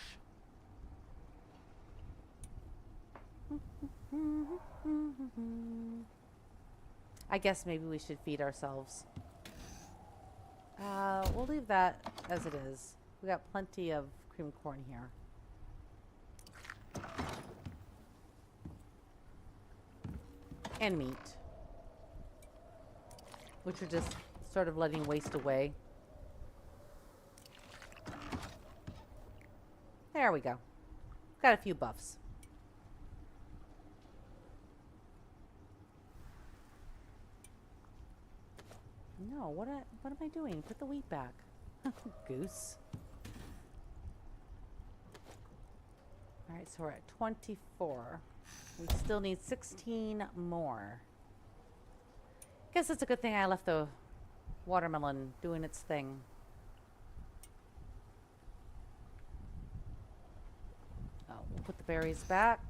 I guess maybe we should feed ourselves. We'll leave that as it is. We got plenty of cream corn here. And meat. Which we're just sort of letting waste away. There we go. Got a few buffs. No, what am I doing? Put the wheat back. Goose. Alright, so we're at 24. We still need 16 more. Guess it's a good thing I left the watermelon doing its thing. Oh, we'll put the berries back.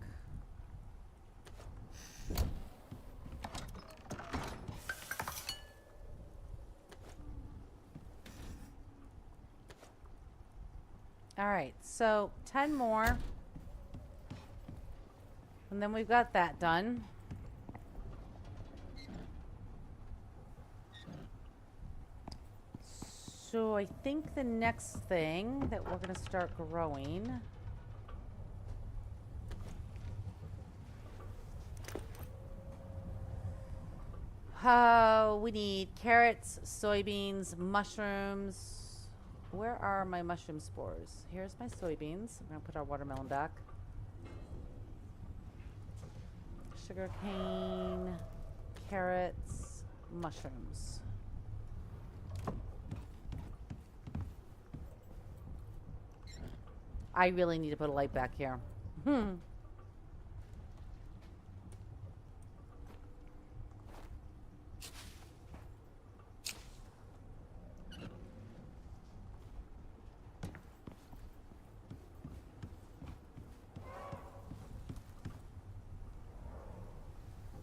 All right, so 10 more. And then we've got that done. So I think the next thing that we're going to start growing we need carrots, soybeans, mushrooms. Where are my mushroom spores? Here's my soybeans. I'm going to put our watermelon back. Sugar cane, carrots, mushrooms. I really need to put a light back here.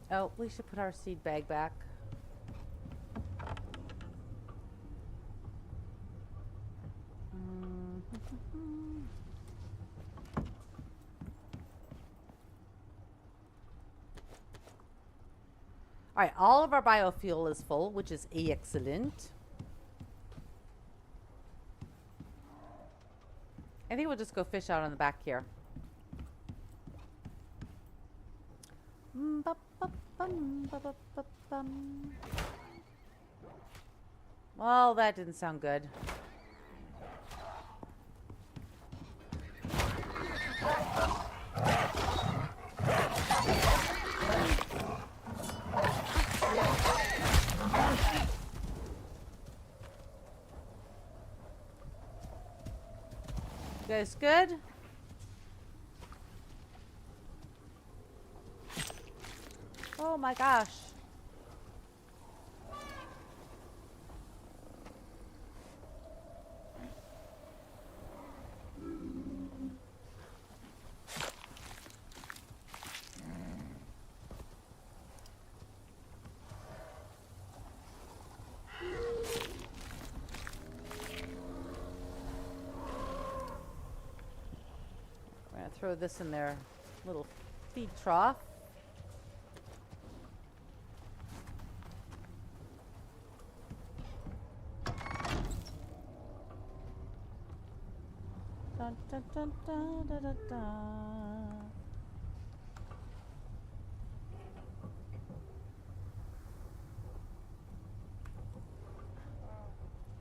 Oh, we should put our seed bag back. All right, all of our biofuel is full, which is excellent. I think we'll just go fish out on the back here. Well, that didn't sound good. You guys good? Oh my gosh. Throw this in there Little feed trough. Dun, dun, dun, dun, dun, dun, dun.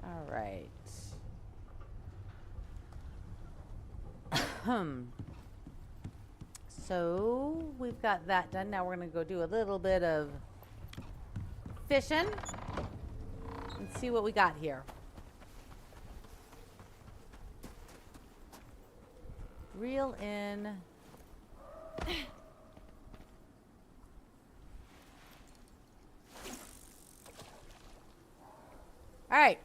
All right. So we've got that done. Now we're going to go do a little bit of fishing and see what we got here. Reel in. All right.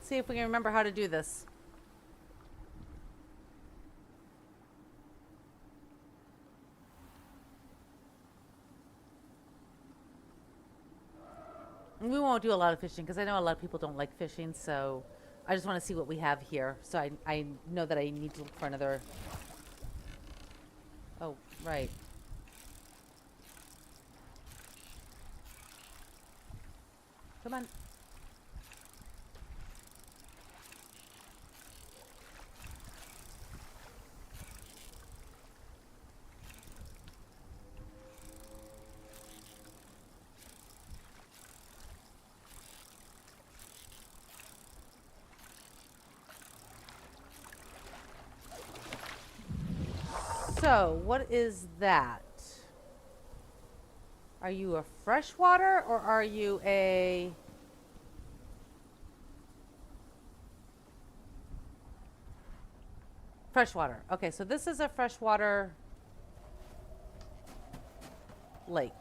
See if we can remember how to do this. And we won't do a lot of fishing because I know a lot of people don't like fishing, so I just want to see what we have here. So I know that I need to look for another. Oh, right. Come on. So, what is that? Are you a freshwater or are you a... Freshwater. Okay, so this is a freshwater lake.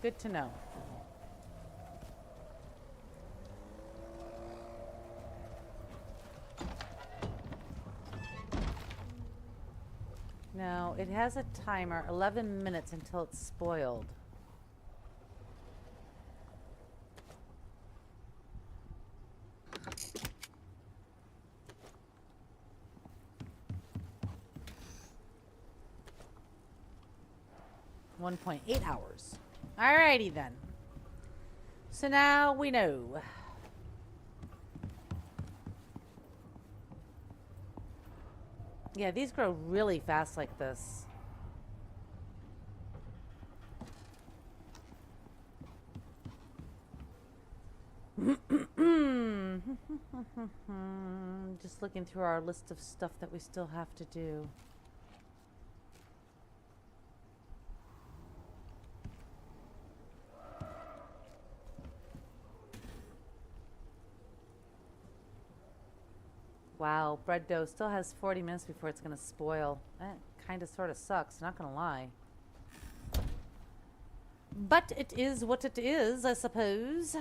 Good to know. Now, it has a timer, 11 minutes until it's spoiled. $1.8 hours. Alrighty then. So now we know. Yeah, these grow really fast like this. Just looking through our list of stuff that we still have to do. Wow, bread dough still has 40 minutes before it's going to spoil. That kind of sort of sucks, not going to lie. But it is what it is, I suppose.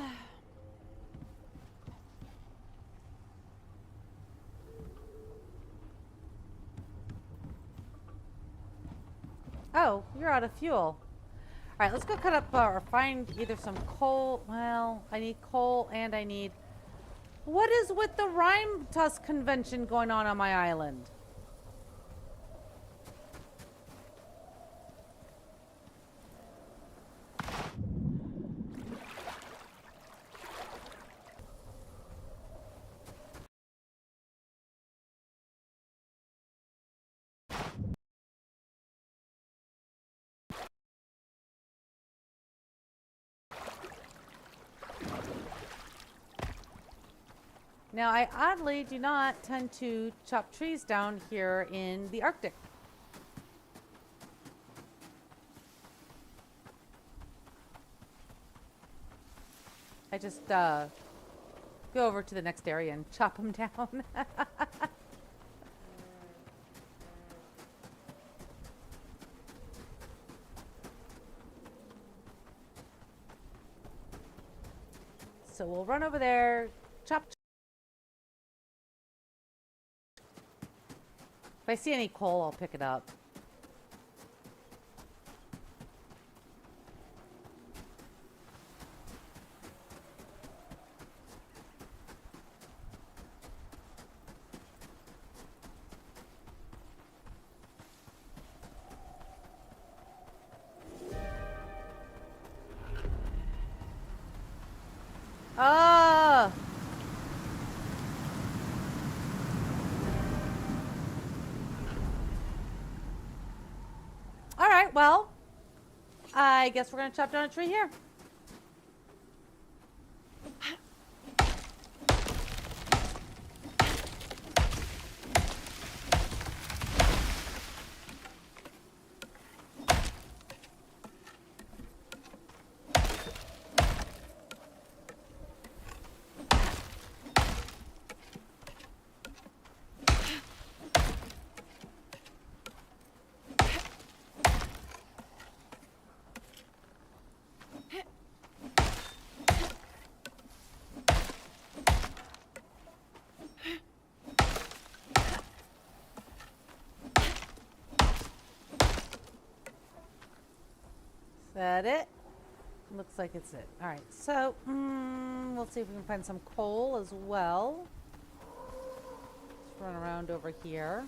Oh, you're out of fuel. All right, let's go cut up or find either some coal. Well, I need coal and I need... What is with the rhyme tusk convention going on my island? Now, I oddly do not tend to chop trees down here in the Arctic. I just go over to the next area and chop them down. So we'll run over there, chop. If I see any coal, I'll pick it up. Oh! All right, well, I guess we're going to chop down a tree here. Is that it? Looks like it's it. All right, so we'll see if we can find some coal as well. Let's run around over here.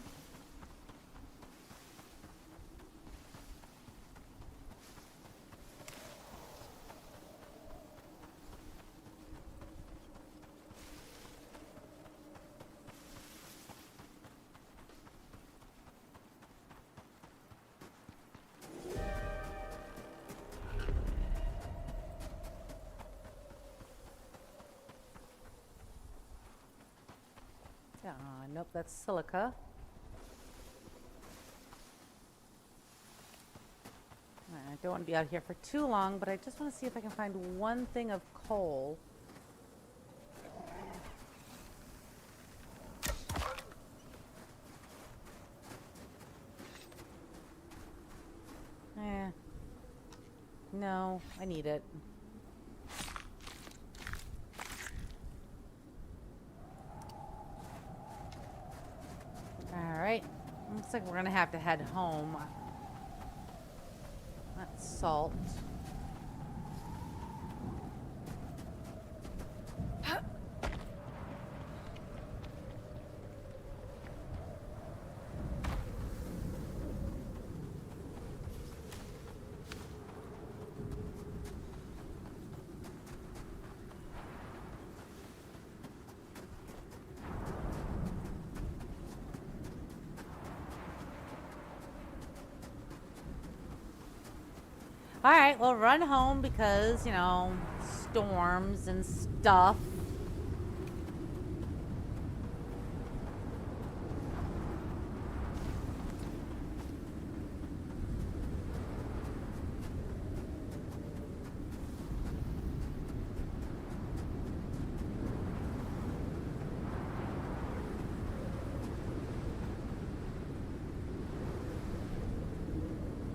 Nope, that's silica. I don't want to be out here for too long, but I just want to see if I can find one thing of coal. No, I need it. Alright, looks like we're gonna have to head home. That's salt. Alright, well, run home because, you know, storms and stuff.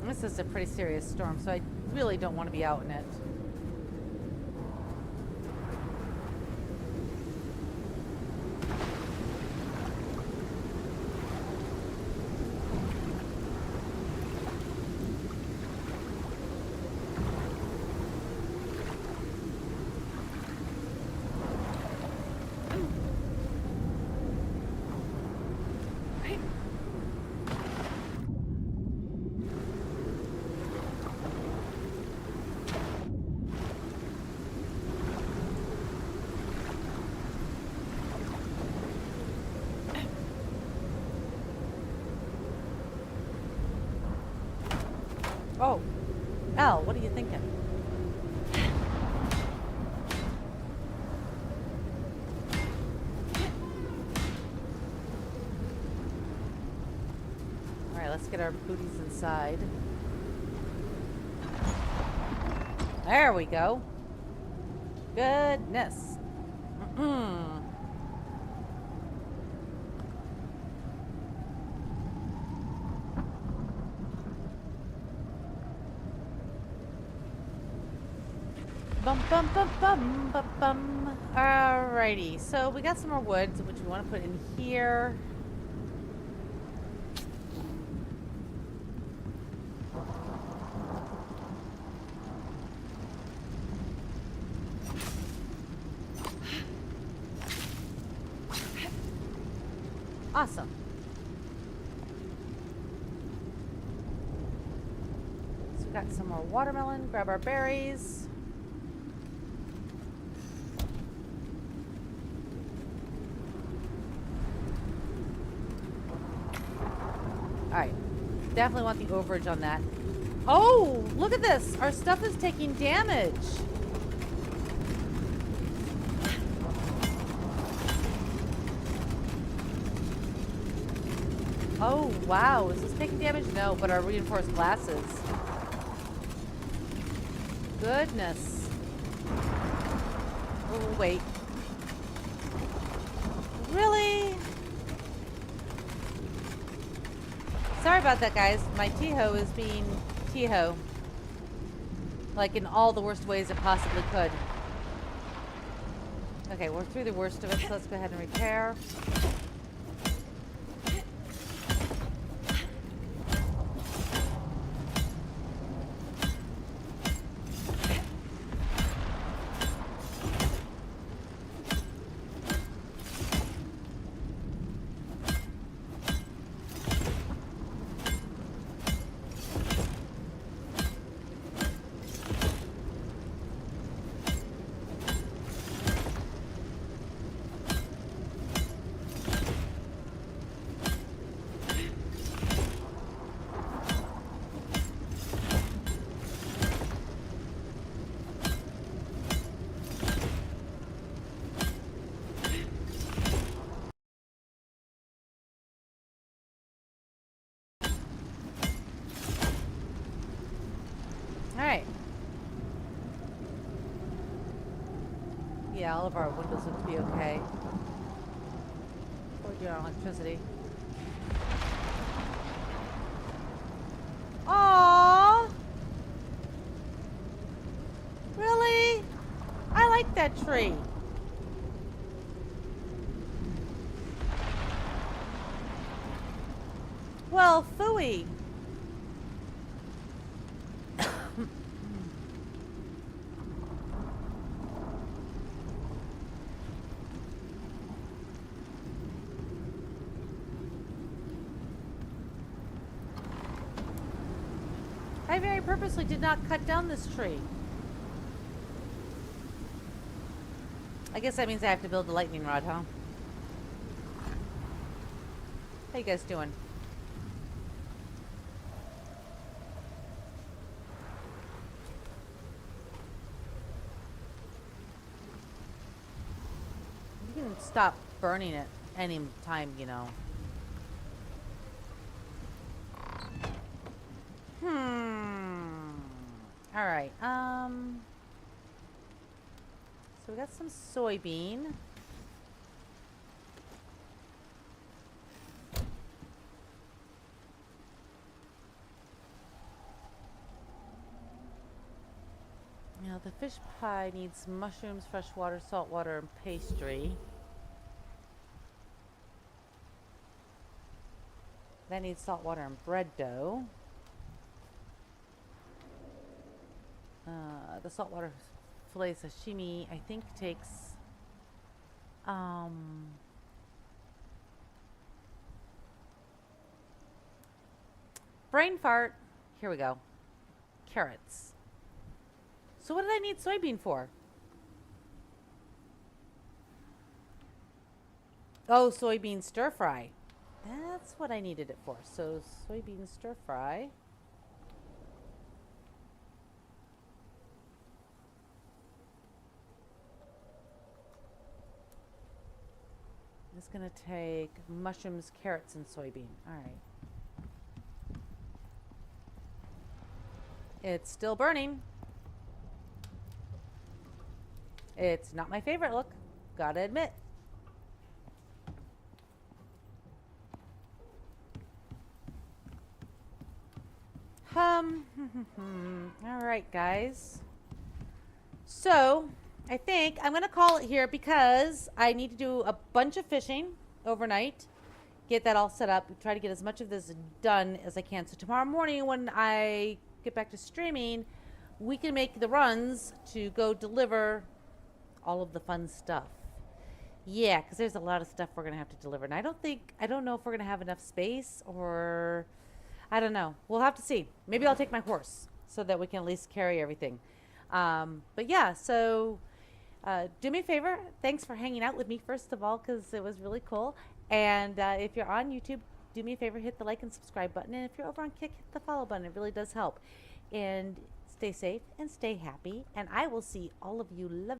This is a pretty serious storm, so I really don't want to be out in it. Oh, Elle, what are you thinking? All right, let's get our booties inside. There we go. Goodness. Bum bum bum bum bum bum. Alrighty, so we got some more wood, which we want to put in here. Awesome. So we got some more watermelon. Grab our berries. definitely want the overage on that. Oh, look at this. Our stuff is taking damage. Oh, wow. Is this taking damage? No, but our reinforced glasses. Goodness. Oh, wait. Really? Sorry about that, guys. My T-ho is being T-ho. Like in all the worst ways it possibly could. Okay, we're through the worst of it, so let's go ahead and repair. Alright. Yeah, all of our windows look to be okay. Or your electricity. Aww! Really? I like that tree. Well, phooey. I very purposely did not cut down this tree. I guess that means I have to build a lightning rod, huh? How you guys doing? You can stop burning it any time, you know. All right. So we got some soybean. Now the fish pie needs mushrooms, fresh water, salt water, and pastry. That needs salt water and bread dough. The saltwater filet sashimi, I think, takes brain fart. Here we go. Carrots. So what did I need soybean for? Oh, soybean stir fry. That's what I needed it for. So soybean stir fry. It's going to take mushrooms, carrots, and soybean. All right. It's still burning. It's not my favorite look, gotta admit. All right, guys. So I think I'm going to call it here because I need to do a bunch of fishing overnight, get that all set up, try to get as much of this done as I can. So tomorrow morning when I get back to streaming, we can make the runs to go deliver all of the fun stuff. Yeah, because there's a lot of stuff we're going to have to deliver. And I don't know if we're going to have enough space, or I don't know. We'll have to see. Maybe I'll take my horse so that we can at least carry everything. But yeah, so do me a favor. Thanks for hanging out with me, first of all, because it was really cool. And if you're on YouTube, do me a favor, hit the like and subscribe button. And if you're over on Kick, hit the follow button. It really does help. And stay safe and stay happy. And I will see all of you